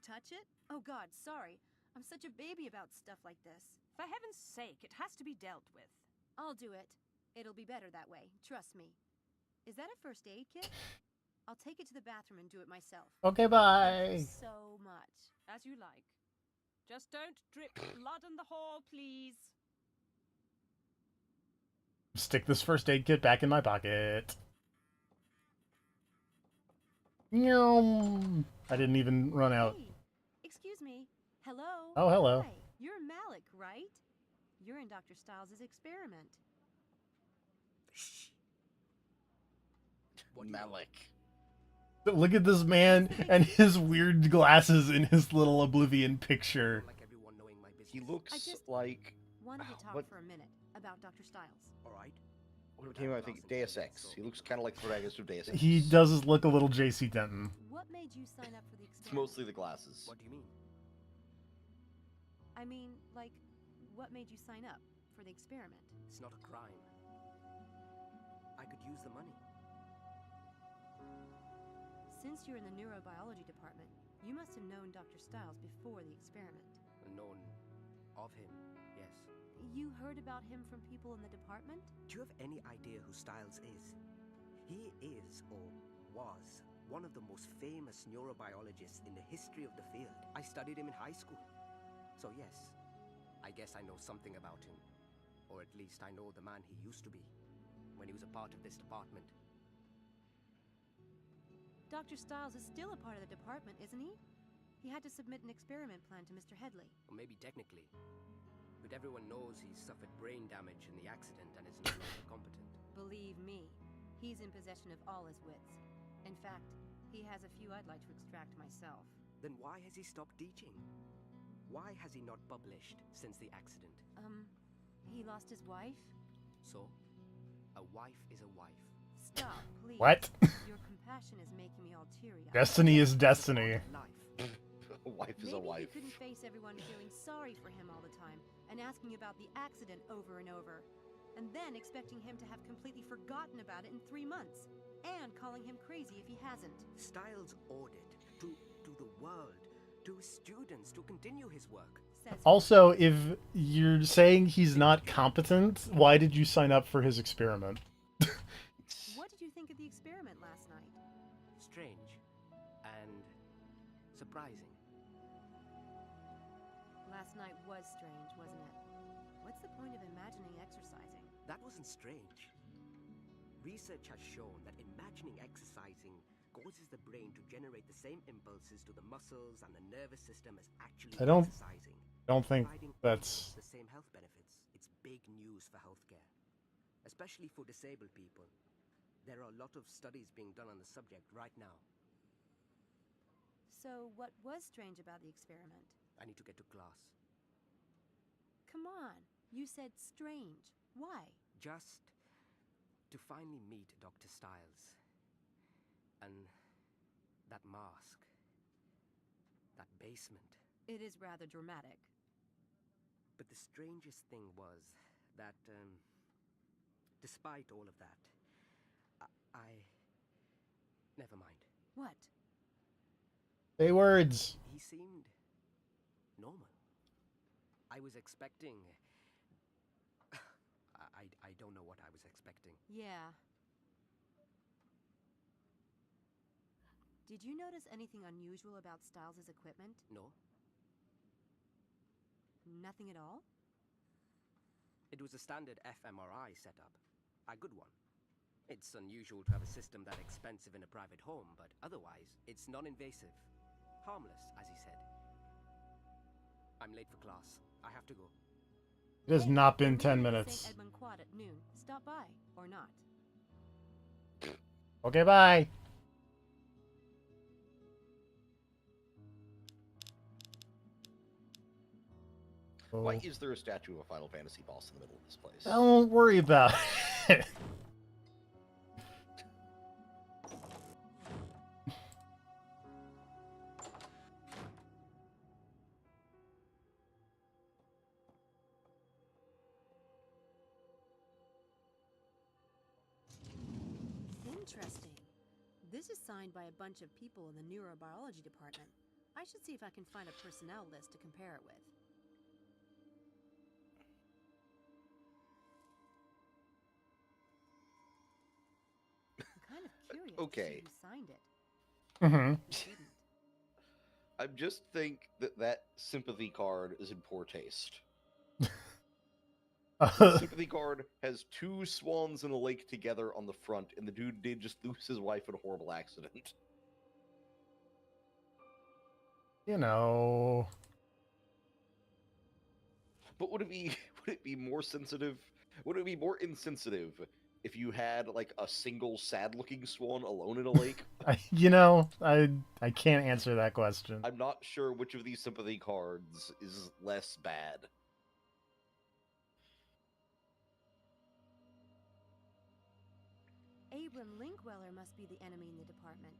touch it? Oh God, sorry. I'm such a baby about stuff like this. For heaven's sake, it has to be dealt with. I'll do it. It'll be better that way, trust me. Is that a first aid kit? I'll take it to the bathroom and do it myself. Okay, bye. Thank you so much. As you like. Just don't drip blood in the hall, please. Stick this first aid kit back in my pocket. Meow. I didn't even run out. Hey, excuse me. Hello? Oh, hello. Hi, you're Malik, right? You're in Dr. Stiles' experiment. Malik. Look at this man and his weird glasses in his little Oblivion picture. He looks like... Wanted to talk for a minute about Dr. Stiles. Alright. What came out, I think? Deus Ex. He looks kind of like the protagonist of Deus Ex. He does look a little J.C. Denton. What made you sign up for the experiment? It's mostly the glasses. What do you mean? I mean, like, what made you sign up for the experiment? It's not a crime. I could use the money. Since you're in the neurobiology department, you must have known Dr. Stiles before the experiment. Known of him, yes. You heard about him from people in the department? Do you have any idea who Stiles is? He is, or was, one of the most famous neurobiologists in the history of the field. I studied him in high school. So yes, I guess I know something about him. Or at least I know the man he used to be, when he was a part of this department. Dr. Stiles is still a part of the department, isn't he? He had to submit an experiment plan to Mr. Headley. Or maybe technically. But everyone knows he's suffered brain damage in the accident and is no longer competent. Believe me, he's in possession of all his wits. In fact, he has a few I'd like to extract myself. Then why has he stopped teaching? Why has he not published since the accident? He lost his wife? So, a wife is a wife. Stop, please. What? Your compassion is making me all teary-eyed. Destiny is destiny. A wife is a wife. Maybe he couldn't face everyone feeling sorry for him all the time and asking about the accident over and over, and then expecting him to have completely forgotten about it in 3 months, and calling him crazy if he hasn't. Stiles ordered to the world, to his students, to continue his work. Also, if you're saying he's not competent, why did you sign up for his experiment? What did you think of the experiment last night? Strange and surprising. Last night was strange, wasn't it? What's the point of imagining exercising? That wasn't strange. Research has shown that imagining exercising causes the brain to generate the same impulses to the muscles and the nervous system as actually exercising. Don't think Providing that's... the same health benefits. It's big news for healthcare, especially for disabled people. There are a lot of studies being done on the subject right now. So, what was strange about the experiment? I need to get to class. Come on, you said strange. Why? Just to finally meet Dr. Stiles. And that mask. That basement. It is rather dramatic. But the strangest thing was that, despite all of that, never mind. What? Say words. He seemed normal. I was expecting... I don't know what I was expecting. Yeah. Did you notice anything unusual about Stiles' equipment? No. Nothing at all? It was a standard fMRI setup. A good one. It's unusual to have a system that expensive in a private home, but otherwise, it's non-invasive. Harmless, as he said. I'm late for class. I have to go. It has not been 10 minutes. St. Edmund Quad at noon. Stop by, or not. Okay, bye. Why is there a statue of a Final Fantasy boss in the middle of this place? Don't worry about it. Interesting. This is signed by a bunch of people in the neurobiology department. I should see if I can find a personnel list to compare it with. I'm kind of curious Okay. to see who signed it. Mm-hmm. I just think that sympathy card is in poor taste. The sympathy card has two swans in a lake together on the front, and the dude did just lose his wife in a horrible accident. You know. But would it be more sensitive? Would it be more insensitive if you had like a single sad-looking swan alone in a lake? I can't answer that question. I'm not sure which of these sympathy cards is less bad. Abram Linkweller must be the enemy in the department.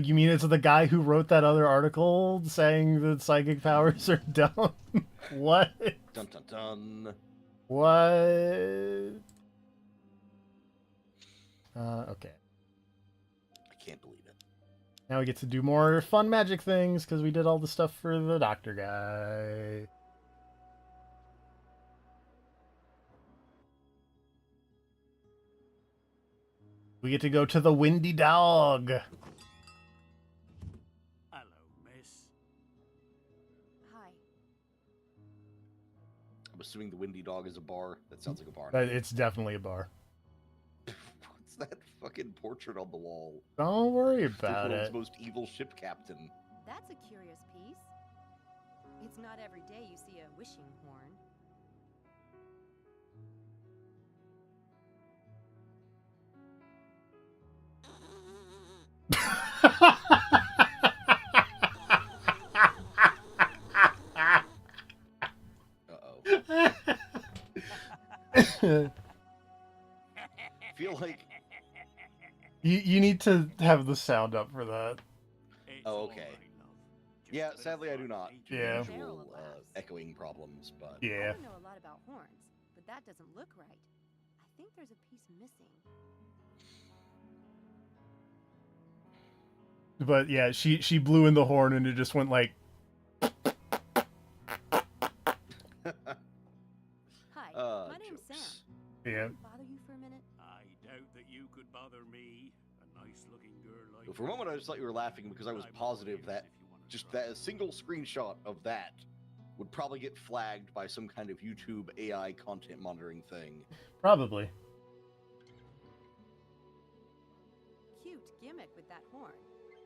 You mean it's the guy who wrote that other article saying that psychic powers are dumb? What? Dun dun dun. What? Okay. I can't believe it. Now we get to do more fun magic things because we did all the stuff for the doctor guy. We get to go to the Windy Dog. Hello, miss. Hi. I'm assuming the Windy Dog is a bar. That sounds like a bar. It's definitely a bar. What's that fucking portrait on the wall? Don't worry about The world's it. most evil ship captain. That's a curious piece. It's not every day you see a wishing horn. I feel like You need to have the sound up for that. Oh, okay. Yeah, sadly I do not. Due to Yeah. usual, echoing problems, but Yeah. I know a lot about horns, but that doesn't look right. I think there's a piece missing. But yeah, she blew in the horn and it just went like. Hi, my name's Sam. Yeah. Can I bother you for a minute? I doubt that you could bother me. A nice-looking girl like for a moment I just thought you were laughing because I was positive that just that a single screenshot of that would probably get flagged by some kind of YouTube AI content monitoring thing. Probably. Cute gimmick with that horn.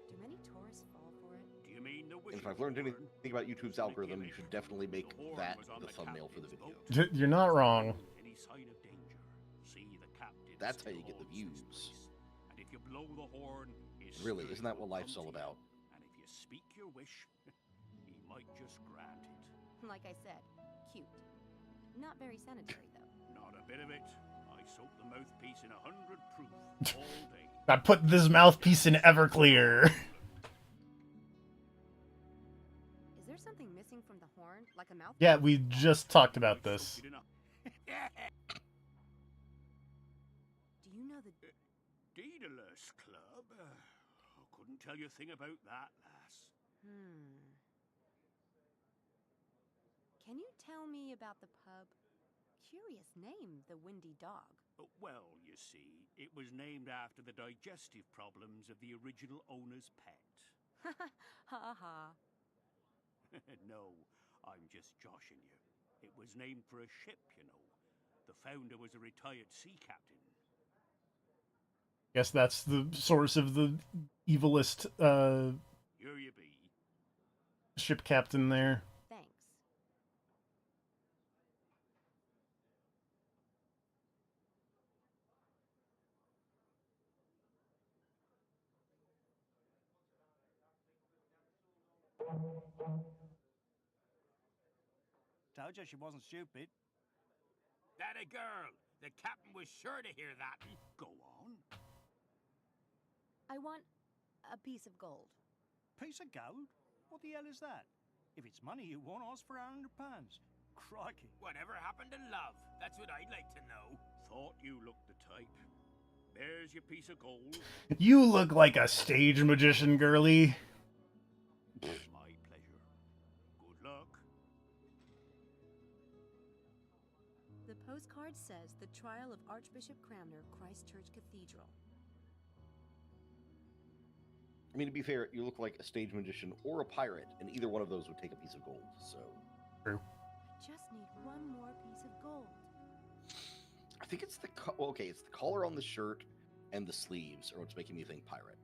Do many tourists fall for it? Do you mean the And if I've learned anything about YouTube's algorithm, you should definitely make that the thumbnail for the video. You're not wrong. Any sign of danger, see the captain. That's how you get the views. And if you blow the horn, his Really, spirit isn't that what will life's come all to you. about? And if you speak your wish, he might just grant it. Like I said, cute. Not very sanitary, though. Not a bit of it. I soak the mouthpiece in 100 proof all day. I put this mouthpiece in Everclear. Is there something missing from the horn? Like a mouth? Yeah, we just talked about this. Do you know the... Daedalus Club? Couldn't tell you a thing about that, lass. Can you tell me about the pub? Curious name, the Windy Dog. Well, you see, it was named after the digestive problems of the original owner's pet. Ha ha. No, I'm just joshing you. It was named for a ship, you know. The founder was a retired sea captain. Guess that's the source of the evilest Here you be. ship captain there. Thanks. Told you she wasn't stupid. That a girl! The captain was sure to hear that. Go on. I want a piece of gold. Piece of gold? What the hell is that? If it's money you want, ask for £100. Crikey. Whatever happened to love? That's what I'd like to know. Thought you looked the type. There's your piece of gold. You look like a stage magician, girly. My pleasure. Good luck. The postcard says the trial of Archbishop Cranmer, Christchurch Cathedral. I mean, to be fair, you look like a stage magician or a pirate, and either one of those would take a piece of gold, so... True. I just need one more piece of gold. I think it's the... Well, okay, it's the collar on the shirt and the sleeves are what's making me think pirate.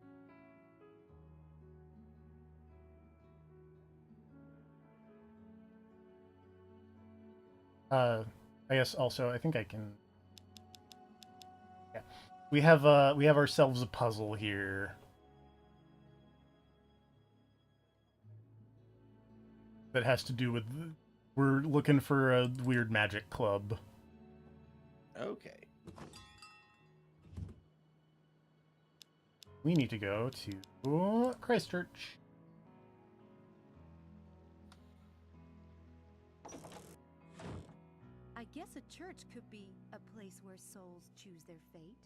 I guess also, I think I can... Yeah. We have ourselves a puzzle here. That has to do with... We're looking for a weird magic club. Okay. We need to go to Christchurch. I guess a church could be a place where souls choose their fate.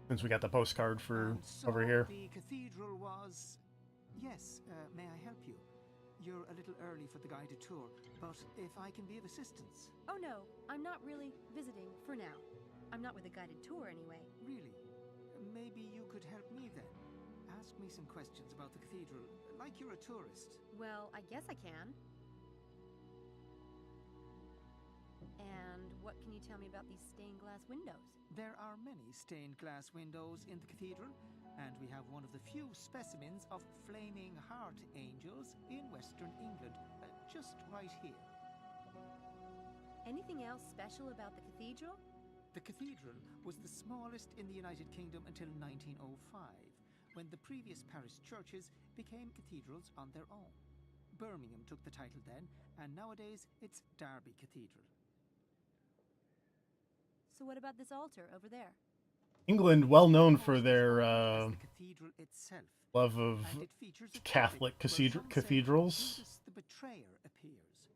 Since we got the postcard for So over here. The cathedral was... Yes, may I help you? You're a little early for the guided tour, but if I can be of assistance... Oh no, I'm not really visiting for now. I'm not with a guided tour anyway. Really? Maybe you could help me then. Ask me some questions about the cathedral, like you're a tourist. Well, I guess I can. And what can you tell me about these stained glass windows? There are many stained glass windows in the cathedral, and we have one of the few specimens of flaming heart angels in Western England, just right here. Anything else special about the cathedral? The cathedral was the smallest in the United Kingdom until 1905, when the previous parish churches became cathedrals on their own. Birmingham took the title then, and nowadays it's Derby Cathedral. So what about this altar over there? England, well known for their the cathedral itself, love of and it features a Catholic crypt where some say cathedrals. Judas the betrayer appears.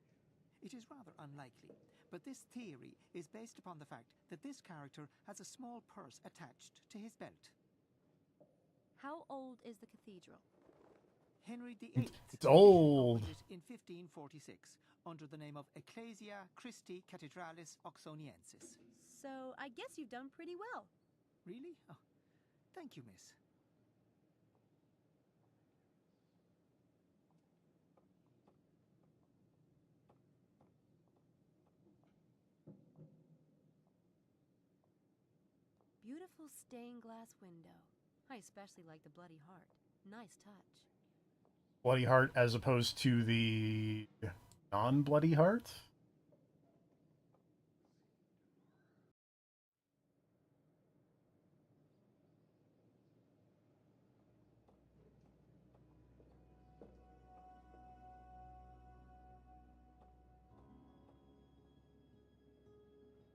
It is rather unlikely, but this theory is based upon the fact that this character has a small purse attached to his belt. How old is the cathedral? Henry VIII It's old. opened it in 1546 under the name of Ecclesia Christi Cathedralis Oxoniensis. So I guess you've done pretty well. Really? Oh, thank you, miss. Beautiful stained glass window. I especially like the bloody heart. Nice touch. Bloody heart as opposed to the non-bloody heart?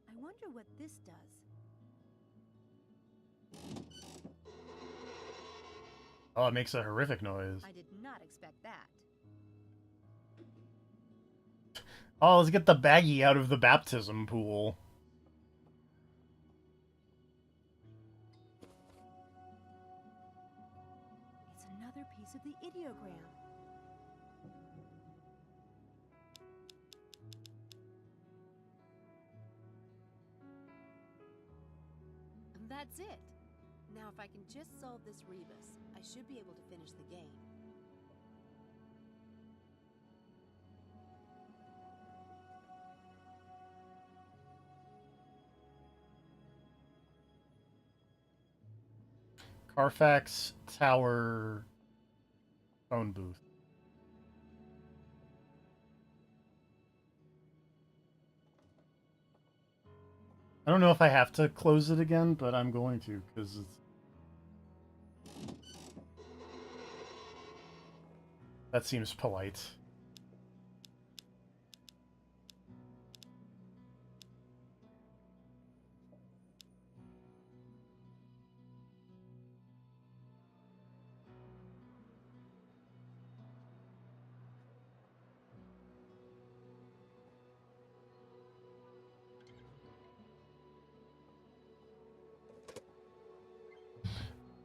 I wonder what this does. Oh, it makes a horrific noise. I did not expect that. Oh, let's get the baggie out of the baptism pool. It's another piece of the ideogram. And that's it. Now if I can just solve this rebus, I should be able to finish the game. Carfax Tower phone booth. I don't know if I have to close it again, but I'm going to because it's That seems polite.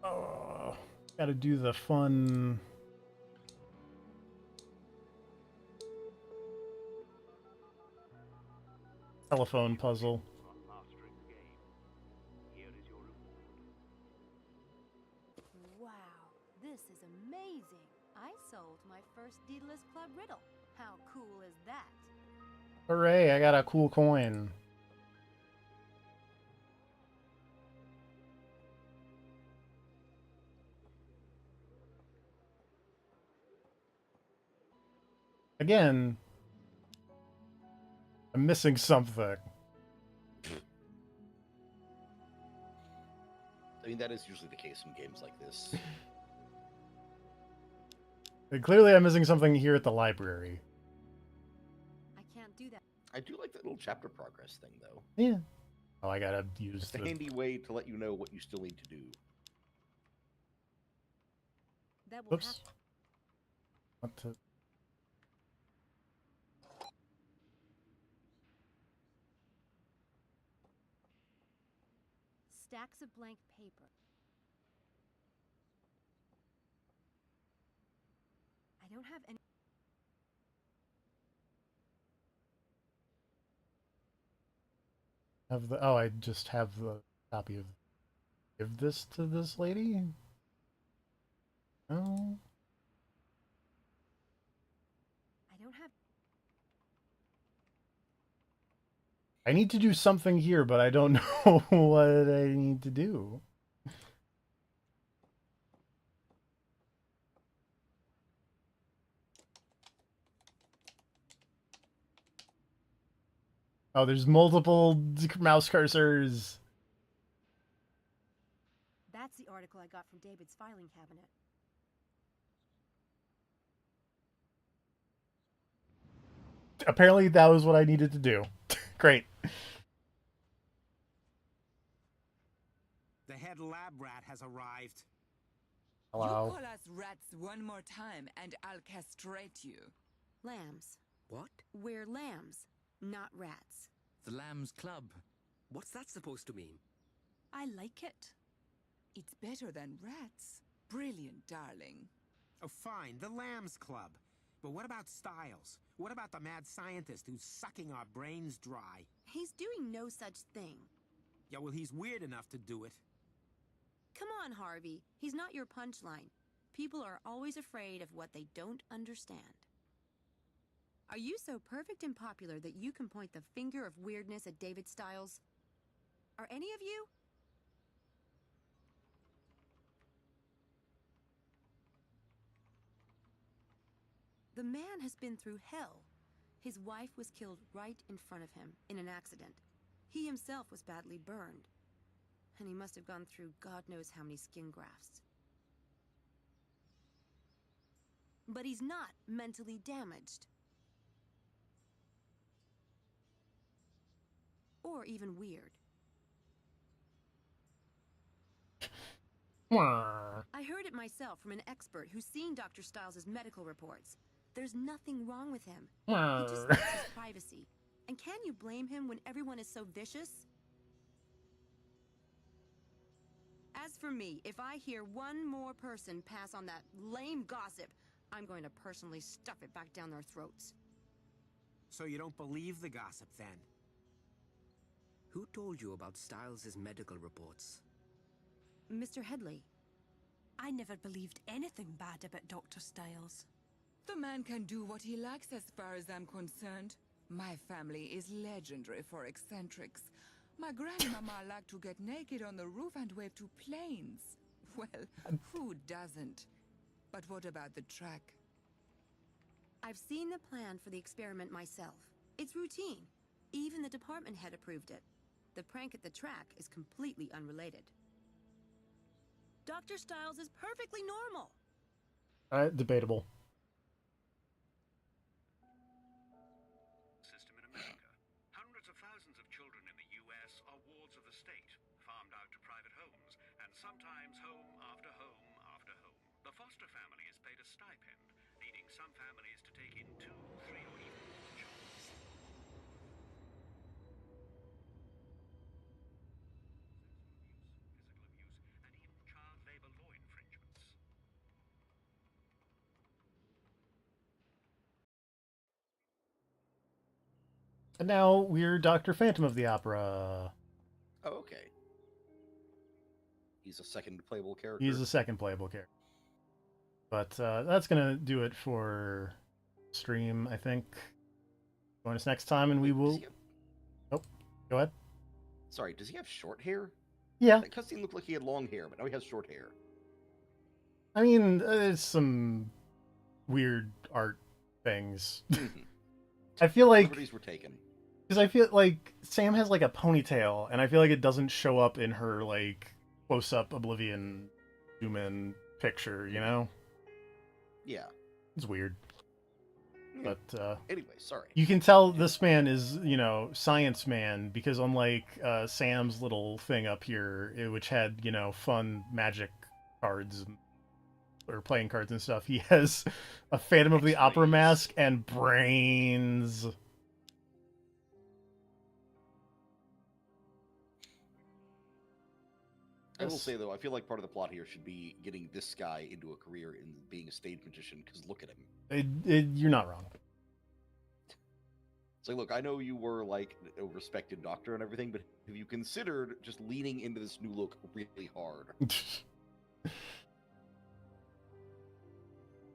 Oh, gotta do the fun telephone puzzle. Wow, this is amazing. I solved my first Daedalus Club riddle. How cool is that? Hooray, I got a cool coin. Again, I'm missing something. I mean, that is usually the case in games like this. And clearly I'm missing something here at the library. I can't do that. I do like that little chapter progress thing, though. Yeah. Oh, I gotta use It's a handy way to let you know what you still need to do. That will Oops. What to... Stacks of blank paper. I don't have any. Have the... Oh, I just have the copy of... Give this to this lady? Oh. I don't have. I need to do something here, but I don't know what I need to do. Oh, there's multiple mouse cursors. That's the article I got from David's filing cabinet. Apparently that was what I needed to do. Great. The head lab rat has arrived. Hello. You call us rats one more time and I'll castrate you. Lambs. What? We're lambs, not rats. The Lambs Club. What's that supposed to mean? I like it. It's better than rats. Brilliant, darling. Oh, fine, the Lambs Club. But what about Styles? What about the mad scientist who's sucking our brains dry? He's doing no such thing. Yeah, well, he's weird enough to do it. Come on, Harvey. He's not your punchline. People are always afraid of what they don't understand. Are you so perfect and popular that you can point the finger of weirdness at David Styles? Are any of you? The man has been through hell. His wife was killed right in front of him in an accident. He himself was badly burned. And he must have gone through God knows how many skin grafts. But he's not mentally damaged. Or even weird. I heard it myself from an expert who's seen Dr. Styles' medical reports. There's nothing wrong with him. He just wants his privacy. And can you blame him when everyone is so vicious? As for me, if I hear one more person pass on that lame gossip, I'm going to personally stuff it back down their throats. So you don't believe the gossip, then? Who told you about Styles' medical reports? Mr. Headley. I never believed anything bad about Dr. Styles. The man can do what he likes as far as I'm concerned. My family is legendary for eccentrics. My grandmama liked to get naked on the roof and wave to planes. Well, who doesn't? But what about the track? I've seen the plan for the experiment myself. It's routine. Even the department head approved it. The prank at the track is completely unrelated. Dr. Styles is perfectly normal. Debatable. sometimes home after home after home. The foster family is paid a stipend, leading some families to take in 2, 3, or even more children. Physical abuse, and even child labor law infringements. And now we're Dr. Phantom of the Opera. Oh, okay. He's a second playable character. He's a second playable character. But that's going to do it for stream, I think. Join us next time, and we will... Oh, go ahead. Sorry, does he have short hair? Yeah. That cutscene looked like he had long hair, but now he has short hair. I mean, there's some weird art things. I feel like... Liberties were taken. Because I feel like Sam has like a ponytail, and I feel like it doesn't show up in her like close-up Oblivion zoom-in picture, you know? Yeah. It's weird. But anyway, sorry. You can tell this man is, you know, science man, because unlike Sam's little thing up here, which had, you know, fun magic cards or playing cards and stuff, he has a Phantom of the Opera mask and brains. I will say, though, I feel like part of the plot here should be getting this guy into a career in being a stage magician, because look at him. You're not wrong. So, look, I know you were, like, a respected doctor and everything, but have you considered just leaning into this new look really hard?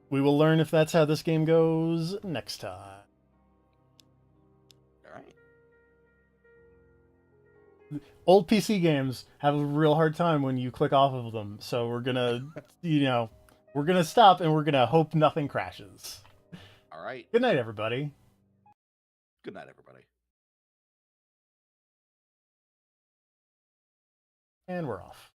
We will learn if that's how this game goes next time. All right. Old PC games have a real hard time when you click off of them, so we're gonna, you know, we're gonna stop and we're gonna hope nothing crashes. All right. Good night, everybody. Good night, everybody. And we're off.